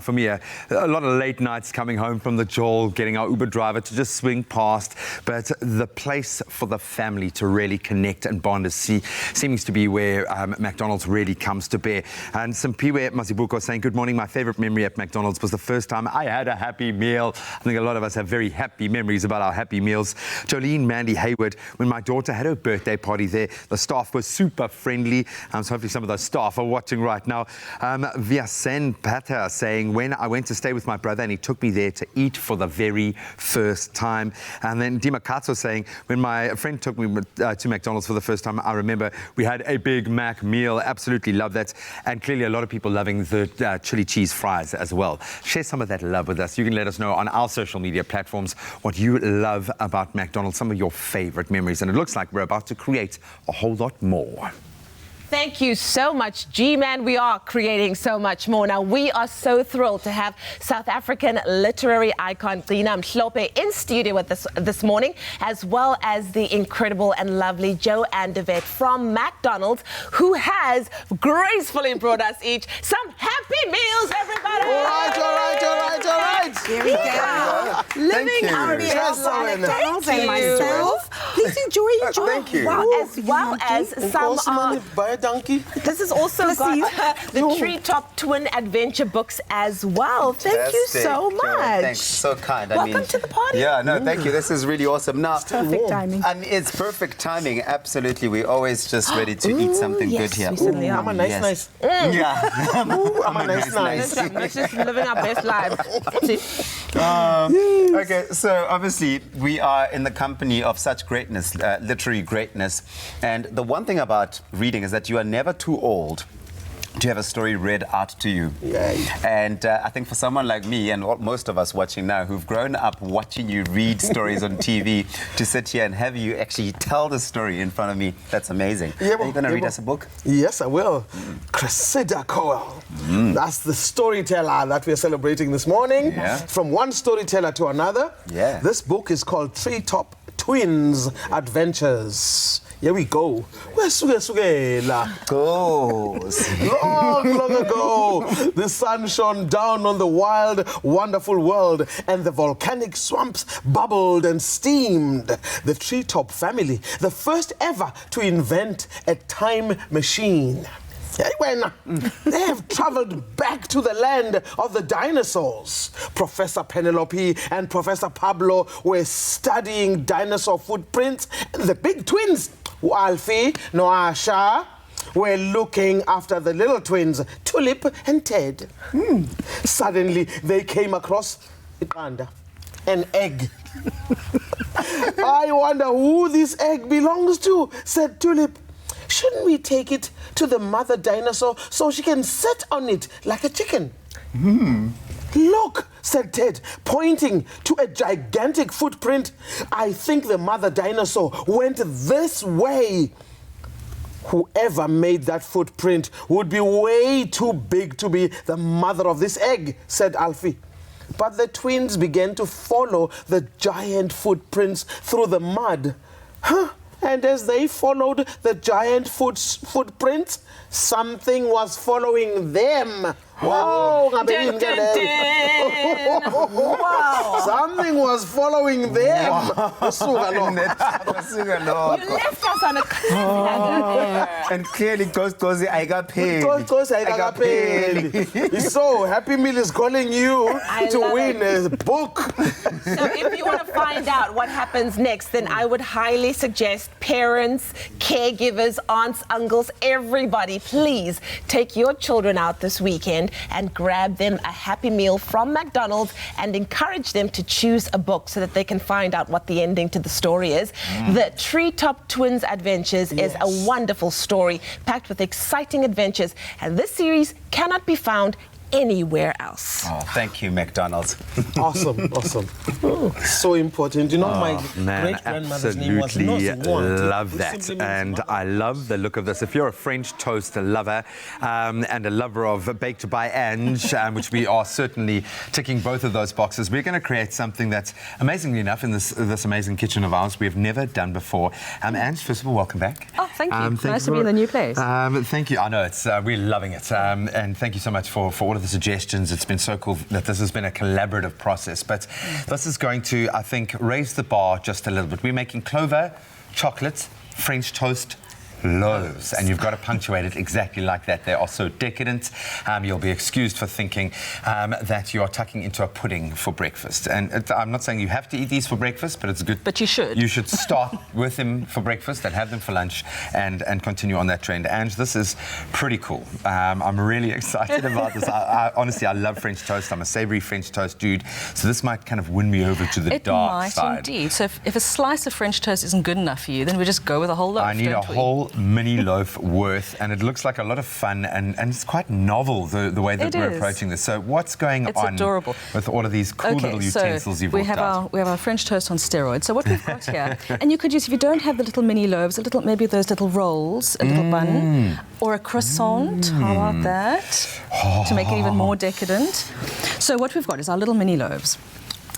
Speaker 4: For me, a lot of late nights coming home from the Joel, getting our Uber driver to just swing past. But the place for the family to to really connect and bond seems to be where McDonald's really comes to bear. And Simpiwe Mazibuko saying, good morning, my favorite memory at McDonald's was the first time I had a happy meal. I think a lot of us have very happy memories about our happy meals. Jolene Mandy Hayward, when my daughter had her birthday party there, the staff was super friendly. So hopefully some of those staff are watching right now. Vyasen Pata saying, when I went to stay with my brother and he took me there to eat for the very first time. And then Dima Katso saying, when my friend took me to McDonald's for the first time, I remember we had a Big Mac meal. Absolutely love that. And clearly a lot of people loving the chili cheese fries as well. Share some of that love with us. You can let us know on our social media platforms what you love about McDonald's, some of your favorite memories. And it looks like we're about to create a whole lot more.
Speaker 3: Thank you so much, G-Man. We are creating so much more. Now, we are so thrilled to have South African literary icon Gina Mhlope in studio with us this morning, as well as the incredible and lovely Joanne de Wet from McDonald's, who has gracefully brought us each some happy meals, everybody.
Speaker 5: All right.
Speaker 3: Here we go. Living our best life.
Speaker 9: McDonald's and myself. Please enjoy.
Speaker 5: Thank you.
Speaker 3: Wow, as well as some
Speaker 5: donkey.
Speaker 3: This has also got the Treetop Twin Adventure books as well. Thank you so much.
Speaker 2: Thanks, so kind.
Speaker 3: Welcome to the party.
Speaker 2: Yeah, no, thank you. This is really awesome. Now,
Speaker 9: It's perfect timing.
Speaker 2: And it's perfect timing, absolutely. We're always just ready to eat something good here.
Speaker 3: We certainly are.
Speaker 5: I'm a nice.
Speaker 2: Yeah.
Speaker 5: I'm a nice.
Speaker 3: Let's just living our best lives.
Speaker 2: Okay, so obviously we are in the company of such greatness, literary greatness. And the one thing about reading is that you are never too old to have a story read out to you. And I think for someone like me and most of us watching now who've grown up watching you read stories on TV, to sit here and have you actually tell the story in front of me, that's amazing. Are you going to read us a book?
Speaker 5: Yes, I will. Cressida Cowell. That's the storyteller that we're celebrating this morning. From one storyteller to another. This book is called Treetop Twins Adventures. Here we go. Goes. Long ago, the sun shone down on the wild, wonderful world, and the volcanic swamps bubbled and steamed. The Treetop family, the first ever to invent a time machine. They have traveled back to the land of the dinosaurs. Professor Penelope and Professor Pablo were studying dinosaur footprints. The big twins, Alfie, Noasha, were looking after the little twins, Tulip and Ted. Suddenly, they came across an egg. I wonder who this egg belongs to, said Tulip. Shouldn't we take it to the mother dinosaur so she can sit on it like a chicken? Look, said Ted, pointing to a gigantic footprint. I think the mother dinosaur went this way. Whoever made that footprint would be way too big to be the mother of this egg, said Alfie. But the twins began to follow the giant footprints through the mud. And as they followed the giant footprints, something was following them. Wow! Something was following them.
Speaker 3: You left us on a
Speaker 2: And clearly, Gozi, I got paid.
Speaker 5: So, Happy Meal is calling you to win a book.
Speaker 3: So if you want to find out what happens next, then I would highly suggest parents, caregivers, aunts, uncles, everybody, please take your children out this weekend and grab them a Happy Meal from McDonald's and encourage them to choose a book so that they can find out what the ending to the story is. The Treetop Twins Adventures is a wonderful story packed with exciting adventures, and this series cannot be found anywhere else.
Speaker 2: Oh, thank you, McDonald's.
Speaker 5: Awesome. So important. You know, my great-grandmother's name was
Speaker 4: Absolutely love that. And I love the look of this. If you're a French toast lover and a lover of baked by Ange, which we are certainly ticking both of those boxes, we're going to create something that's, amazingly enough, in this amazing kitchen of ours, we've never done before. Ange, first of all, welcome back.
Speaker 13: Oh, thank you. Nice to be in the new place.
Speaker 4: Thank you. I know, it's we're loving it. And thank you so much for all of the suggestions. It's been so cool that this has been a collaborative process. But this is going to, I think, raise the bar just a little bit. We're making clover, chocolate, French toast loaves, and you've got to punctuate it exactly like that. They are so decadent. You'll be excused for thinking that you are tucking into a pudding for breakfast. And I'm not saying you have to eat these for breakfast, but it's good.
Speaker 6: But you should.
Speaker 4: You should start with them for breakfast and have them for lunch and continue on that trend. Ange, this is pretty cool. I'm really excited about this. Honestly, I love French toast. I'm a savoury French toast dude. So this might kind of win me over to the dark side.
Speaker 13: It might indeed. So if a slice of French toast isn't good enough for you, then we just go with a whole loaf.
Speaker 4: I need a whole mini loaf worth, and it looks like a lot of fun, and it's quite novel the way that we're approaching this. So what's going on
Speaker 13: adorable.
Speaker 4: with all of these cool little utensils you've
Speaker 13: we have our French toast on steroids. So what we've got here, and you could use, if you don't have the little mini loaves, maybe those little rolls, a little bun, or a croissant. How about that? To make it even more decadent. So what we've got is our little mini loaves.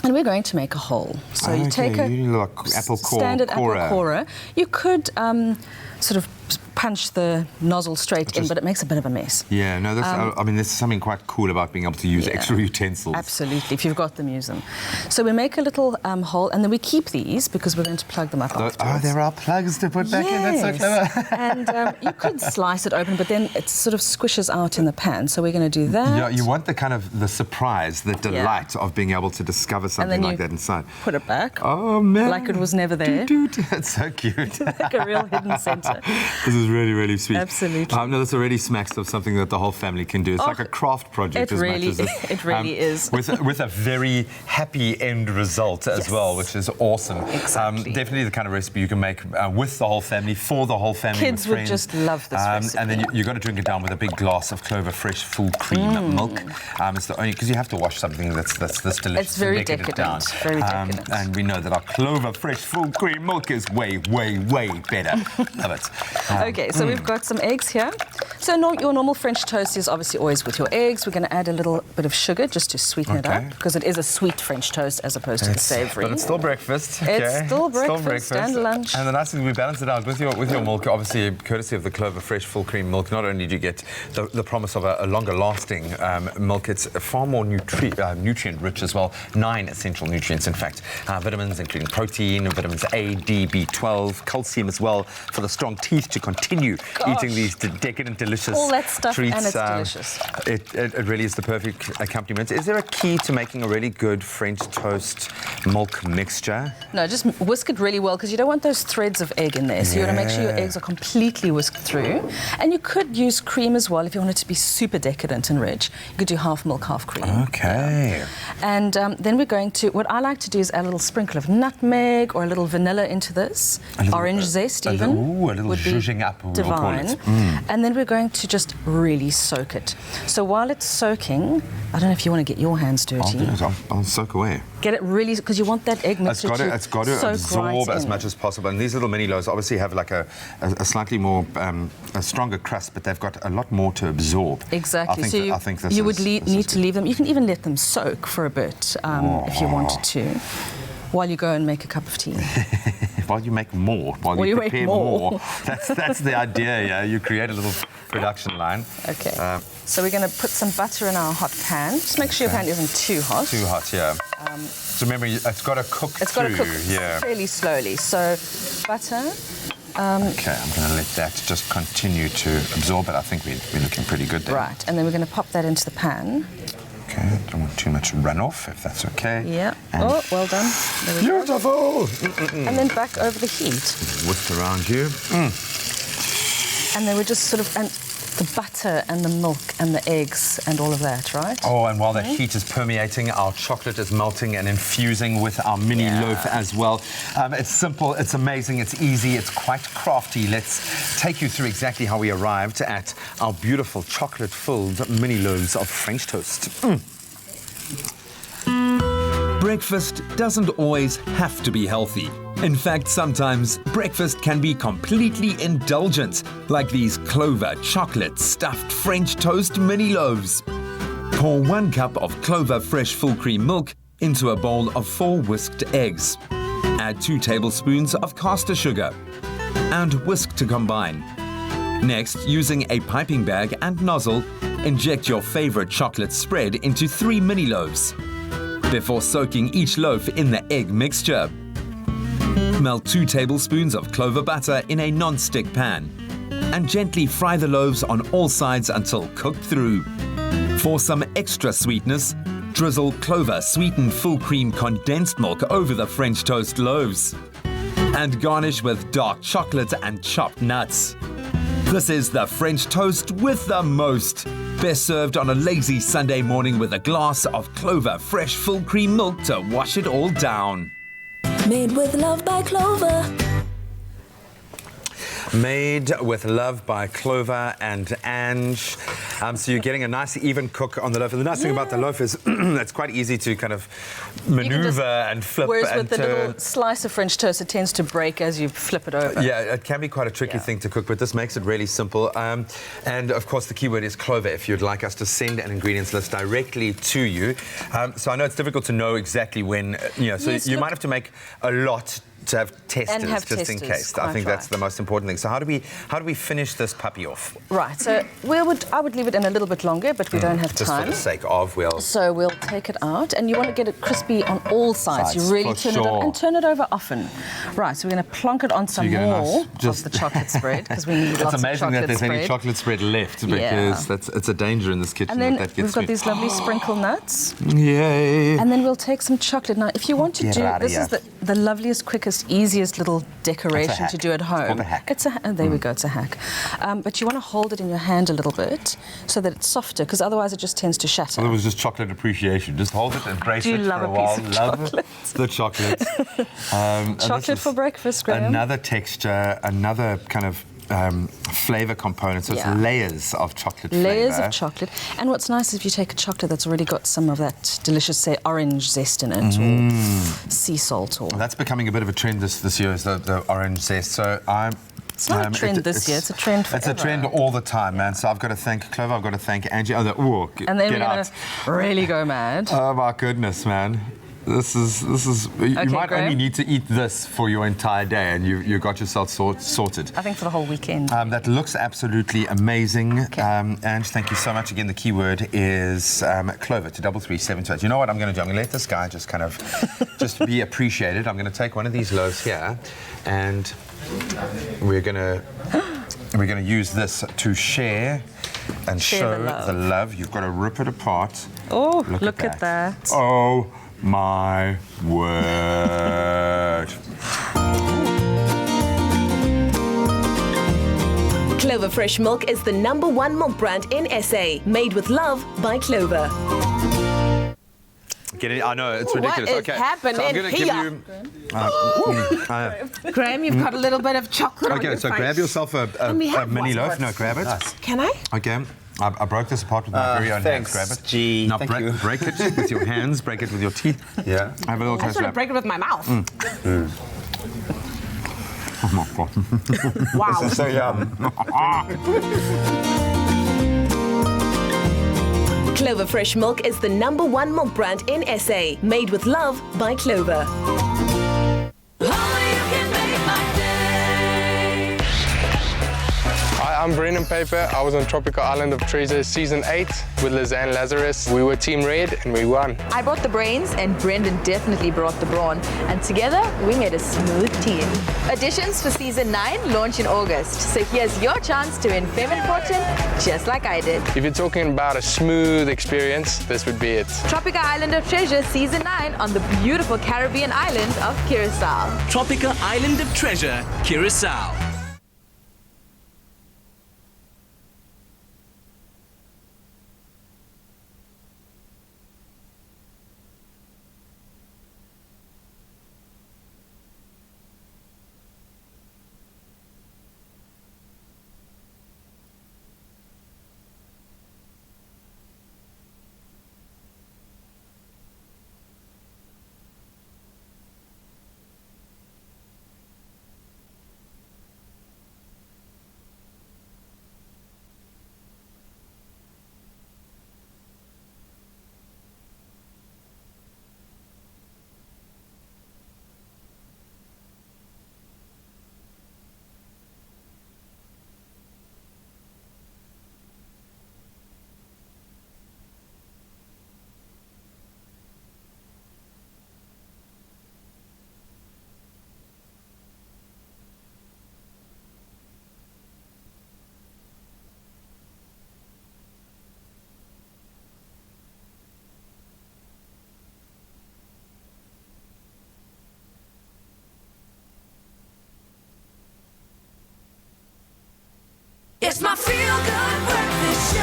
Speaker 13: And we're going to make a hole. So you take a standard apple corer. You could sort of punch the nozzle straight in, but it makes a bit of a mess.
Speaker 4: Yeah, no, I mean, there's something quite cool about being able to use extra utensils.
Speaker 13: Absolutely, if you've got them, use them. So we make a little hole, and then we keep these because we're going to plug them up afterwards.
Speaker 4: Oh, there are plugs to put back in, that's so clever.
Speaker 13: And you could slice it open, but then it sort of squishes out in the pan, so we're going to do that.
Speaker 4: Yeah, you want the kind of the surprise, the delight of being able to discover something like that inside.
Speaker 13: Put it back.
Speaker 4: Oh, man.
Speaker 13: Like it was never there.
Speaker 4: It's so cute.
Speaker 13: Like a real hidden centre.
Speaker 4: This is really, really sweet.
Speaker 13: Absolutely.
Speaker 4: No, this already smacks of something that the whole family can do. It's like a craft project as much as
Speaker 13: it really is.
Speaker 4: With a very happy end result as well, which is awesome.
Speaker 13: Exactly.
Speaker 4: Definitely the kind of recipe you can make with the whole family, for the whole family.
Speaker 13: Kids would just love this recipe.
Speaker 4: And then you've got to drink it down with a big glass of Clover Fresh full cream milk. It's the only, because you have to wash something that's this delicious.
Speaker 13: It's very decadent. Very decadent.
Speaker 4: And we know that our Clover Fresh full cream milk is way, way, way better. Love it.
Speaker 13: Okay, so we've got some eggs here. So your normal French toast is obviously always with your eggs. We're going to add a little bit of sugar just to sweeten it up, because it is a sweet French toast as opposed to the savoury.
Speaker 4: But it's still breakfast.
Speaker 13: It's still breakfast and lunch.
Speaker 4: And the nice thing is we balance it out with your milk, obviously courtesy of the Clover Fresh full cream milk. Not only do you get the promise of a longer lasting milk, it's far more nutrient rich as well. 9 essential nutrients, in fact. Vitamins including protein, vitamins A, D, B12, calcium as well, for the strong teeth to continue eating these decadent, delicious
Speaker 13: all that stuff
Speaker 4: treats.
Speaker 13: And it's delicious.
Speaker 4: It really is the perfect accompaniment. Is there a key to making a really good French toast milk mixture?
Speaker 13: No, just whisk it really well, because you don't want those threads of egg in there. So you want to make sure your eggs are completely whisked through. And you could use cream as well if you want it to be super decadent and rich. You could do half milk, half cream.
Speaker 4: Okay.
Speaker 13: Yeah. And then we're going to, what I like to do is add a little sprinkle of nutmeg or a little vanilla into this. Orange zest even.
Speaker 4: A little zhuzhing up, we'll call it.
Speaker 13: And then we're going to just really soak it. So while it's soaking, I don't know if you want to get your hands dirty.
Speaker 4: I'll soak away.
Speaker 13: Get it really, because you want that egg mixture
Speaker 4: it's got to absorb as much as possible. And these little mini loaves obviously have like a slightly more, a stronger crust, but they've got a lot more to absorb.
Speaker 13: Exactly.
Speaker 4: I think
Speaker 13: you would need to leave them. You can even let them soak for a bit if you wanted to, while you go and make a cup of tea.
Speaker 4: While you make more, while you prepare more. That's the idea, yeah. You create a little production line.
Speaker 13: Okay. So we're going to put some butter in our hot pan. Just make sure your pan isn't too hot.
Speaker 4: Too hot, yeah. So remember, it's got to cook
Speaker 13: It's got to cook fairly slowly. So butter.
Speaker 4: Okay, I'm going to let that just continue to absorb it. I think we're looking pretty good there.
Speaker 13: Right, and then we're going to pop that into the pan.
Speaker 4: Okay, don't want too much runoff, if that's okay.
Speaker 13: Yeah. And well done.
Speaker 4: Beautiful!
Speaker 13: And then back over the heat.
Speaker 4: Whisk around you.
Speaker 13: And then we're just sort of, and the butter and the milk and the eggs and all of that, right?
Speaker 4: Oh, and while the heat is permeating, our chocolate is melting and infusing with our mini loaf as well. It's simple, it's amazing, it's easy, it's quite crafty. Let's take you through exactly how we arrived at our beautiful chocolate-filled mini loaves of French toast.
Speaker 12: Breakfast doesn't always have to be healthy. In fact, sometimes breakfast can be completely indulgent, like these Clover chocolate stuffed French toast mini loaves. Pour 1 cup of Clover Fresh full cream milk into a bowl of 4 whisked eggs. Add 2 tablespoons of caster sugar and whisk to combine. Next, using a piping bag and nozzle, inject your favorite chocolate spread into 3 mini loaves before soaking each loaf in the egg mixture. Melt 2 tablespoons of clover butter in a non-stick pan and gently fry the loaves on all sides until cooked through. For some extra sweetness, drizzle clover sweetened full cream condensed milk over the French toast loaves. And garnish with dark chocolate and chopped nuts. This is the French toast with the most. Best served on a lazy Sunday morning with a glass of clover fresh full cream milk to wash it all down.
Speaker 1: Made with love by Clover.
Speaker 4: Made with love by Clover and Ange. So you're getting a nice even cook on the loaf. And the nice thing about the loaf is it's quite easy to kind of maneuver and flip.
Speaker 13: Whereas
Speaker 4: and
Speaker 13: with the little slice of French toast, it tends to break as you flip it over.
Speaker 4: Yeah, it can be quite a tricky thing to cook, but this makes it really simple. And of course, the keyword is Clover if you'd like us to send an ingredients list directly to you. So I know it's difficult to know exactly when, so
Speaker 13: Yes,
Speaker 4: you might have to make a lot to have testers,
Speaker 13: And have
Speaker 4: just in
Speaker 13: testers,
Speaker 4: case. I think
Speaker 13: quite
Speaker 4: that's the most important thing. So how do we finish this puppy off?
Speaker 13: Right, so I would leave it in a little bit longer, but we don't have
Speaker 4: Just
Speaker 13: time.
Speaker 4: for the sake of,
Speaker 13: So we'll take it out, and you want to get it crispy on all sides. You really
Speaker 4: for
Speaker 13: turn it
Speaker 4: sure.
Speaker 13: on, and turn it over often. Right, so we're going to plonk it on some
Speaker 4: you get a
Speaker 13: more
Speaker 4: nice-
Speaker 13: of the chocolate spread, because we need
Speaker 4: It's
Speaker 13: lots of
Speaker 4: amazing
Speaker 13: chocolate
Speaker 4: that there's
Speaker 13: spread.
Speaker 4: any chocolate spread left, because it's a danger in this kitchen
Speaker 13: And then
Speaker 4: that
Speaker 13: we've
Speaker 4: gets
Speaker 13: got
Speaker 4: me.
Speaker 13: these lovely sprinkle nuts.
Speaker 4: Yay!
Speaker 13: And then we'll take some chocolate. Now, if you want to
Speaker 4: Get
Speaker 13: do,
Speaker 4: outta
Speaker 13: this
Speaker 4: here.
Speaker 13: is the loveliest, quickest, easiest little decoration
Speaker 4: hack.
Speaker 13: to do at home.
Speaker 4: called a hack.
Speaker 13: There we go, it's a hack. But you want to hold it in your hand a little bit so that it's softer, because otherwise it just tends to shatter.
Speaker 4: Well, it was just chocolate appreciation. Just hold it and brace
Speaker 13: Do
Speaker 4: it
Speaker 13: love
Speaker 4: for a
Speaker 13: a
Speaker 4: while.
Speaker 13: piece of
Speaker 4: Love
Speaker 13: chocolate.
Speaker 4: the chocolate. And this
Speaker 13: Chocolate
Speaker 4: is
Speaker 13: for breakfast, Graham.
Speaker 4: Another texture, another kind of flavour component. So it's layers of chocolate
Speaker 13: Layers
Speaker 4: flavour.
Speaker 13: of chocolate. And what's nice is if you take a chocolate that's already got some of that delicious, say, orange zest in it, or sea salt, or...
Speaker 4: Well, that's becoming a bit of a trend this year, is the orange zest. So
Speaker 13: It's not a trend this year, it's a trend forever.
Speaker 4: It's a trend all the time, man. So I've got to thank Clover, I've got to thank Angie.
Speaker 13: And then we're going to really go mad.
Speaker 4: Oh my goodness, man. This is you might
Speaker 13: Graham.
Speaker 4: only need to eat this for your entire day, and you got yourself sorted.
Speaker 13: I think for the whole weekend.
Speaker 4: That looks absolutely amazing. Ange, thank you so much. Again, the keyword is Clover to 33728. You know what I'm going to do? I'm going to let this guy just kind of just be appreciated. I'm going to take one of these loaves here, and we're going to use this to share and show the love. You've got to rip it apart.
Speaker 13: Oh, look at that.
Speaker 4: Oh my word.
Speaker 6: Clover Fresh Milk is the #1 milk brand in SA, made with love by Clover.
Speaker 4: Get it? I know, it's ridiculous.
Speaker 3: What is happening
Speaker 4: so I'm going to give you...
Speaker 3: Graham, you've got a little bit of chocolate on
Speaker 4: Okay,
Speaker 3: your
Speaker 4: so
Speaker 3: face.
Speaker 4: grab yourself a mini loaf. No, grab it.
Speaker 3: Can I?
Speaker 4: Okay. I broke this apart with my very own hands. Grab it.
Speaker 2: Gee,
Speaker 4: now
Speaker 2: thank you.
Speaker 4: break it with your hands. Break it with your teeth. Yeah. Have a little
Speaker 3: I
Speaker 4: taste
Speaker 3: sort
Speaker 4: of
Speaker 3: of break it with my mouth.
Speaker 4: Oh my God.
Speaker 3: Wow.
Speaker 4: This is so yum.
Speaker 6: Clover Fresh Milk is the #1 milk brand in SA, made with love by Clover.
Speaker 22: Hi, I'm Brendan Paper. I was on Tropical Island of Treasure Season 8 with Lizanne Lazarus. We were Team Red and we won.
Speaker 23: I brought the brains and Brendan definitely brought the brawn. And together, we made a smooth team. Auditions for Season 9 launch in August. So here's your chance to win fame and fortune, just like I did.
Speaker 22: If you're talking about a smooth experience, this would be it.
Speaker 23: Tropical Island of Treasure Season 9 on the beautiful Caribbean island of Curacao.
Speaker 8: Tropical Island of Treasure, Curacao.
Speaker 1: It's my feel-good breakfast show.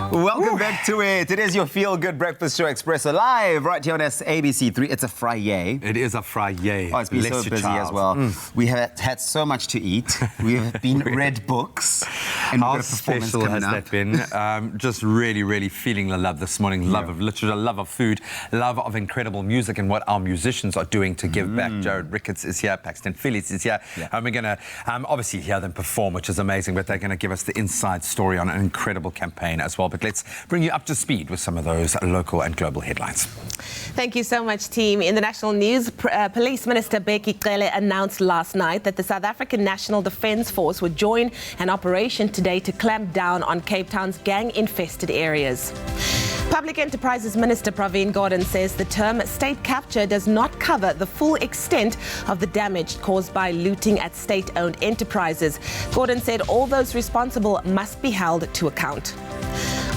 Speaker 2: Welcome back to it. It is your feel-good breakfast show, Expresso, live right here on SABC3. It's a Friday.
Speaker 4: It is a Friday.
Speaker 2: Oh, it's been so busy as well. We have had so much to eat. We've been read books. And
Speaker 4: how special has that been? Just really, really feeling the love this morning. Love of literature, love of food, love of incredible music and what our musicians are doing to give back. Jared Ricketts is here, Paxton Phillips is here. And we're going to obviously hear them perform, which is amazing, but they're going to give us the inside story on an incredible campaign as well. But let's bring you up to speed with some of those local and global headlines.
Speaker 3: Thank you so much, team. In the national news, Police Minister Bheki Cele announced last night that the South African National Defence Force would join an operation today to clamp down on Cape Town's gang-infested areas. Public Enterprises Minister Pravin Gordhan says the term state capture does not cover the full extent of the damage caused by looting at state-owned enterprises. Gordhan said all those responsible must be held to account.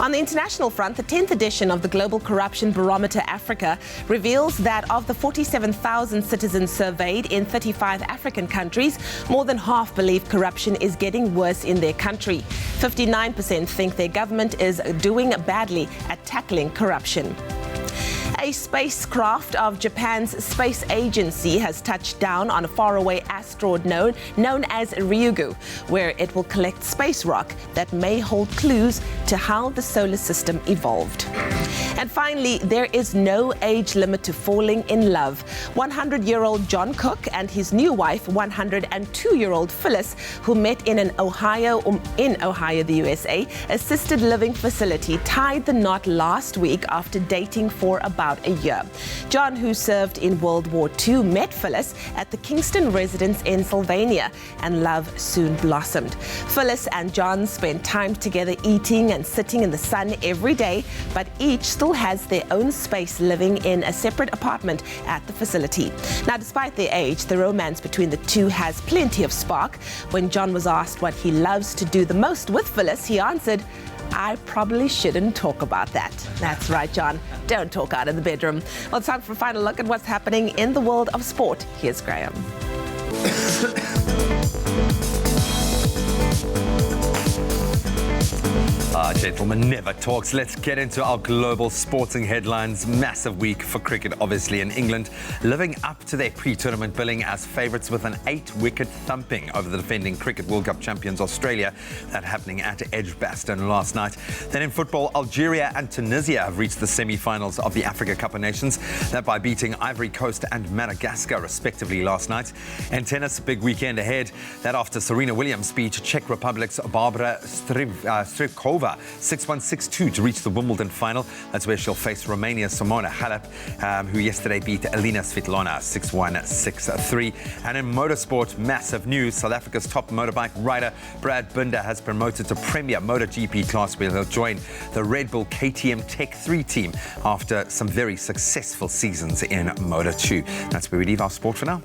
Speaker 3: On the international front, the 10th edition of the Global Corruption Barometer Africa reveals that of the 47,000 citizens surveyed in 35 African countries, more than half believe corruption is getting worse in their country. 59% think their government is doing badly at tackling corruption. A spacecraft of Japan's space agency has touched down on a faraway asteroid known as Ryugu, where it will collect space rock that may hold clues to how the solar system evolved. And finally, there is no age limit to falling in love. 100-year-old John Cook and his new wife, 102-year-old Phyllis, who met in Ohio, the USA, assisted living facility, tied the knot last week after dating for about a year. John, who served in World War II, met Phyllis at the Kingston residence in Sylvania, and love soon blossomed. Phyllis and John spent time together eating and sitting in the sun every day, but each still has their own space, living in a separate apartment at the facility. Now, despite their age, the romance between the two has plenty of spark. When John was asked what he loves to do the most with Phyllis, he answered, "I probably shouldn't talk about that." That's right, John. Don't talk out of the bedroom. Well, it's time for a final look at what's happening in the world of sport. Here's Graham.
Speaker 4: Gentlemen never talks. Let's get into our global sporting headlines. Massive week for cricket, obviously, in England, living up to their pre-tournament billing as favourites with an 8-wicket thumping over the defending Cricket World Cup champions Australia. That happening at Edgbaston last night. Then in football, Algeria and Tunisia have reached the semi-finals of the Africa Cup of Nations. That by beating Ivory Coast and Madagascar, respectively, last night. In tennis, big weekend ahead. That after Serena Williams beat Czech Republic's Barbara Strivkova 6-1, 6-2 to reach the Wimbledon final. That's where she'll face Romania's Simona Halep, who yesterday beat Elina Svitolina 6-1, 6-3. And in motorsport, massive news. South Africa's top motorbike rider, Brad Binder, has promoted to Premier MotoGP class, where he'll join the Red Bull KTM Tech 3 team after some very successful seasons in Moto2. That's where we leave our sport for now.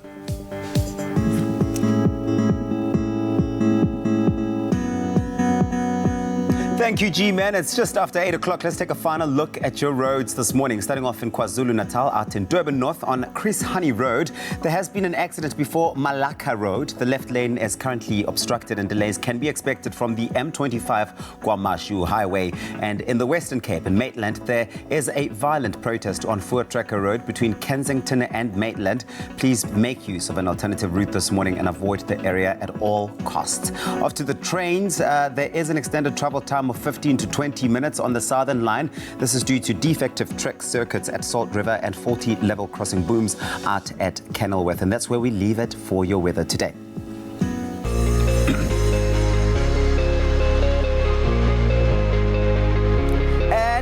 Speaker 2: Thank you, G-Man. It's just after 8 o'clock. Let's take a final look at your roads this morning. Starting off in KwaZulu-Natal, out in Durban North on Chris Honey Road. There has been an accident before Malacca Road. The left lane is currently obstructed and delays can be expected from the M25 Kwamashu Highway. And in the Western Cape, in Maitland, there is a violent protest on Voortrekker Road between Kensington and Maitland. Please make use of an alternative route this morning and avoid the area at all costs. Off to the trains, there is an extended travel time of 15 to 20 minutes on the Southern Line. This is due to defective track circuits at Salt River and faulty level crossing booms out at Kenilworth. And that's where we leave it for your weather today.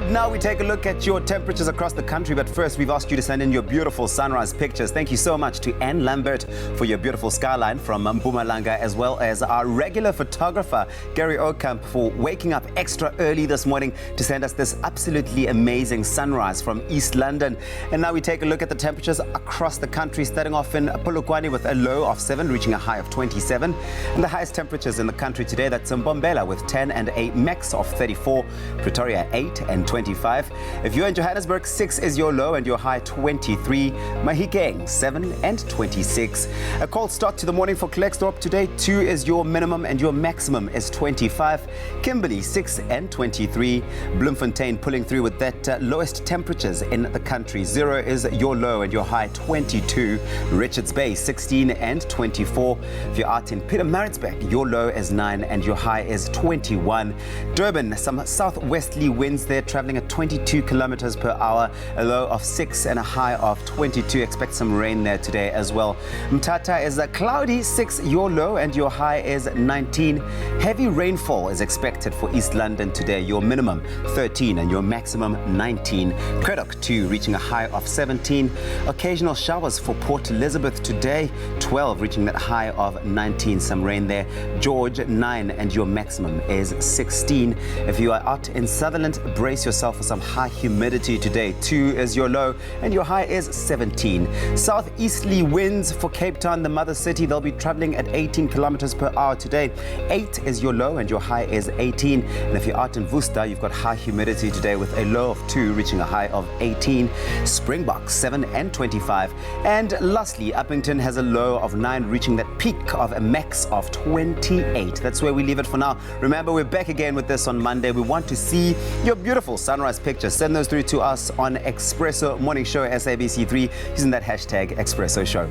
Speaker 2: Now we take a look at your temperatures across the country, but first we've asked you to send in your beautiful sunrise pictures. Thank you so much to Anne Lambert for your beautiful skyline from Mpumalanga, as well as our regular photographer Gary Okamp for waking up extra early this morning to send us this absolutely amazing sunrise from East London. And now we take a look at the temperatures across the country, starting off in Polokwane with a low of 7, reaching a high of 27. And the highest temperatures in the country today, that's in Mbombela with 10 and a max of 34, Pretoria 8 and 20. 25. If you're in Johannesburg, 6 is your low and your high 23. Mahikeng, 7 and 26. A cold start to the morning for Klerksdorp today. 2 is your minimum and your maximum is 25. Kimberley, 6 and 23. Bloemfontein pulling through with that lowest temperatures in the country. 0 is your low and your high 22. Richards Bay, 16 and 24. If you're out in Pietermaritzburg, your low is 9 and your high is 21. Durban, some southwesterly winds there, traveling at 22 kilometers per hour, a low of 6 and a high of 22. Expect some rain there today as well. Mthatha is a cloudy, 6 your low and your high is 19. Heavy rainfall is expected for East London today. Your minimum 13 and your maximum 19. Craddock 2 reaching a high of 17. Occasional showers for Port Elizabeth today. 12 reaching that high of 19. Some rain there. George 9 and your maximum is 16. If you are out in Sutherland, brace yourself for some high humidity today. 2 is your low and your high is 17. Southeasterly winds for Cape Town, the mother city. They'll be traveling at 18 kilometers per hour today. 8 is your low and your high is 18. And if you're out in Worcester, you've got high humidity today with a low of 2 reaching a high of 18. Springbok 7 and 25. And lastly, Uppington has a low of 9 reaching that peak of a max of 28. That's where we leave it for now. Remember, we're back again with this on Monday. We want to see your beautiful sunrise pictures. Send those through to us on Expresso Morning Show SABC3 using that hashtag Expresso Show.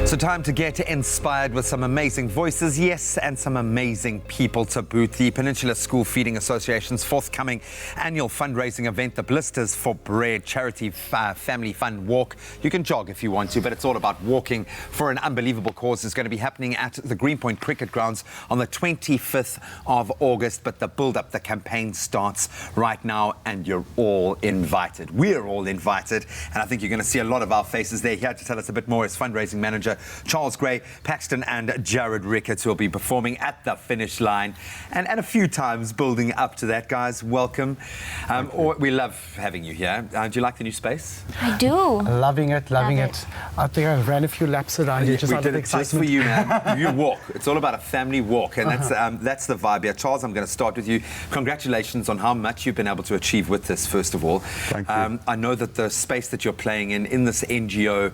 Speaker 4: So time to get inspired with some amazing voices, yes, and some amazing people to boot. The Peninsula School Feeding Association's forthcoming annual fundraising event, the Blisters for Bread charity family fun walk. You can jog if you want to, but it's all about walking for an unbelievable cause. It's going to be happening at the Greenpoint Cricket Grounds on the 25th of August, but the build-up, the campaign starts right now, and you're all invited. We're all invited, and I think you're going to see a lot of our faces there. Here to tell us a bit more is fundraising manager Charles Gray, Paxton and Jared Ricketts will be performing at the finish line and a few times building up to that. Guys, welcome. We love having you here. Do you like the new space?
Speaker 14: I do.
Speaker 15: Loving it. I think I ran a few laps around you.
Speaker 4: We did it just for you, man. You walk. It's all about a family walk, and that's the vibe here. Charles, I'm going to start with you. Congratulations on how much you've been able to achieve with this, first of all.
Speaker 16: Thank you.
Speaker 4: I know that the space that you're playing in this NGO,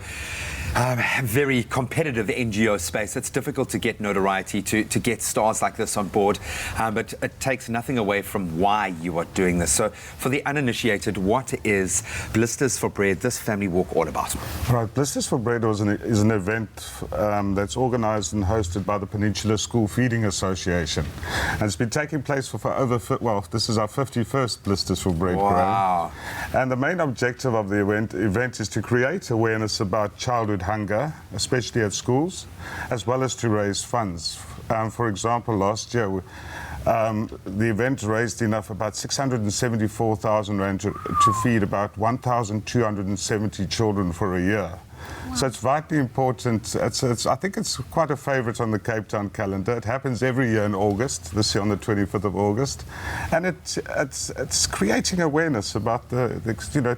Speaker 4: very competitive NGO space. It's difficult to get notoriety, to get stars like this on board, but it takes nothing away from why you are doing this. So for the uninitiated, what is Blisters for Bread, this family walk, all about?
Speaker 16: Right, Blisters for Bread is an event that's organised and hosted by the Peninsula School Feeding Association. And it's been taking place for over, this is our 51st Blisters for Bread.
Speaker 4: Wow.
Speaker 16: Parade. And the main objective of the event is to create awareness about childhood hunger, especially at schools, as well as to raise funds. For example, last year, the event raised about 674,000 rand to feed about 1,270 children for a year. Wow. So it's vitally important. I think it's quite a favourite on the Cape Town calendar. It happens every year in August, this year on the 25th of August. And it's creating awareness about the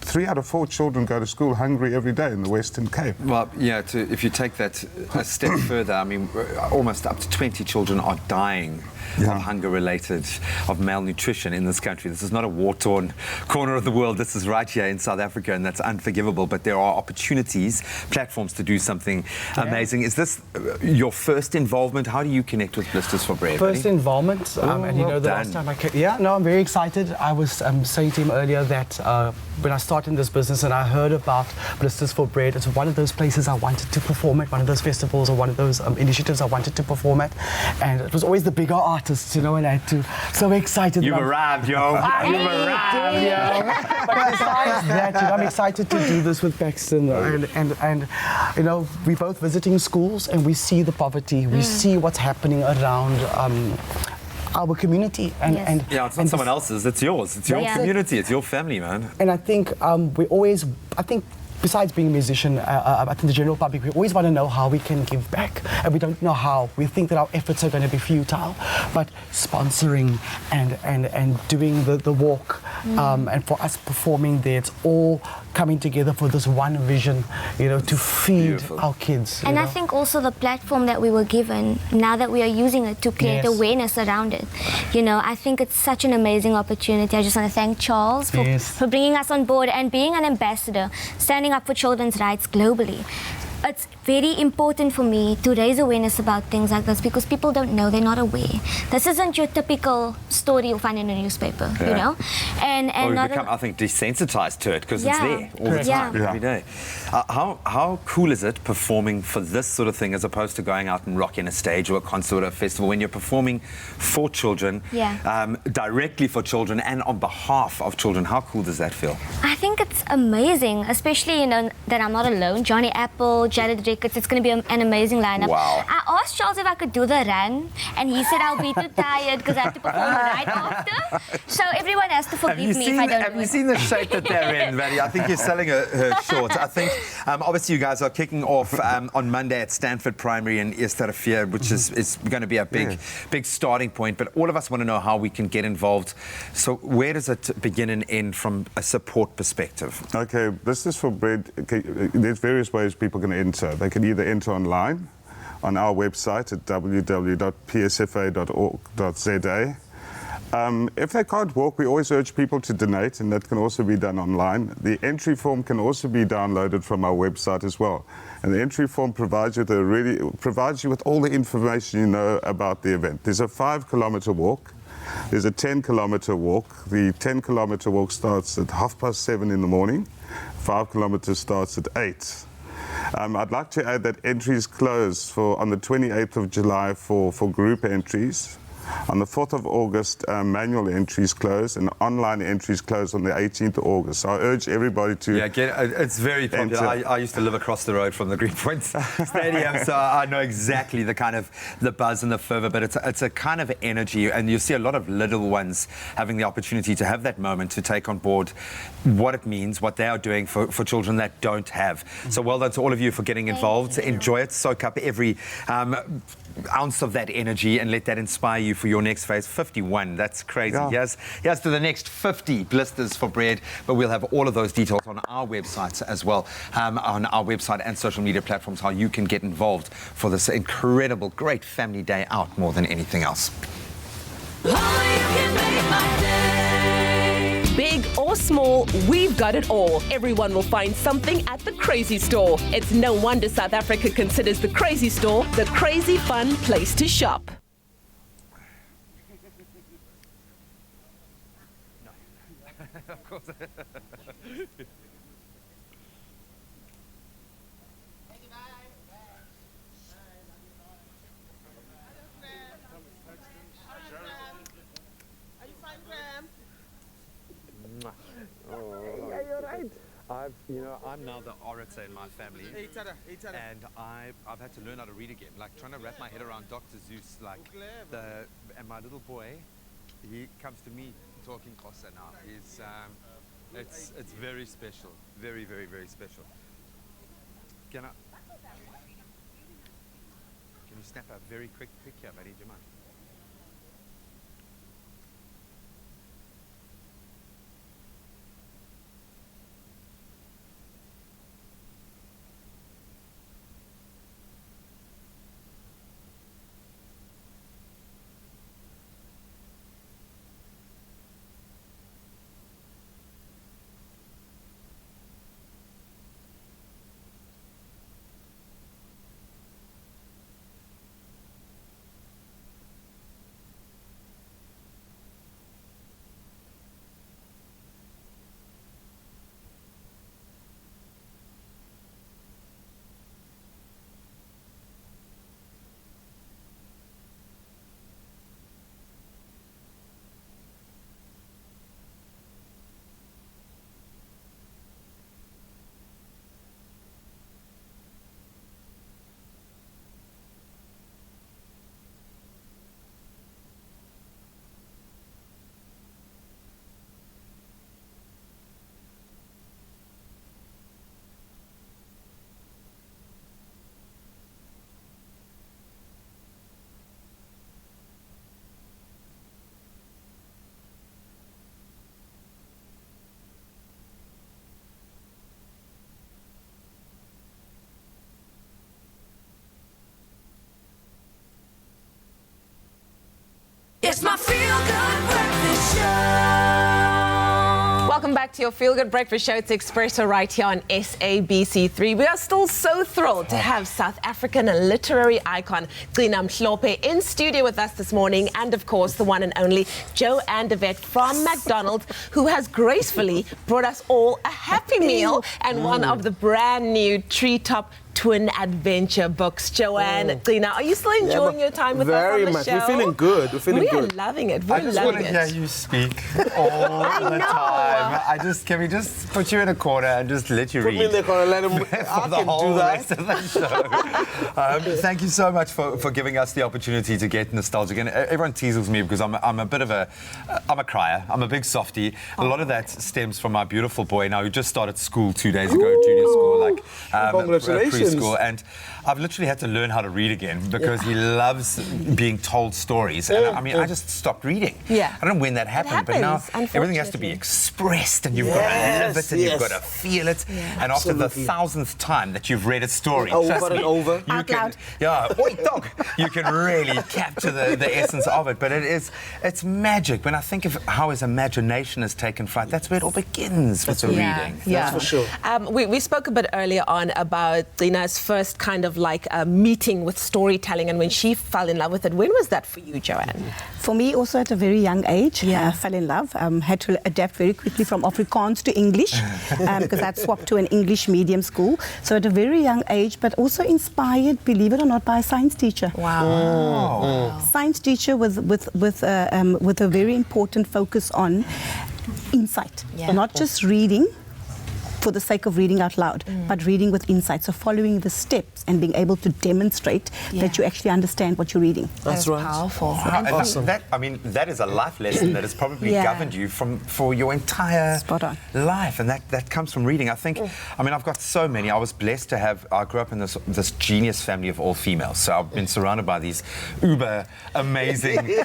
Speaker 16: 3 out of 4 children go to school hungry every day in the Western Cape.
Speaker 4: Well, yeah, if you take that a step further, I mean, almost up to 20 children are dying of hunger-related, of malnutrition in this country. This is not a war-torn corner of the world. This is right here in South Africa, and that's unforgivable. But there are opportunities, platforms to do something amazing. Is this your first involvement? How do you connect with Blisters for Bread?
Speaker 15: First involvement, and you know, the last time I came, I'm very excited. I was saying to him earlier that when I started in this business and I heard about Blisters for Bread, it's one of those places I wanted to perform at, one of those festivals or one of those initiatives I wanted to perform at, and it was always the bigger artists, you know, and I had to, so excited.
Speaker 4: You've arrived, yo. You've arrived,
Speaker 15: yo. But besides that, you know, I'm excited to do this with Paxton, and you know, we're both visiting schools and we see the poverty, we see what's happening around our community, and
Speaker 4: it's not someone else's, it's yours, it's your community, it's your family, man.
Speaker 15: And I think besides being a musician, I think the general public, we always want to know how we can give back, and we don't know how. We think that our efforts are going to be futile, but sponsoring and doing the walk and for us performing there, it's all coming together for this one vision, to feed our kids.
Speaker 14: And I think also the platform that we were given, now that we are using it to create awareness around it, I think it's such an amazing opportunity. I just want to thank Charles for bringing us on board and being an ambassador, standing up for children's rights globally. It's very important for me to raise awareness about things like this because people don't know, they're not aware. This isn't your typical story you'll find in a newspaper, And
Speaker 4: or we
Speaker 14: not
Speaker 4: become, I think, desensitized to it because it's there all the time, every day. How cool is it performing for this sort of thing as opposed to going out and rocking a stage or a concert or a festival when you're performing for children, directly for children and on behalf of children? How cool does that feel?
Speaker 14: I think it's amazing, especially that I'm not alone. Johnny Apple, Jared Ricketts, it's going to be an amazing lineup.
Speaker 4: Wow.
Speaker 14: I asked Charles if I could do the run, and he said I'll be too tired because I have to perform right after. So everyone has to forgive me if I don't.
Speaker 4: Have you seen the shape that they're in, Vali? I think you're selling her short. I think, obviously, you guys are kicking off on Monday at Stanford Primary in Eerste Rivier, which is going to be a big starting point. But all of us want to know how we can get involved. So where does it begin and end from a support perspective?
Speaker 16: Okay, this is for Bread. There's various ways people can enter. They can either enter online on our website at www.psfa.org.za. If they can't walk, we always urge people to donate, and that can also be done online. The entry form can also be downloaded from our website as well. And the entry form provides you with all the information you know about the event. There's a 5-kilometer walk. There's a 10-kilometer walk. The 10-kilometer walk starts at 7:30 in the morning. 5 kilometers starts at 8. I'd like to add that entries close on the 28th of July for group entries. On the 4th of August, manual entries close, and online entries close on the 18th of August. So I urge everybody to
Speaker 4: it's very popular. I used to live across the road from the Greenpoint Stadium, so I know exactly the buzz and the fervour, but it's a kind of energy, and you see a lot of little ones having the opportunity to have that moment to take on board what it means, what they are doing for children that don't have. So well done to all of you for getting involved. Enjoy it, soak up every ounce of that energy and let that inspire you for your next phase. 51, that's crazy. Here's to the next 50 blisters for Bread, but we'll have all of those details on our website as well, on our website and social media platforms, how you can get involved for this incredible, great family day out more than anything else.
Speaker 6: Big or small, we've got it all. Everyone will find something at the Crazy Store. It's no wonder South Africa considers the Crazy Store the crazy fun place to shop.
Speaker 4: Of course. I'm now the orator in my family, and I've had to learn how to read again. Like trying to wrap my head around Dr. Zeus, and my little boy, he comes to me talking Xhosa now. It's very special, very, very, very special. Can you snap a very quick pic here, buddy? Do you mind?
Speaker 3: back to your Feel Good Breakfast Show. It's Expresso right here on SABC3. We are still so thrilled to have South African literary icon Gcina Mhlophe in studio with us this morning, and of course the one and only Joanne de Wet from McDonald's, who has gracefully brought us all a Happy Meal and one of the brand new Treetop Twin Adventure books. Joanne, Gcina, are you still enjoying your time with us on
Speaker 5: Very
Speaker 3: the
Speaker 5: much.
Speaker 3: show?
Speaker 5: We're feeling good. We're feeling
Speaker 3: We
Speaker 5: good.
Speaker 3: are loving it. We're
Speaker 4: I just
Speaker 3: loving
Speaker 4: want to
Speaker 3: it.
Speaker 4: hear you speak all the time. Can we just put you in a corner and just let you
Speaker 5: Put
Speaker 4: read?
Speaker 5: me in the corner, let him.
Speaker 4: for
Speaker 5: I
Speaker 4: the
Speaker 5: can
Speaker 4: whole
Speaker 5: do that.
Speaker 4: rest of the show. Thank you so much for giving us the opportunity to get nostalgic. And everyone teases me because I'm a bit of I'm a crier. I'm a big softie. A lot of that stems from my beautiful boy now who just started school 2 days ago, junior school,
Speaker 5: Congratulations.
Speaker 4: preschool. And I've literally had to learn how to read again because he loves being told stories. And I mean, I just stopped reading.
Speaker 3: Yeah.
Speaker 4: I don't know when that happened, but now everything has to be expressed and you've got to live it and you've got to feel it. And after the 1000th time that you've read a story, trust me, you can, oi, dog, you can really capture the essence of it. But it's magic. When I think of how his imagination has taken flight, that's where it all begins with the reading.
Speaker 3: Yeah,
Speaker 5: for sure.
Speaker 3: We spoke a bit earlier on about Gcina's first kind of like meeting with storytelling and when she fell in love with it. When was that for you, Joanne?
Speaker 9: For me, also at a very young age, fell in love. Had to adapt very quickly from Afrikaans to English because I'd swapped to an English medium school. So at a very young age, but also inspired, believe it or not, by a science teacher.
Speaker 3: Wow.
Speaker 9: Science teacher with a very important focus on insight, not just reading for the sake of reading out loud, but reading with insight. So following the steps and being able to demonstrate that you actually understand what you're reading.
Speaker 5: That's right.
Speaker 3: Powerful.
Speaker 4: And awesome. That is a life lesson that has probably governed you for your entire life, and that comes from reading. I think, I mean, I've got so many. I was blessed to I grew up in this genius family of all females, so I've been surrounded by these uber amazing,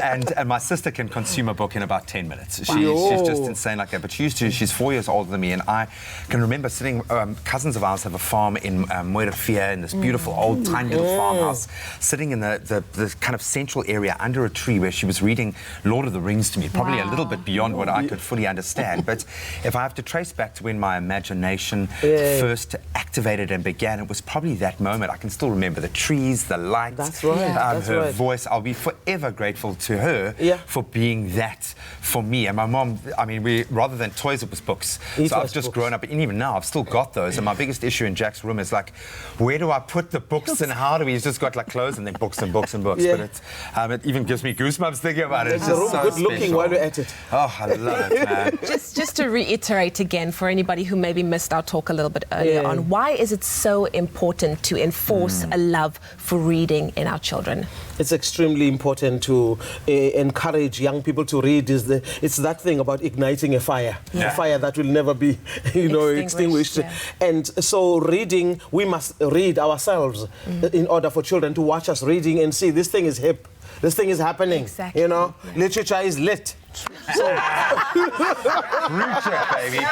Speaker 4: and my sister can consume a book in about 10 minutes. She's just insane like that, but she's 4 years older than me, and I can remember sitting, cousins of ours have a farm in Moerfeer, in this beautiful old tiny little farmhouse, sitting in the kind of central area under a tree where she was reading Lord of the Rings to me, probably a little bit beyond what I could fully understand. But if I have to trace back to when my imagination first activated and began, it was probably that moment. I can still remember the trees, the light, her voice. I'll be forever grateful to her for being that for me. And my mom, I mean, rather than toys, it was books. So I've just grown up, and even now I've still got those. And my biggest issue in Jack's room is like, where do I put the books and how do we? He's just got like clothes and then books and books and books. But it even gives me goosebumps thinking about it. It's just so
Speaker 5: good looking while you're at it.
Speaker 4: Oh, I love it, man.
Speaker 3: Just to reiterate again for anybody who maybe missed our talk a little bit earlier on, why is it so important to enforce a love for reading in our children?
Speaker 5: It's extremely important to encourage young people to read. It's that thing about igniting a fire, a fire that will never be, extinguished. And so reading, we must read ourselves in order for children to watch us reading and see this thing is hip, this thing is happening.
Speaker 3: Exactly.
Speaker 5: Literature is lit.
Speaker 4: Baby.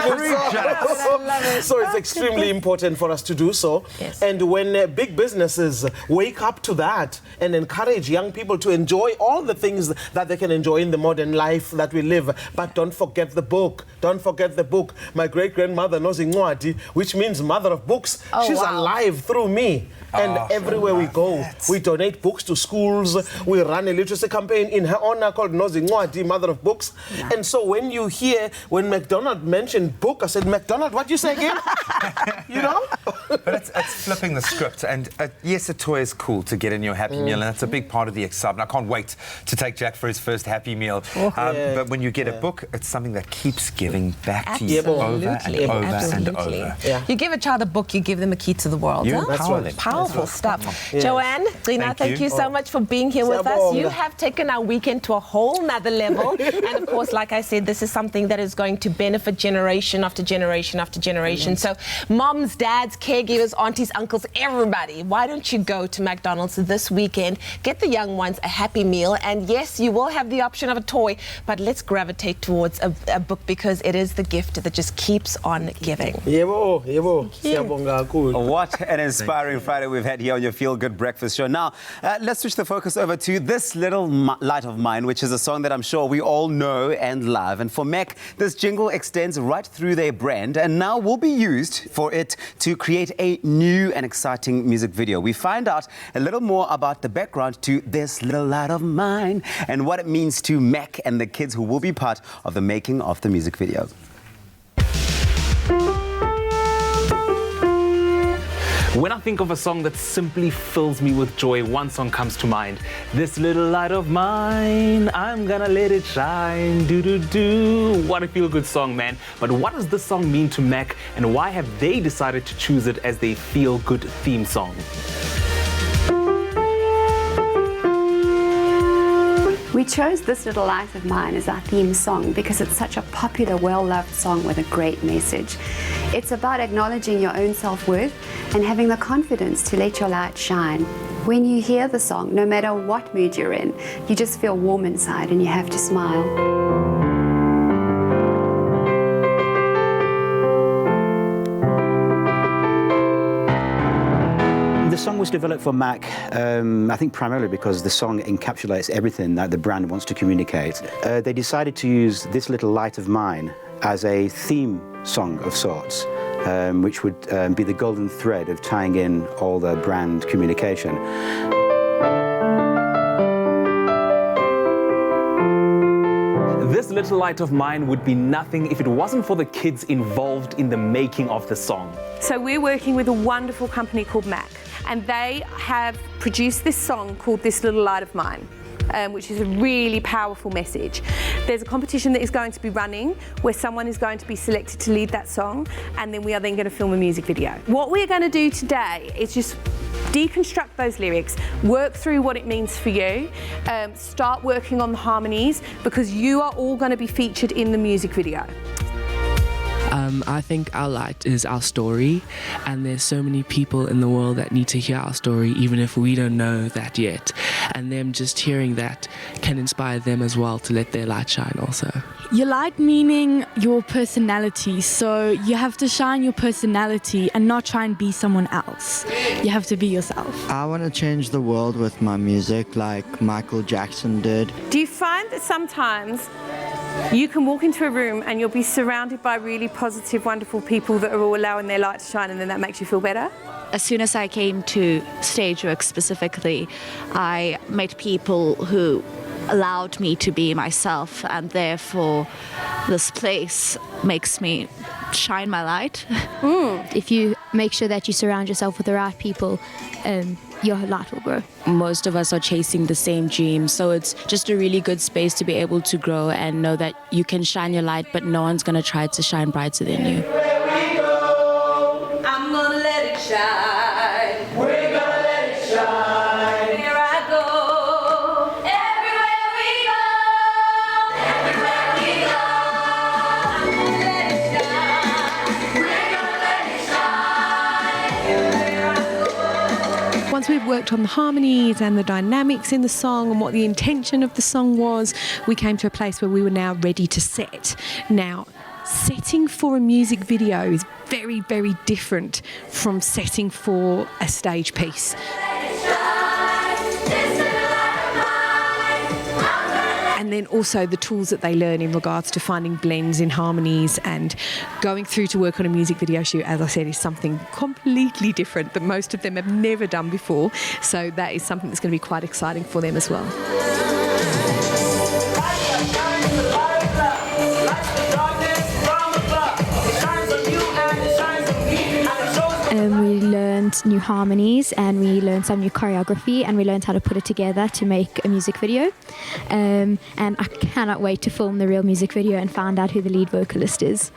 Speaker 5: So it's extremely important for us to do so.
Speaker 3: Yes.
Speaker 5: And when big businesses wake up to that and encourage young people to enjoy all the things that they can enjoy in the modern life that we live, but don't forget the book. Don't forget the book. My great-grandmother knows Incwadi, which means mother of books. She's alive through me. And everywhere we go, we donate books to schools. We run a literacy campaign in her honor called Nozincwadi, Mother of Books. And so when you hear, when McDonald mentioned book, I said, McDonald, what did you say again?
Speaker 4: But it's flipping the script. And yes, a toy is cool to get in your Happy Meal, and that's a big part of the excitement. I can't wait to take Jack for his first Happy Meal. But when you get a book, it's something that keeps giving back to you over and over and over.
Speaker 3: You give a child a book, you give them a key to the world.
Speaker 4: That's right.
Speaker 3: Powerful stuff. Joanne, Gcina, thank you so much for being here with us. You have taken our weekend to a whole nother level. And of course, like I said, this is something that is going to benefit generation after generation after generation. So moms, dads, caregivers, aunties, uncles, everybody, why don't you go to McDonald's this weekend, get the young ones a Happy Meal, and yes, you will have the option of a toy, but let's gravitate towards a book because it is the gift that just keeps on giving.
Speaker 2: What an inspiring Friday we've had here on your Feel Good Breakfast Show. Now, let's switch the focus over to this little light of mine, which is a song that I'm sure we all all know and love. And for Mac, this jingle extends right through their brand and now will be used for it to create a new and exciting music video. We find out a little more about the background to This Little Light of Mine and what it means to Mac and the kids who will be part of the making of the music video.
Speaker 11: When I think of a song that simply fills me with joy, one song comes to mind. This little light of mine, I'm gonna let it shine. Do-do-do. What a feel-good song, man. But what does this song mean to Mac, and why have they decided to choose it as their feel-good theme song?
Speaker 17: We chose This Little Light of Mine as our theme song because it's such a popular, well-loved song with a great message. It's about acknowledging your own self-worth and having the confidence to let your light shine. When you hear the song, no matter what mood you're in, you just feel warm inside and you have to smile.
Speaker 18: The song was developed for Mac, I think primarily because the song encapsulates everything that the brand wants to communicate. They decided to use This Little Light of Mine as a theme song of sorts, which would be the golden thread of tying in all the brand communication.
Speaker 11: This little light of mine would be nothing if it wasn't for the kids involved in the making of the song.
Speaker 20: So we're working with a wonderful company called Mac, and they have produced this song called This Little Light of Mine, which is a really powerful message. There's a competition that is going to be running where someone is going to be selected to lead that song, and then we are then going to film a music video. What we're going to do today is just deconstruct those lyrics, work through what it means for you, start working on the harmonies, because you are all going to be featured in the music video.
Speaker 24: I think our light is our story, and there's so many people in the world that need to hear our story, even if we don't know that yet. And them just hearing that can inspire them as well to let their light shine also.
Speaker 25: Your light meaning your personality, so you have to shine your personality and not try and be someone else. You have to be yourself.
Speaker 26: I want to change the world with my music like Michael Jackson did.
Speaker 20: Do you find that sometimes you can walk into a room and you'll be surrounded by really positive, wonderful people that are all allowing their light to shine, and then that makes you feel better?
Speaker 27: As soon as I came to stage work specifically, I met people who allowed me to be myself, and therefore this place makes me shine my light.
Speaker 28: If you make sure that you surround yourself with the right people, your light will grow.
Speaker 24: Most of us are chasing the same dream, so it's just a really good space to be able to grow and know that you can shine your light, but no one's going to try to shine brighter than you.
Speaker 20: I'm gonna let it shine. We're gonna let it shine. Here I go. Everywhere we go. I'm gonna let it shine. We're gonna let it shine. Here I go.
Speaker 29: Once we've worked on the harmonies and the dynamics in the song and what the intention of the song was, we came to a place where we were now ready to set. Now, setting for a music video is very, very different from setting for a stage piece. And then also the tools that they learn in regards to finding blends in harmonies and going through to work on a music video shoot, as I said, is something completely different that most of them have never done before. So that is something that's going to be quite exciting for them as well.
Speaker 28: We learned new harmonies, and we learned some new choreography, and we learned how to put it together to make a music video. And I cannot wait to film the real music video and find out who the lead vocalist is.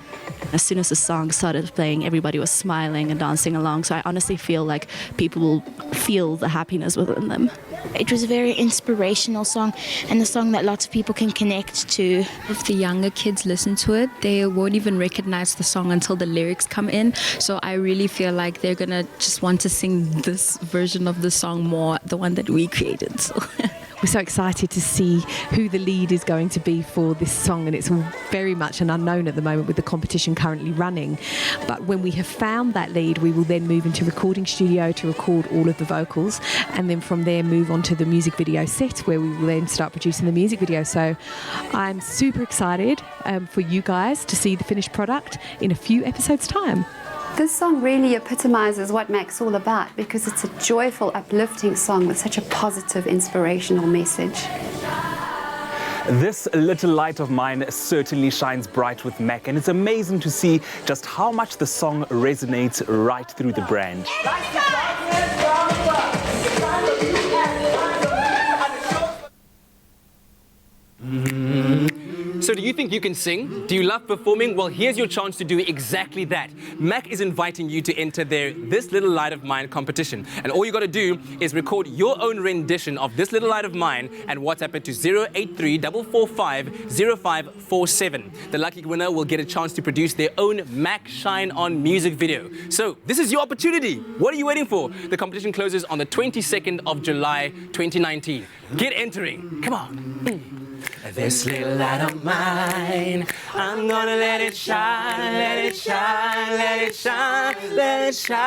Speaker 27: As soon as the song started playing, everybody was smiling and dancing along, so I honestly feel like people will feel the happiness within them.
Speaker 28: It was a very inspirational song, and a song that lots of people can connect to.
Speaker 24: If the younger kids listen to it, they won't even recognize the song until the lyrics come in. So I really feel like they're gonna just want to sing this version of the song more, the one that we created. So
Speaker 29: we're so excited to see who the lead is going to be for this song, and it's very much an unknown at the moment with the competition currently running. But when we have found that lead, we will then move into recording studio to record all of the vocals, and then from there move on to the music video set, where we will then start producing the music video. So I'm super excited for you guys to see the finished product in a few episodes' time.
Speaker 17: This song really epitomizes what Mac's all about, because it's a joyful, uplifting song with such a positive, inspirational message.
Speaker 11: This little light of mine certainly shines bright with Mac, and it's amazing to see just how much the song resonates right through the brand.
Speaker 7: So do you think you can sing? Do you love performing? Well, here's your chance to do exactly that. Mac is inviting you to enter their This Little Light of Mine competition. And all you got to do is record your own rendition of This Little Light of Mine and WhatsApp it to 083-445-0547. The lucky winner will get a chance to produce their own Mac Shine On music video. So this is your opportunity. What are you waiting for? The competition closes on the 22nd of July, 2019. Get entering. Come on. This little light of mine, I'm gonna let it shine, let it shine, let it shine, let it shine.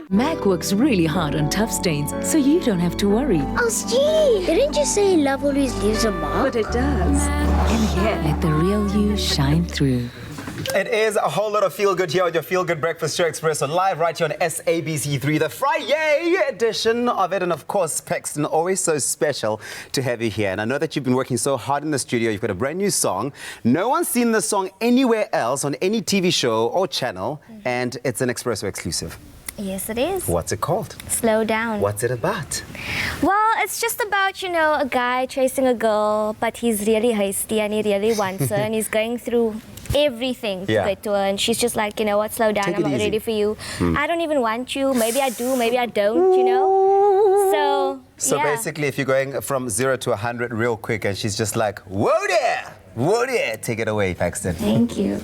Speaker 8: Mac works really hard on tough stains, so you don't have to worry.
Speaker 10: Oh, Steve, didn't you say love always leaves a mark?
Speaker 8: But it does. And yeah, let the real you shine through.
Speaker 2: It is a whole lot of feel-good here on your feel-good breakfast show, Expresso, live right here on SABC3, the Friday edition of it. And of course, Paxton, always so special to have you here. And I know that you've been working so hard in the studio. You've got a brand new song. No one's seen the song anywhere else on any TV show or channel, and it's an Expresso exclusive.
Speaker 14: Yes, it is.
Speaker 2: What's it called?
Speaker 14: Slow Down.
Speaker 2: What's it about?
Speaker 14: Well, it's just about, you know, a guy chasing a girl, but he's really hasty and he really wants her, and he's going through everything to get to her, and she's just like, you know what, slow down, I'm not ready for you. I don't even want you. Maybe I do, maybe I don't, you know?
Speaker 2: So basically, if you're going from 0 to 100 real quick, and she's just like, whoa there, take it away, Paxton.
Speaker 14: Thank you.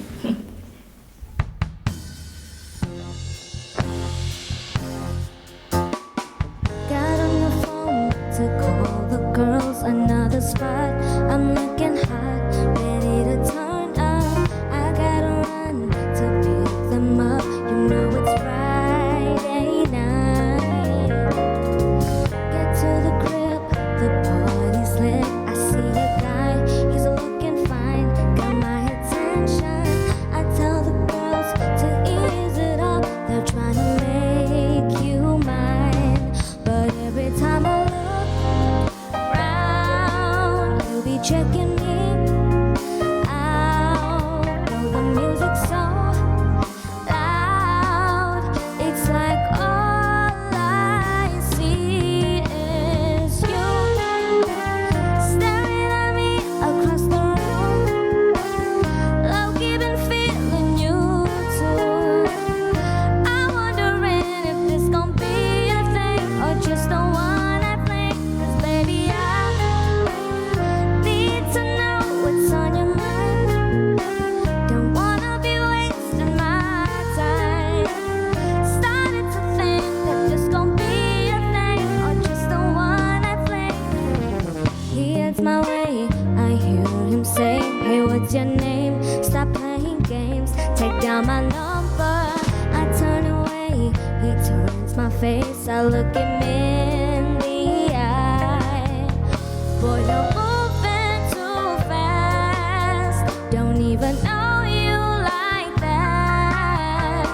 Speaker 14: Got on the phone to call the girls, another spot. I'm looking hot, ready to turn up. I gotta run to pick them up. You know it's Friday night. Get to the crib, the party's lit. I see a guy, he's looking fine, got my attention. I tell the girls to ease it up. They're trying to make you mine, but every time I look around, you'll be checking me out. Though the music's so loud, it's like all I see is you staring at me across the room. Low-key been feeling you too. I'm wondering if this gon' be a thing or just a one-night fling. 'Cause baby, I need to know what's on your mind. Don't wanna be wasting my time. Started to think that this gon' be a thing or just a one-night fling. He heads my way, I hear him say, hey, what's your name? Stop playing games, take down my number. I turn away, he turns my face, I look him in the eye. Boy, you're moving too fast, don't even know you like that.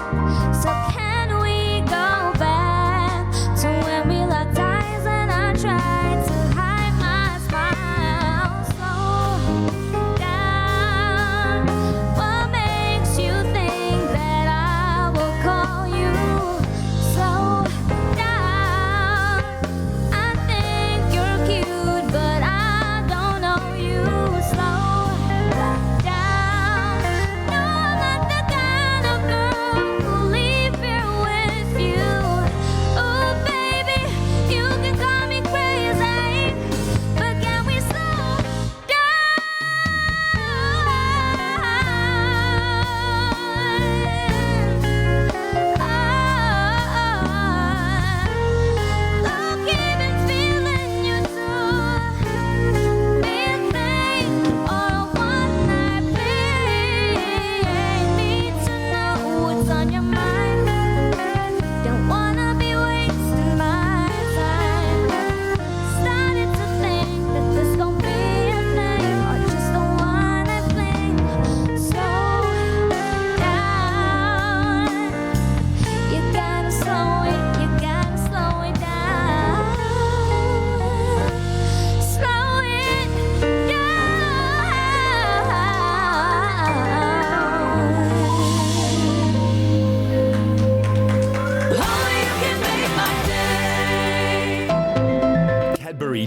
Speaker 14: So can we go back to when we locked eyes and I tried to hide my smile? Slow down, what makes you think that I will call you? Slow down, I think you're cute, but I don't know you. Slow down,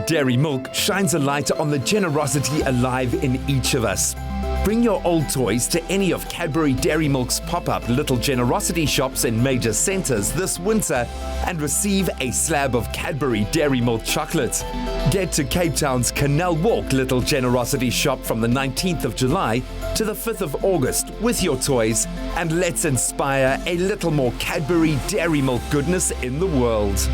Speaker 1: Dairy Milk shines a light on the generosity alive in each of us. Bring your old toys to any of Cadbury Dairy Milk's pop-up Little Generosity shops in major centres this winter and receive a slab of Cadbury Dairy Milk chocolate. Get to Cape Town's Canal Walk Little Generosity shop from the 19th of July to the 5th of August with your toys, and let's inspire a little more Cadbury Dairy Milk goodness in the world.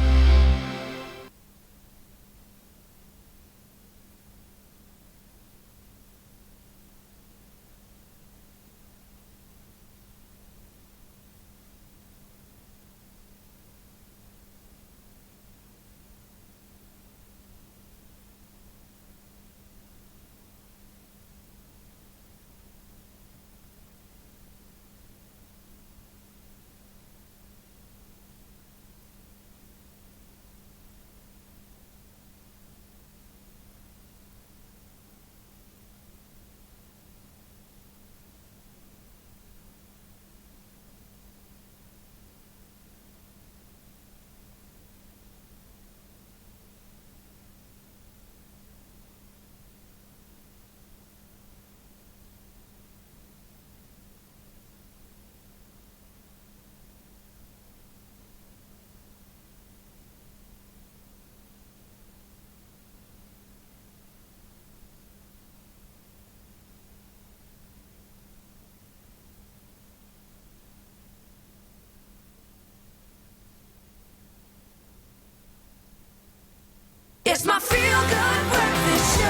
Speaker 12: It's my feel-good breakfast show.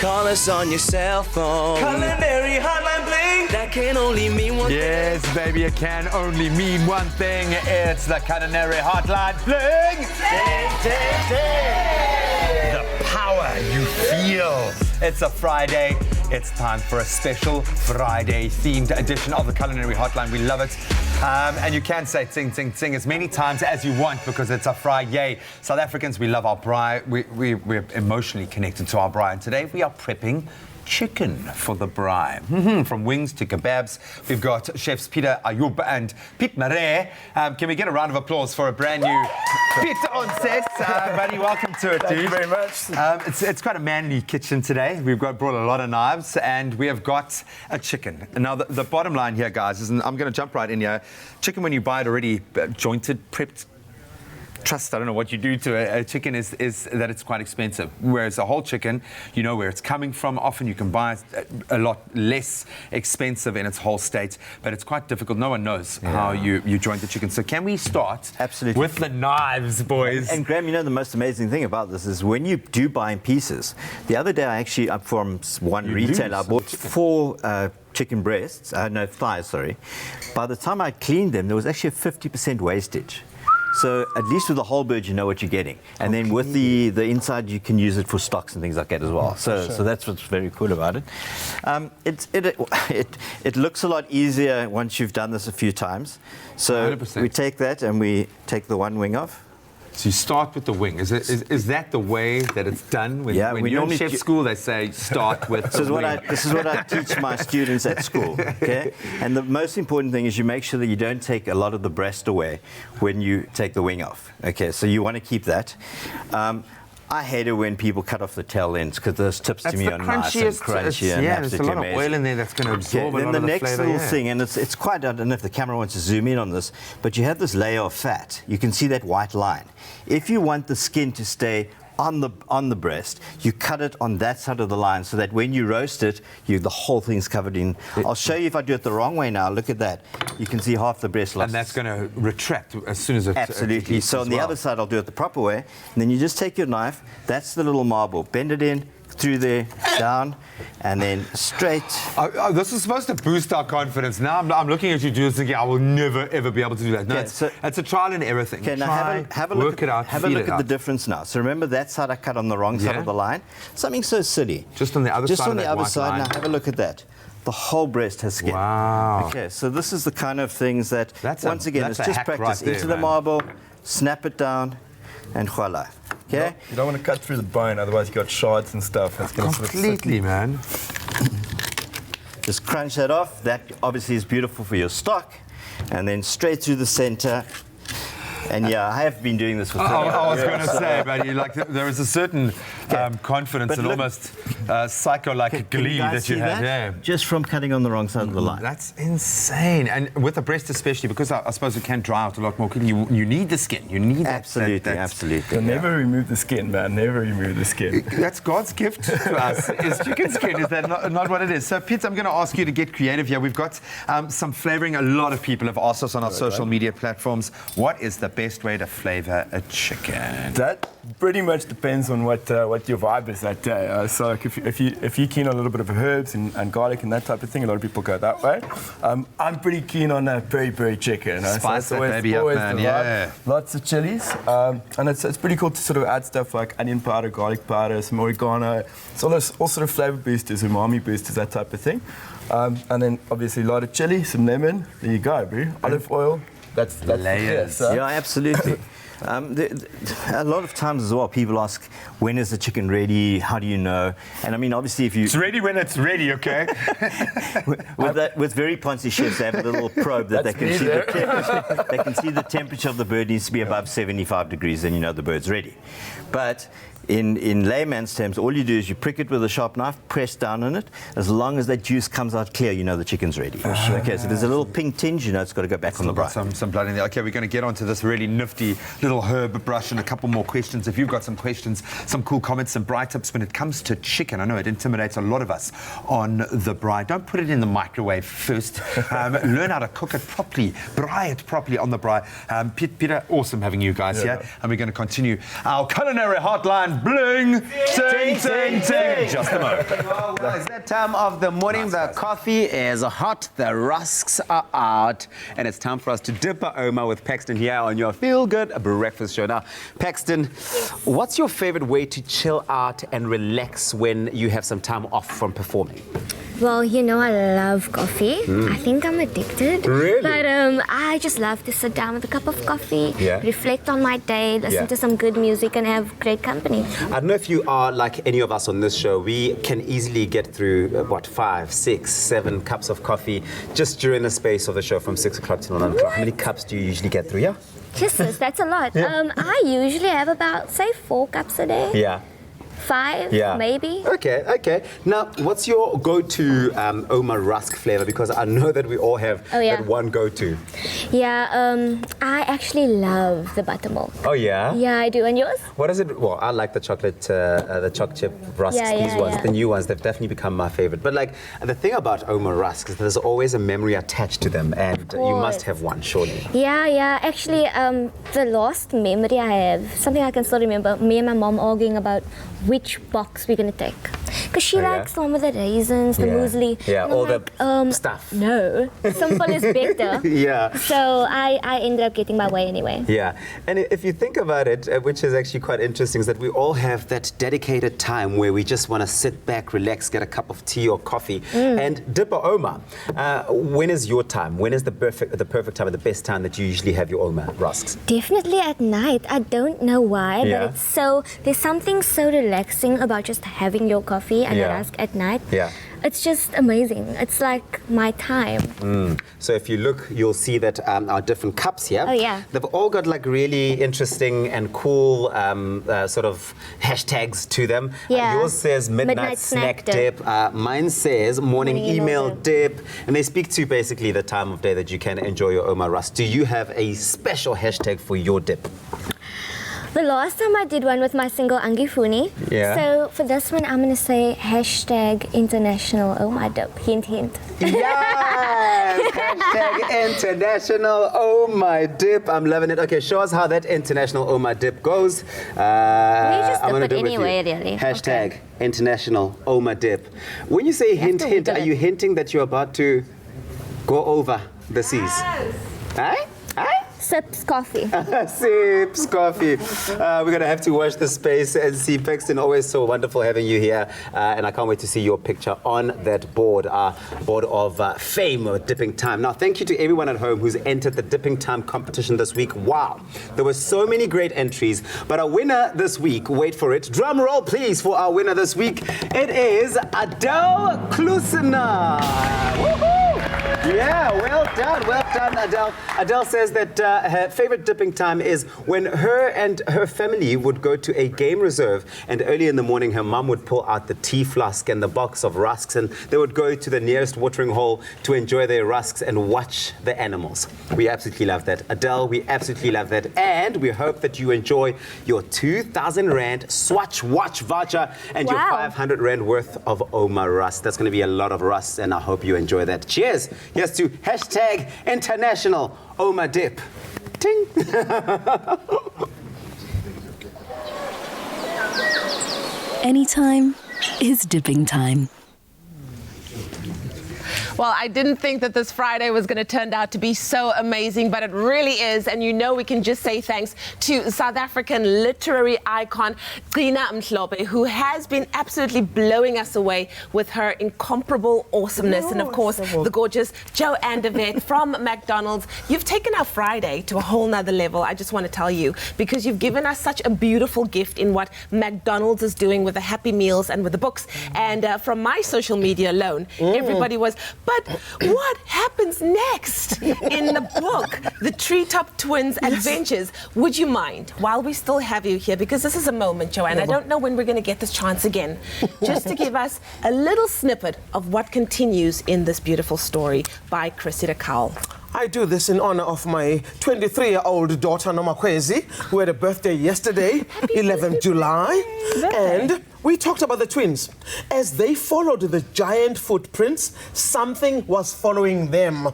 Speaker 13: Call us on your cell phone.
Speaker 12: Culinary hotline bling.
Speaker 13: That can only mean one thing.
Speaker 4: Yes, baby, it can only mean one thing. It's the Culinary hotline bling.
Speaker 12: Ding, ding, ding.
Speaker 4: The power you feel. It's a Friday. It's time for a special Friday-themed edition of the Culinary Hotline. We love it. And you can say ting, ting, ting as many times as you want because it's a Friday. South Africans, we love our braai. We're emotionally connected to our braai. And today we are prepping chicken for the braai. From wings to kebabs. We've got chefs Peter Ayub and Piet Maree. Can we get a round of applause for a brand new Piet on set? Buddy, welcome to it, dude.
Speaker 15: Thank you very much.
Speaker 4: It's quite a manly kitchen today. We've brought a lot of knives and we have got a chicken. Now, the bottom line here, guys, is, and I'm going to jump right in here. Chicken, when you buy it already jointed, prepped, trust, I don't know what you do to a chicken, is that it's quite expensive. Whereas a whole chicken, you know where it's coming from. Often you can buy it a lot less expensive in its whole state, but it's quite difficult. No one knows how you joint the chicken. So can we start with the knives, boys?
Speaker 16: And Graham, you know the most amazing thing about this is when you do buy in pieces. The other day I actually, from one retailer, I bought 4 chicken breasts, thighs, sorry. By the time I cleaned them, there was actually a 50% wastage. So at least with the whole bird, you know what you're getting. And then with the inside, you can use it for stocks and things like that as well. So that's what's very cool about it. It looks a lot easier once you've done this a few times. So 100%. We take that and we take the one wing off.
Speaker 4: So you start with the wing. Is that the way that it's done? When you're in chef school, they say start with the wing.
Speaker 16: This is what I teach my students at school, okay? And the most important thing is you make sure that you don't take a lot of the breast away when you take the wing off, okay? So you want to keep that. I hate it when people cut off the tail ends because those tips to me are nice and crunchy and
Speaker 4: there's a lot of oil in there that's going to absorb a lot of the flavor.
Speaker 16: Then the next little thing, and it's quite, I don't know if the camera wants to zoom in on this, but you have this layer of fat. You can see that white line. If you want the skin to stay on the breast, you cut it on that side of the line so that when you roast it, the whole thing's covered in. I'll show you if I do it the wrong way now. Look at that. You can see half the breast lost.
Speaker 4: And that's going to retract as soon as it
Speaker 16: absolutely. So on the other side, I'll do it the proper way. And then you just take your knife. That's the little marble. Bend it in, through there, down, and then straight.
Speaker 4: This is supposed to boost our confidence. Now I'm looking at you do this thinking I will never ever be able to do that. No, it's a trial and error thing.
Speaker 16: Okay, now have a look at the difference now. So remember that side I cut on the wrong side of the line. Something so silly.
Speaker 4: Just on the other side.
Speaker 16: Just on the other side. Now have a look at that. The whole breast has skin.
Speaker 4: Wow.
Speaker 16: Okay, so this is the kind of things that once again it's just practice.
Speaker 4: Right there,
Speaker 16: into the marble, snap it down, and voila. Okay?
Speaker 15: You don't want to cut through the bone, otherwise you got shards and stuff. That's going to
Speaker 4: completely, man.
Speaker 16: Just crunch that off. That obviously is beautiful for your stock. And then straight through the center. And yeah, I have been doing this for 30
Speaker 4: I was
Speaker 16: years.
Speaker 4: going to say, but there is a certain confidence
Speaker 16: But
Speaker 4: and
Speaker 16: look,
Speaker 4: almost psycho-like glee that you have. Yeah.
Speaker 16: Just from cutting on the wrong side of the line.
Speaker 4: That's insane. And with the breast especially, because I suppose it can dry out a lot more quickly, you need the skin. You need
Speaker 16: absolutely.
Speaker 15: So never remove the skin, man. Never remove the skin.
Speaker 4: That's God's gift to us, is chicken skin. Is that not what it is? So, Pete, I'm going to ask you to get creative here. We've got some flavouring. A lot of people have asked us on our social media platforms, what is the best way to flavour a chicken?
Speaker 15: That pretty much depends on what your vibe is that day. So like if you're keen on a little bit of herbs and garlic and that type of thing, a lot of people go that way. I'm pretty keen on peri chicken.
Speaker 4: Spice
Speaker 15: so
Speaker 4: that baby up, man. Yeah.
Speaker 15: Lots of chilies, and it's pretty cool to sort of add stuff like onion powder, garlic powder, some oregano. It's all sort of flavour boosters, umami boosters, that type of thing. And then obviously a lot of chili, some lemon. There you go, bro. Olive oil. That's
Speaker 4: layers.
Speaker 16: Yeah, absolutely. A lot of times as well, people ask, when is the chicken ready? How do you know? And I mean, obviously, if you...
Speaker 4: It's ready when it's ready, okay?
Speaker 16: with very poncy chefs, they have a little probe that they can see the temperature. They can see the temperature of the bird needs to be above 75 degrees, then you know the bird's ready. But in layman's terms, all you do is you prick it with a sharp knife, press down on it. As long as that juice comes out clear, you know the chicken's ready. Okay, so there's a little pink tinge, you know it's got to go back on the braai.
Speaker 4: Some blood in there. Okay, we're going to get onto this really nifty little herb brush and a couple more questions. If you've got some questions, some cool comments, some braai tips when it comes to chicken, I know it intimidates a lot of us on the braai. Don't put it in the microwave first. Learn how to cook it properly, braai it properly on the braai. Peter, awesome having you guys here. And we're going to continue our culinary hotline. Bling, ting, ting, ting. Just a moment.
Speaker 2: Well, it's that time of the morning. The coffee is hot, the rusks are out, and it's time for us to dip our Oma with Paxton here on your Feel Good Breakfast Show. Now, Paxton, what's your favorite way to chill out and relax when you have some time off from performing?
Speaker 14: Well, you know, I love coffee. I think I'm addicted.
Speaker 2: Really?
Speaker 14: But I just love to sit down with a cup of coffee, reflect on my day, listen to some good music, and have great company.
Speaker 2: I don't know if you are like any of us on this show. We can easily get through, 5, 6, 7 cups of coffee just during the space of the show from 6 o'clock to 9 o'clock. How many cups do you usually get through? Yeah?
Speaker 14: Jesus, that's a lot. I usually have about, say, 4 cups a day.
Speaker 2: Yeah.
Speaker 14: 5, maybe.
Speaker 2: Okay. Now, what's your go-to Oma rusk flavor? Because I know that we all have that one go-to.
Speaker 14: Yeah, I actually love the buttermilk.
Speaker 2: Oh, yeah?
Speaker 14: Yeah, I do. And yours?
Speaker 2: What is it? Well, I like the chocolate chip rusks. These ones, the new ones, they've definitely become my favorite. But like, the thing about Oma rusks is there's always a memory attached to them, and you must have one, surely.
Speaker 14: Yeah. Actually, the last memory I have, something I can still remember, me and my mom arguing about which box we're going to take. Because she likes some of the raisins, the muesli.
Speaker 2: Yeah, all the stuff.
Speaker 14: No, simple is better.
Speaker 2: Yeah.
Speaker 14: So I ended up getting my way anyway.
Speaker 2: Yeah, and if you think about it, which is actually quite interesting, is that we all have that dedicated time where we just want to sit back, relax, get a cup of tea or coffee, and dip our Oma. When is your time? When is the perfect time, or the best time that you usually have your Oma rusks?
Speaker 14: Definitely at night. I don't know why, but there's something so relaxing about just having your coffee and a rusk at night.
Speaker 2: Yeah.
Speaker 14: It's just amazing. It's like my time.
Speaker 2: So if you look, you'll see that our different cups here, they've all got like really interesting and cool sort of hashtags to them. Yours says midnight snack dip. Mine says morning email dip. And they speak to basically the time of day that you can enjoy your Oma rusk. Do you have a special hashtag for your dip?
Speaker 14: The last time I did one with my single Angifuni.
Speaker 2: Yeah.
Speaker 14: So for this one, I'm going to say hashtag international Oma dip. Hint, hint.
Speaker 2: Yes! Hashtag international Oma dip. I'm loving it. Okay, show us how that international Oma dip goes.
Speaker 14: You just dip it anyway, really.
Speaker 2: Hashtag international Oma dip. When you say hint, hint, are you hinting that you're about to go over the seas? Aye?
Speaker 14: Sips coffee.
Speaker 2: Sips coffee. We're going to have to watch the space and see. Paxton, always so wonderful having you here. And I can't wait to see your picture on that board, board of fame, Dipping Time. Now, thank you to everyone at home who's entered the Dipping Time competition this week. Wow. There were so many great entries. But our winner this week, wait for it. Drum roll, please, for our winner this week. It is Adele Klusina. Woohoo! Yeah, well done. Well done, Adele. Adele says that her favorite dipping time is when her and her family would go to a game reserve, and early in the morning her mum would pull out the tea flask and the box of rusks, and they would go to the nearest watering hole to enjoy their rusks and watch the animals. We absolutely love that. Adele, we absolutely love that. And we hope that you enjoy your 2,000 Rand Swatch Watch voucher and your 500 Rand worth of Oma Rust. That's going to be a lot of rust, and I hope you enjoy that. Cheers. Here's to #International Oma Dip. Ting.
Speaker 8: Anytime is dipping time.
Speaker 3: Well, I didn't think that this Friday was going to turn out to be so amazing, but it really is. And you know, we can just say thanks to South African literary icon Gcina Mhlope, who has been absolutely blowing us away with her incomparable awesomeness. And of course, the gorgeous Joanne de Wet from McDonald's. You've taken our Friday to a whole nother level, I just want to tell you, because you've given us such a beautiful gift in what McDonald's is doing with the Happy Meals and with the books. And from my social media alone, everybody was, but what happens next in the book, The Treetop Twins Adventures? Would you mind, while we still have you here, because this is a moment, Joanne, I don't know when we're going to get this chance again, just to give us a little snippet of what continues in this beautiful story by Cressida Cowell.
Speaker 5: I do this in honor of my 23-year-old daughter, Nomakwezi, who had a birthday yesterday, 11th July. And we talked about the twins. As they followed the giant footprints, something was following them.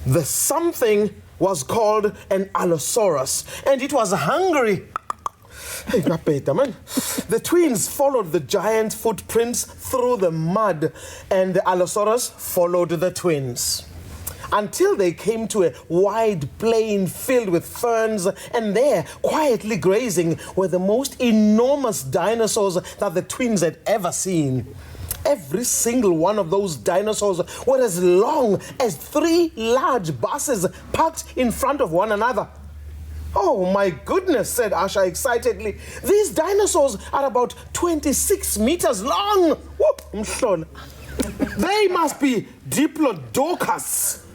Speaker 5: The something was called an Allosaurus, and it was hungry. Hey, man. The twins followed the giant footprints through the mud, and the Allosaurus followed the twins, until they came to a wide plain filled with ferns, and there, quietly grazing, were the most enormous dinosaurs that the twins had ever seen. Every single one of those dinosaurs were as long as 3 large buses parked in front of one another. Oh my goodness, said Asha excitedly. These dinosaurs are about 26 meters long. Whoop, they must be Diplodocus.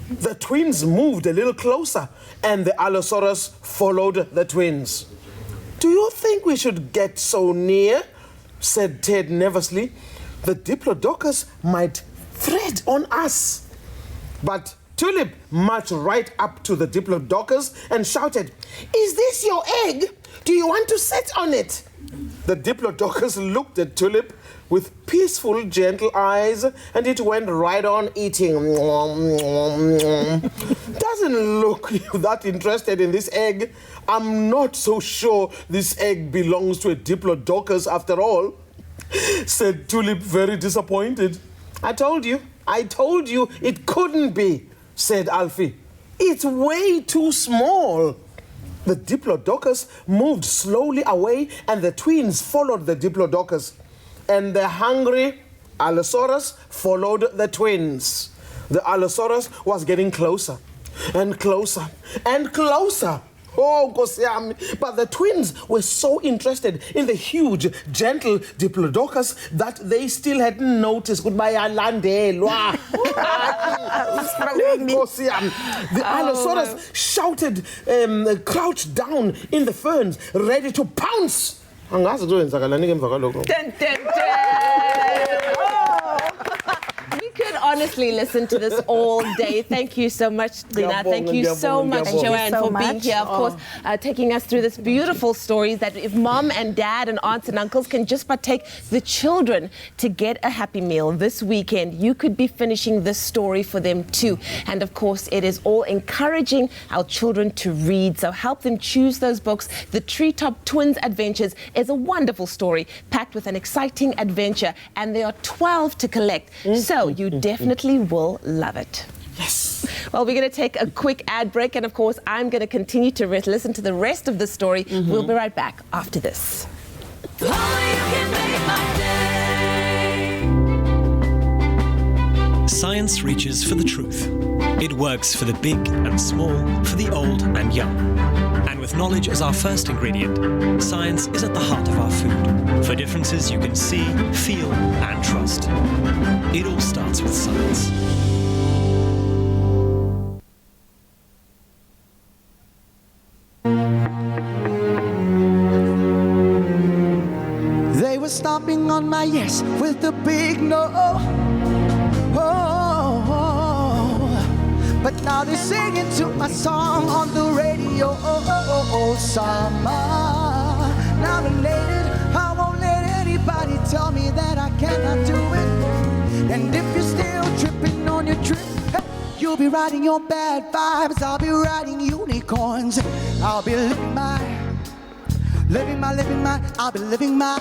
Speaker 5: The twins moved a little closer, and the Allosaurus followed the twins. Do you think we should get so near? Said Ted nervously. The Diplodocus might thread on us. But Tulip marched right up to the Diplodocus and shouted, "Is this your egg? Do you want to sit on it?" The Diplodocus looked at Tulip with peaceful, gentle eyes, and it went right on eating. Doesn't look that interested in this egg. I'm not so sure this egg belongs to a Diplodocus after all, said Tulip, very disappointed. I told you it couldn't be, said Alfie. It's way too small. The Diplodocus moved slowly away, and the twins followed the Diplodocus. And the hungry Allosaurus followed the twins. The Allosaurus was getting closer and closer and closer. Oh, Kosiami. But the twins were so interested in the huge, gentle Diplodocus that they still hadn't noticed. Goodbye, Alandelwa. The Allosaurus shouted, crouched down in the ferns, ready to pounce.
Speaker 3: Dun, dun, dun. We could honestly listen to this all day. Thank you so much, Gcina. Thank you so much, Joanne, for being here. Of course, taking us through this beautiful stories that if mom and dad and aunts and uncles can just but take the children to get a happy meal this weekend, you could be finishing this story for them too. And of course, it is all encouraging our children to read. So help them choose those books. The Treetop Twins Adventures is a wonderful story packed with an exciting adventure, and there are 12 to collect. So you definitely will love it. Yes. Well, we're going to take a quick ad break, and of course, I'm going to continue to listen to the rest of the story. We'll be right back after this.
Speaker 6: Science reaches for the truth. It works for the big and small, for the old and young. And with knowledge as our first ingredient, science is at the heart of our food. For differences you can see, feel, and trust. It all starts with science.
Speaker 12: But now they're singing to my song on the radio. Summer nominated. I won't let anybody tell me that I cannot do it. And if you're still tripping on your trip, hey, you'll be riding your bad vibes. I'll be riding unicorns. I'll be living my, I'll be living my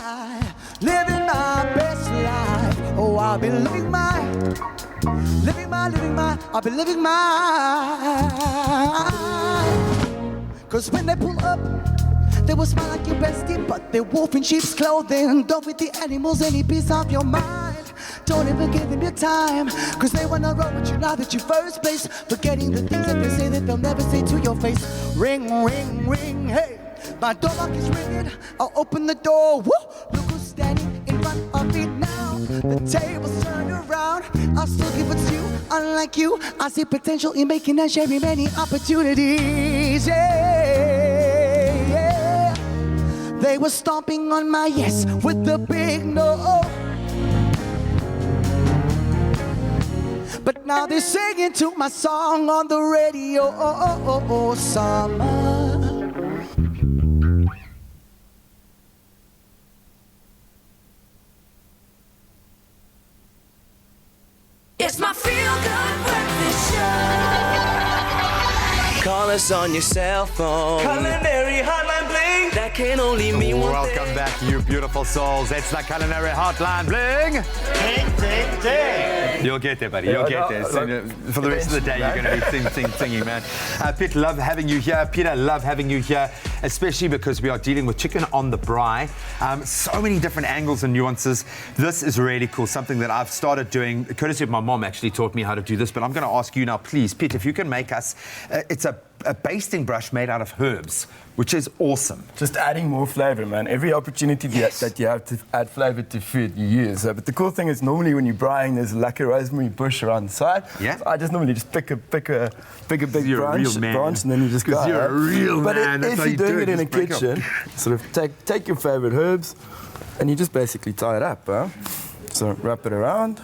Speaker 12: best life. Oh, I'll be living my, I'll be living my. 'Cause when they pull up, they will smile like your bestie, but they're wolf in sheep's clothing. Don't feed the animals any piece of your mind. Don't even give them your time, 'cause they wanna roll with you now that you're first place. Forgetting the things that they say that they'll never say to your face. Ring, ring, ring, hey, my door lock is ringing. I'll open the door, woo, look who's standing in front of me now. The table's turned around, I'll still give it to you. Unlike you, I see potential in making and sharing many opportunities, yeah. They were stomping on my yes with the big no. But now they're singing to my song on the radio. Summer.
Speaker 13: It's my feel-good breakfast show. Call us on your cell phone. Culinary hotline bling. That can only mean one thing.
Speaker 4: Welcome back, you beautiful souls. It's the Culinary Hotline Bling.
Speaker 12: Ding, ding, ding.
Speaker 4: You'll get there, buddy. You'll get there. For the rest of the day, you're going to be singing, man. Pete, love having you here. Peter, love having you here, especially because we are dealing with chicken on the braai. So many different angles and nuances. This is really cool, something that I've started doing, courtesy of my mom actually taught me how to do this, but I'm going to ask you now, please, Pete, if you can make us, it's a basting brush made out of herbs, which is awesome.
Speaker 15: Just adding more flavor, man. Every opportunity that you have to add flavor to food, you use. But the cool thing is normally when you're braaiing, there's like a rosemary bush around the side.
Speaker 4: Yeah.
Speaker 15: So I just normally just pick a big branch, and then you just go.
Speaker 4: You're a real man.
Speaker 15: But if you're doing it in a kitchen, sort of take your favorite herbs, and you just basically tie it up. So wrap it around.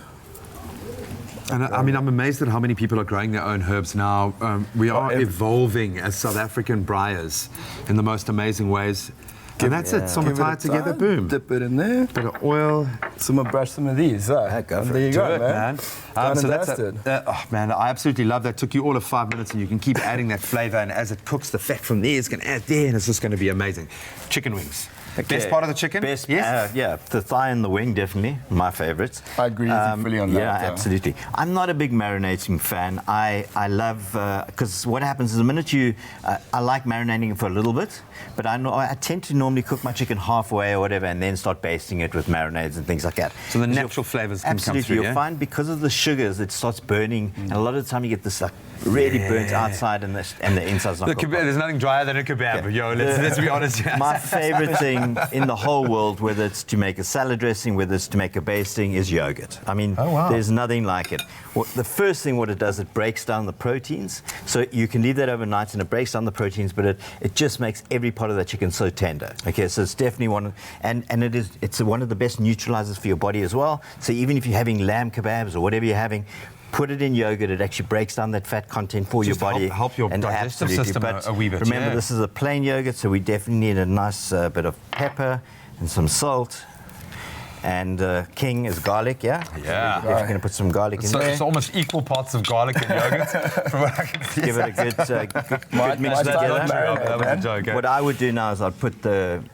Speaker 4: And I mean, I'm amazed at how many people are growing their own herbs now. We are evolving as South African braaiers in the most amazing ways. And that's it. Some tie it together, boom.
Speaker 15: Dip it in there.
Speaker 4: Bit of oil.
Speaker 15: Some brush some of these. There you go, man.
Speaker 4: So that's oh man, I absolutely love that. Took you all of 5 minutes, and you can keep adding that flavor. And as it cooks, the fat from there is going to add there, and it's just going to be amazing. Chicken wings.
Speaker 16: Okay.
Speaker 4: Best part of the chicken?
Speaker 16: Best, yes? Yeah, the thigh and the wing, definitely, my favorites.
Speaker 15: I agree with you fully on that.
Speaker 16: Yeah, absolutely. I'm not a big marinating fan. I love, because what happens is the minute you, I like marinating it for a little bit, but I tend to normally cook my chicken halfway or whatever and then start basting it with marinades and things like that.
Speaker 4: So the natural flavors can come through,
Speaker 16: absolutely. You'll find because of the sugars, it starts burning, and a lot of the time you get this like really burnt outside and the inside's not cooked.
Speaker 4: There's nothing drier than a kebab. Yo, let's be honest.
Speaker 16: My favorite thing in the whole world, whether it's to make a salad dressing, whether it's to make a basting, is yogurt. I mean, there's nothing like it. The first thing what it does, it breaks down the proteins. So you can leave that overnight and it breaks down the proteins, but it just makes every part of that chicken so tender. Okay, so it's definitely one of, and it's one of the best neutralizers for your body as well. So even if you're having lamb kebabs or whatever you're having, put it in yogurt, it actually breaks down that fat content for your body.
Speaker 4: Help your digestive system
Speaker 16: but
Speaker 4: a wee bit.
Speaker 16: Remember, this is a plain yogurt, so we definitely need a nice bit of pepper and some salt. And king is garlic, yeah?
Speaker 4: Yeah.
Speaker 16: So we're going to put some garlic in there.
Speaker 4: It's almost equal parts of garlic and yogurt, from what I can see.
Speaker 16: Give it a good mix together. What I would do now is I'd put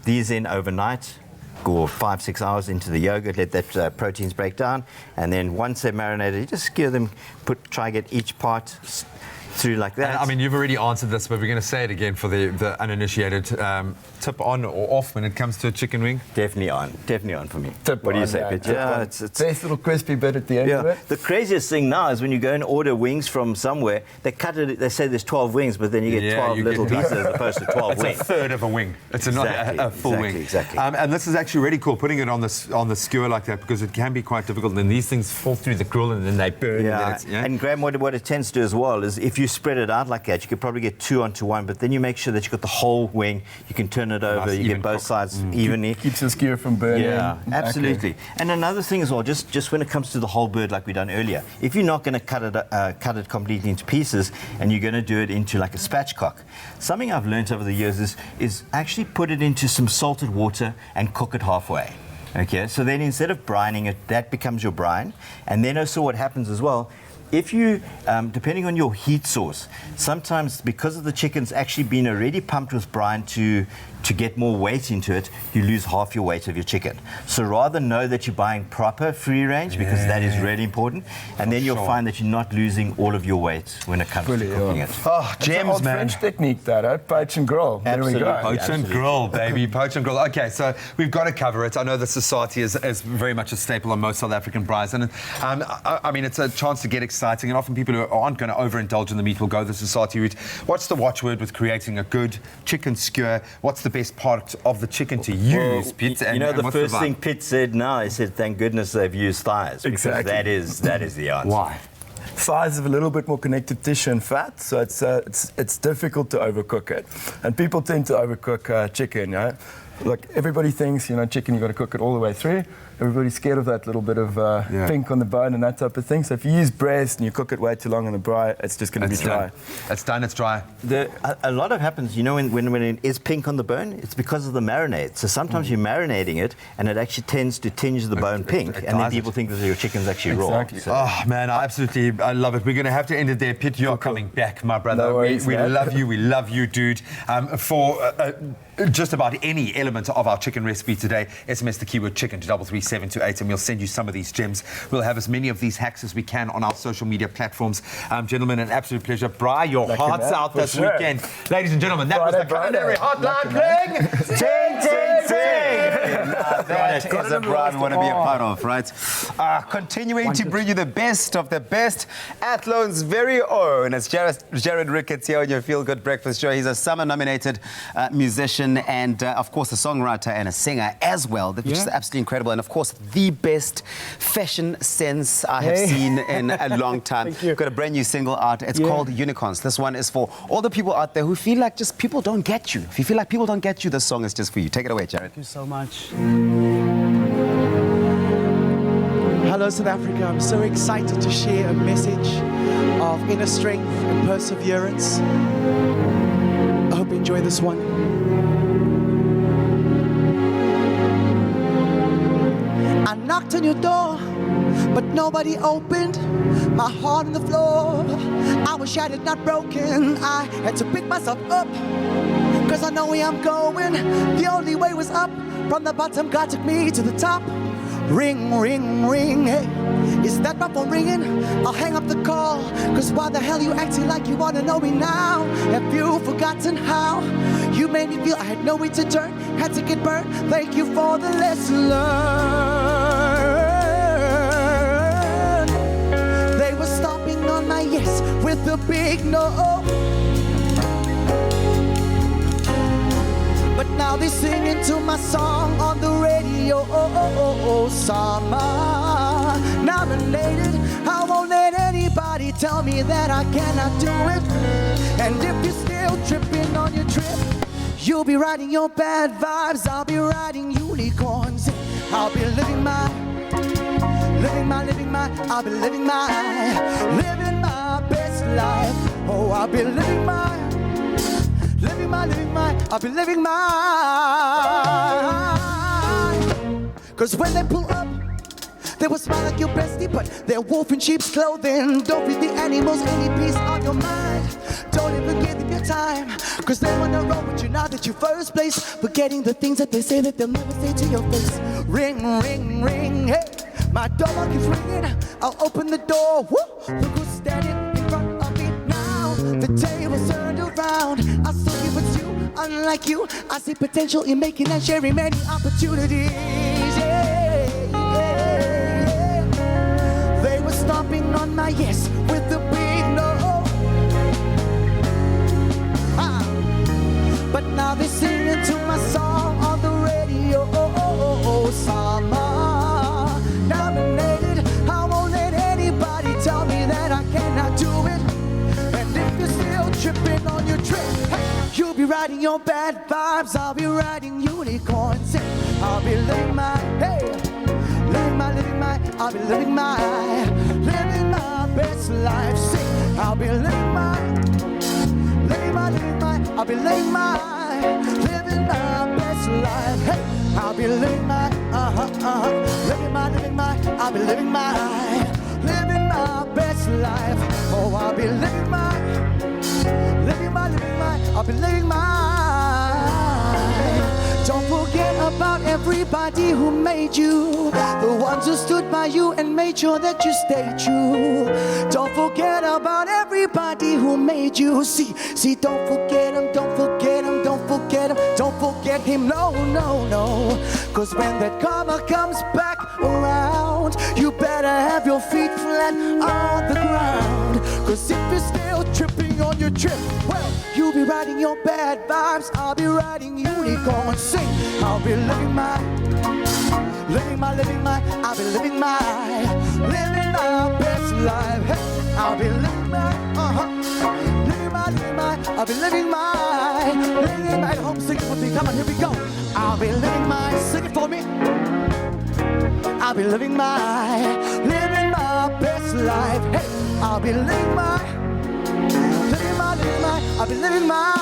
Speaker 16: these in overnight, or 5-6 hours into the yogurt, let that proteins break down, and then once they're marinated, you just skewer them, try get each part through like that.
Speaker 4: And, I mean, you've already answered this, but we're going to say it again for the uninitiated. Tip on or off when it comes to a chicken wing?
Speaker 16: Definitely on for me. What do you say, Pete?
Speaker 15: Yeah, it's nice little crispy bit at the end of it.
Speaker 16: The craziest thing now is when you go and order wings from somewhere, they cut it, they say there's 12 wings, but then you get 12 little pieces as opposed to 12 wings.
Speaker 4: It's a third of a wing. It's not a full wing.
Speaker 16: Exactly.
Speaker 4: And this is actually really cool, putting it on the skewer like that, because it can be quite difficult. And then these things fall through the grill and then they burn.
Speaker 16: Yeah. And Graham, what it tends to do as well is if you spread it out like that, you could probably get 2 onto 1, but then you make sure that you've got the whole wing. You can turn it over, you get both sides evenly.
Speaker 15: Keeps the skewer from burning.
Speaker 16: Yeah, absolutely. And another thing as well, just when it comes to the whole bird like we done earlier, if you're not going to cut it completely into pieces and you're going to do it into like a spatchcock, something I've learned over the years is actually put it into some salted water and cook it halfway. Okay, so then instead of brining it, that becomes your brine. And then also what happens as well, if you, depending on your heat source, sometimes because of the chicken's actually been already pumped with brine to get more weight into it, you lose half your weight of your chicken. So rather know that you're buying proper free range, because that is really important, and then you'll find that you're not losing all of your weight when it comes to cooking it.
Speaker 15: Oh, gems, man. French technique, that, eh? Poach and grill.
Speaker 16: Absolutely.
Speaker 15: There we go.
Speaker 4: Poach and grill, baby. Poach and grill. Okay, so we've got to cover it. I know the society is very much a staple on most South African braais, and I mean, it's a chance to get exciting, and often people who aren't going to overindulge in the meat will go the society route. What's the watchword with creating a good chicken skewer? What's the best part of the chicken to use, Pete?
Speaker 16: You know, the first thing Pete said now, he said, thank goodness they've used thighs. Exactly. That is the answer.
Speaker 15: Why? Thighs have a little bit more connective tissue and fat, so it's difficult to overcook it. And people tend to overcook chicken, yeah? Like everybody thinks, chicken, you've got to cook it all the way through. Everybody's scared of that little bit of pink on the bone and that type of thing. So if you use breast and you cook it way too long in the braai, it's just going to be dry.
Speaker 4: It's done, it's dry.
Speaker 16: A lot of happens, when it is pink on the bone, it's because of the marinade. So sometimes you're marinating it and it actually tends to tinge the bone pink, and then people think that your chicken's actually raw. So.
Speaker 4: Oh, man, I love it. We're going to have to end it there. Pete, you're coming back, my brother.
Speaker 15: No worries,
Speaker 4: we love you, dude. For just about any element of our chicken recipe today, SMS the keyword chicken to 33728 and we'll send you some of these gems. We'll have as many of these hacks as we can on our social media platforms. Gentlemen, an absolute pleasure. Braai, your heart's out this weekend. Ladies and gentlemen, that was the Culinary Hotline playing. Ting, ting, ting.
Speaker 2: That is a Braai we want to be a part of, right? Continuing to bring you the best of the best. Athlon's very own. It's Jared Ricketts here on your Feel Good Breakfast Show. He's a summer-nominated musician and, of course, a songwriter and a singer as well, which is absolutely incredible. And, of course, the best fashion sense I have seen in a long time. Got a brand new single out. It's called Unicorns. This one is for all the people out there who feel like just people don't get you. If you feel like people don't get you, this song is just for you. Take it away, Jared.
Speaker 9: Thank you so much. Hello, South Africa. I'm so excited to share a message of inner strength and perseverance. I hope you enjoy this one. I knocked on your door, but nobody opened. My heart on the floor, I was shattered, not broken. I had to pick myself up, cause I know where I'm going. The only way was up. From the bottom, God took me to the top. Ring, ring, ring, hey, is that my phone ringing? I'll hang up the call, cause why the hell you acting like you wanna know me now? Have you forgotten how you made me feel I had no way to turn, had to get burned? Thank you for the lesson learned. They were stomping on my yes with a big no, but now they're singing to my song on the radio. Summer nominated. I won't let anybody tell me that I cannot do it. And if you're still tripping on your trip, you'll be riding your bad vibes. I'll be riding unicorns. I'll be living my, I'll be living my best life. Oh, I'll be living my, I'll be living my. Cause when they pull up, they will smile like your bestie, but they're wolf in sheep's clothing. Don't feed the animals any piece of your mind. Don't even give them your time, cause they wanna roll with you now that you first place, forgetting the things that they say that they'll never say to your face. Ring, ring, ring, hey, my doorbell keeps ringing. I'll open the door, woo, look who's standing in front of me now. The table's turned around, I saw you but you, unlike you, I see potential in making and sharing many opportunities. They were stomping on my yes with a big no. But now they're singing to my song on the radio. Summer nominated. I won't let anybody tell me that I cannot do it. And if riding your bad vibes. I'll be riding unicorns. I'll be living my, hey, living my, I'll be living my best life. Sing, I'll be living my, I'll be living my best life. Hey, I'll be living my, living my, I'll be living my best life. Oh, I'll be living my, I'll be living my. Don't forget about everybody who made you, the ones who stood by you and made sure that you stay true. Don't forget about everybody who made you. See, don't forget him, don't forget him, don't forget him, don't forget him, no, no, no. Cause when that karma comes back around, you better have your feet flat on the ground. Cause if you're still tripping on your trip, well, you'll be riding your bad vibes. I'll be riding unicorns. Sing, I'll be living my, I'll be living my best life. Hey, I'll be living my, I'll be living my at home. Sing it with me, come on, here we go. I'll be living my, sing it for me. I'll be living my best life. Hey, I'll be living my, I'll be living my.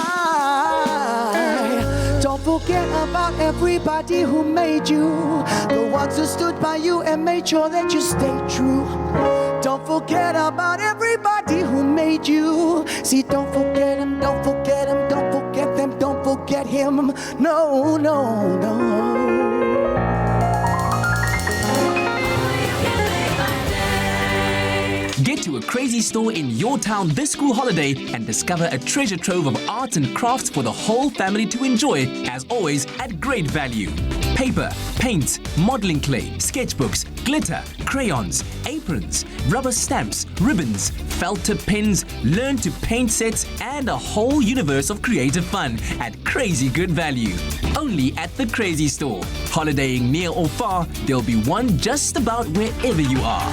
Speaker 9: Don't forget about everybody who made you, the ones who stood by you and made sure that you stay true. Don't forget about everybody who made you. See, don't forget him, don't forget him, don't forget them, don't forget him. No, no, no.
Speaker 18: Get to a crazy store in your town this school holiday and discover a treasure trove of arts and crafts for the whole family to enjoy, as always at great value. Paper, paints, modeling clay, sketchbooks, glitter, crayons, aprons, rubber stamps, ribbons, felt tip pens, learn to paint sets, and a whole universe of creative fun at crazy good value. Only at the Crazy Store. Holidaying near or far, there'll be one just about wherever you are.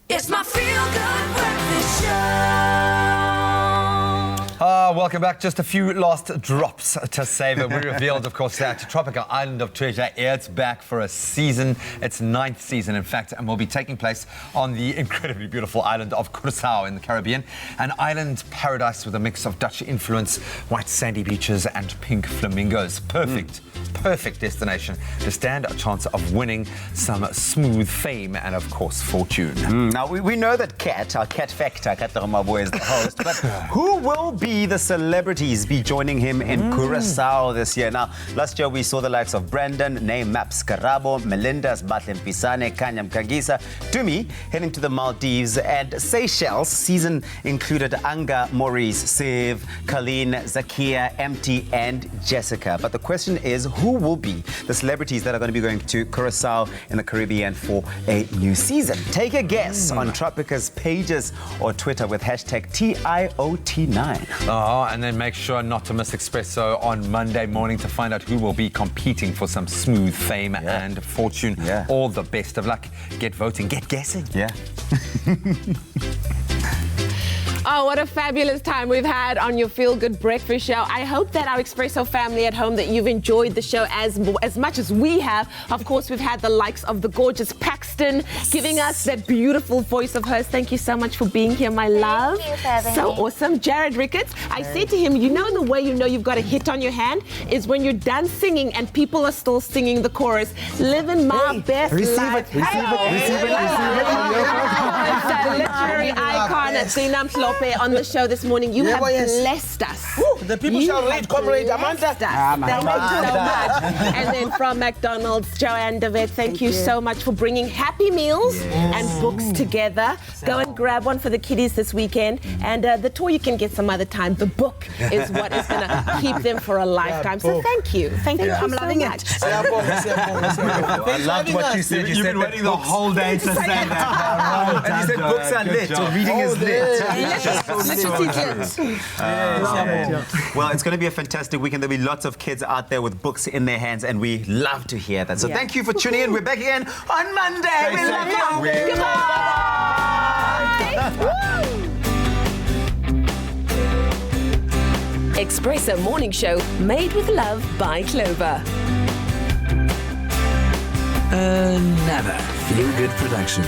Speaker 13: It's my feel-good breakfast show.
Speaker 4: Welcome back. Just a few last drops to savor. We revealed, of course, that Tropical Island of Treasure, it's back for a season. Its 9th season, in fact, and will be taking place on the incredibly beautiful island of Curaçao in the Caribbean. An island paradise with a mix of Dutch influence, white sandy beaches, and pink flamingos. Perfect destination to stand a chance of winning some smooth fame and, of course, fortune.
Speaker 2: Now, we know that our Cat Factor, Kat Leromabo, is the host, but who will be the celebrities be joining him in Curaçao this year? Now, last year we saw the likes of Brandon, Name Maps Karabo, Melinda's Batlem Pisane, Kanyam Kagisa, Tumi heading to the Maldives, and Seychelles. Season included Anga, Maurice, Siv, Colleen, Zakia, Empty, and Jessica. But the question is, who will be the celebrities that are going to be going to Curaçao in the Caribbean for a new season? Take a guess on Tropica's pages or Twitter with hashtag TIOT9.
Speaker 4: now, and then make sure not to miss Expresso on Monday morning to find out who will be competing for some smooth fame and fortune. All the best of luck. Get voting, get guessing.
Speaker 3: Oh, what a fabulous time we've had on your Feel Good Breakfast Show. I hope that our Expresso family at home, that you've enjoyed the show as much as we have. Of course, we've had the likes of the gorgeous Paxton giving us that beautiful voice of hers. Thank you so much for being here, my love.
Speaker 14: Thank you for having
Speaker 3: so
Speaker 14: me.
Speaker 3: awesome. Jared Ricketts, I said to him, you know the way you know you've got a hit on your hand is when you're done singing and people are still singing the chorus. Living my best life.
Speaker 2: Receive it.
Speaker 3: Literary icon Gina Mhlope on the show this morning. You have blessed us.
Speaker 5: The people shall read, Comrade Amanda.
Speaker 3: Thank you so much. And then from McDonald's, Joanne David, thank you so much for bringing happy meals and books together. Go and grab one for the kiddies this weekend. And the toy you can get some other time. The book is what is going to keep them for a lifetime. So thank you. Thank you. I'm loving it.
Speaker 2: I loved what you said. You've been waiting the whole day to say that. And you said books are lit. So reading is lit. Well, it's going to be a fantastic weekend. There'll be lots of kids out there with books in their hands, and we love to hear that. So thank you for tuning in. We're back again on Monday. We love you.
Speaker 19: Goodbye. Expresso Morning Show, made with love by Clover.
Speaker 18: Never. Feel Good production.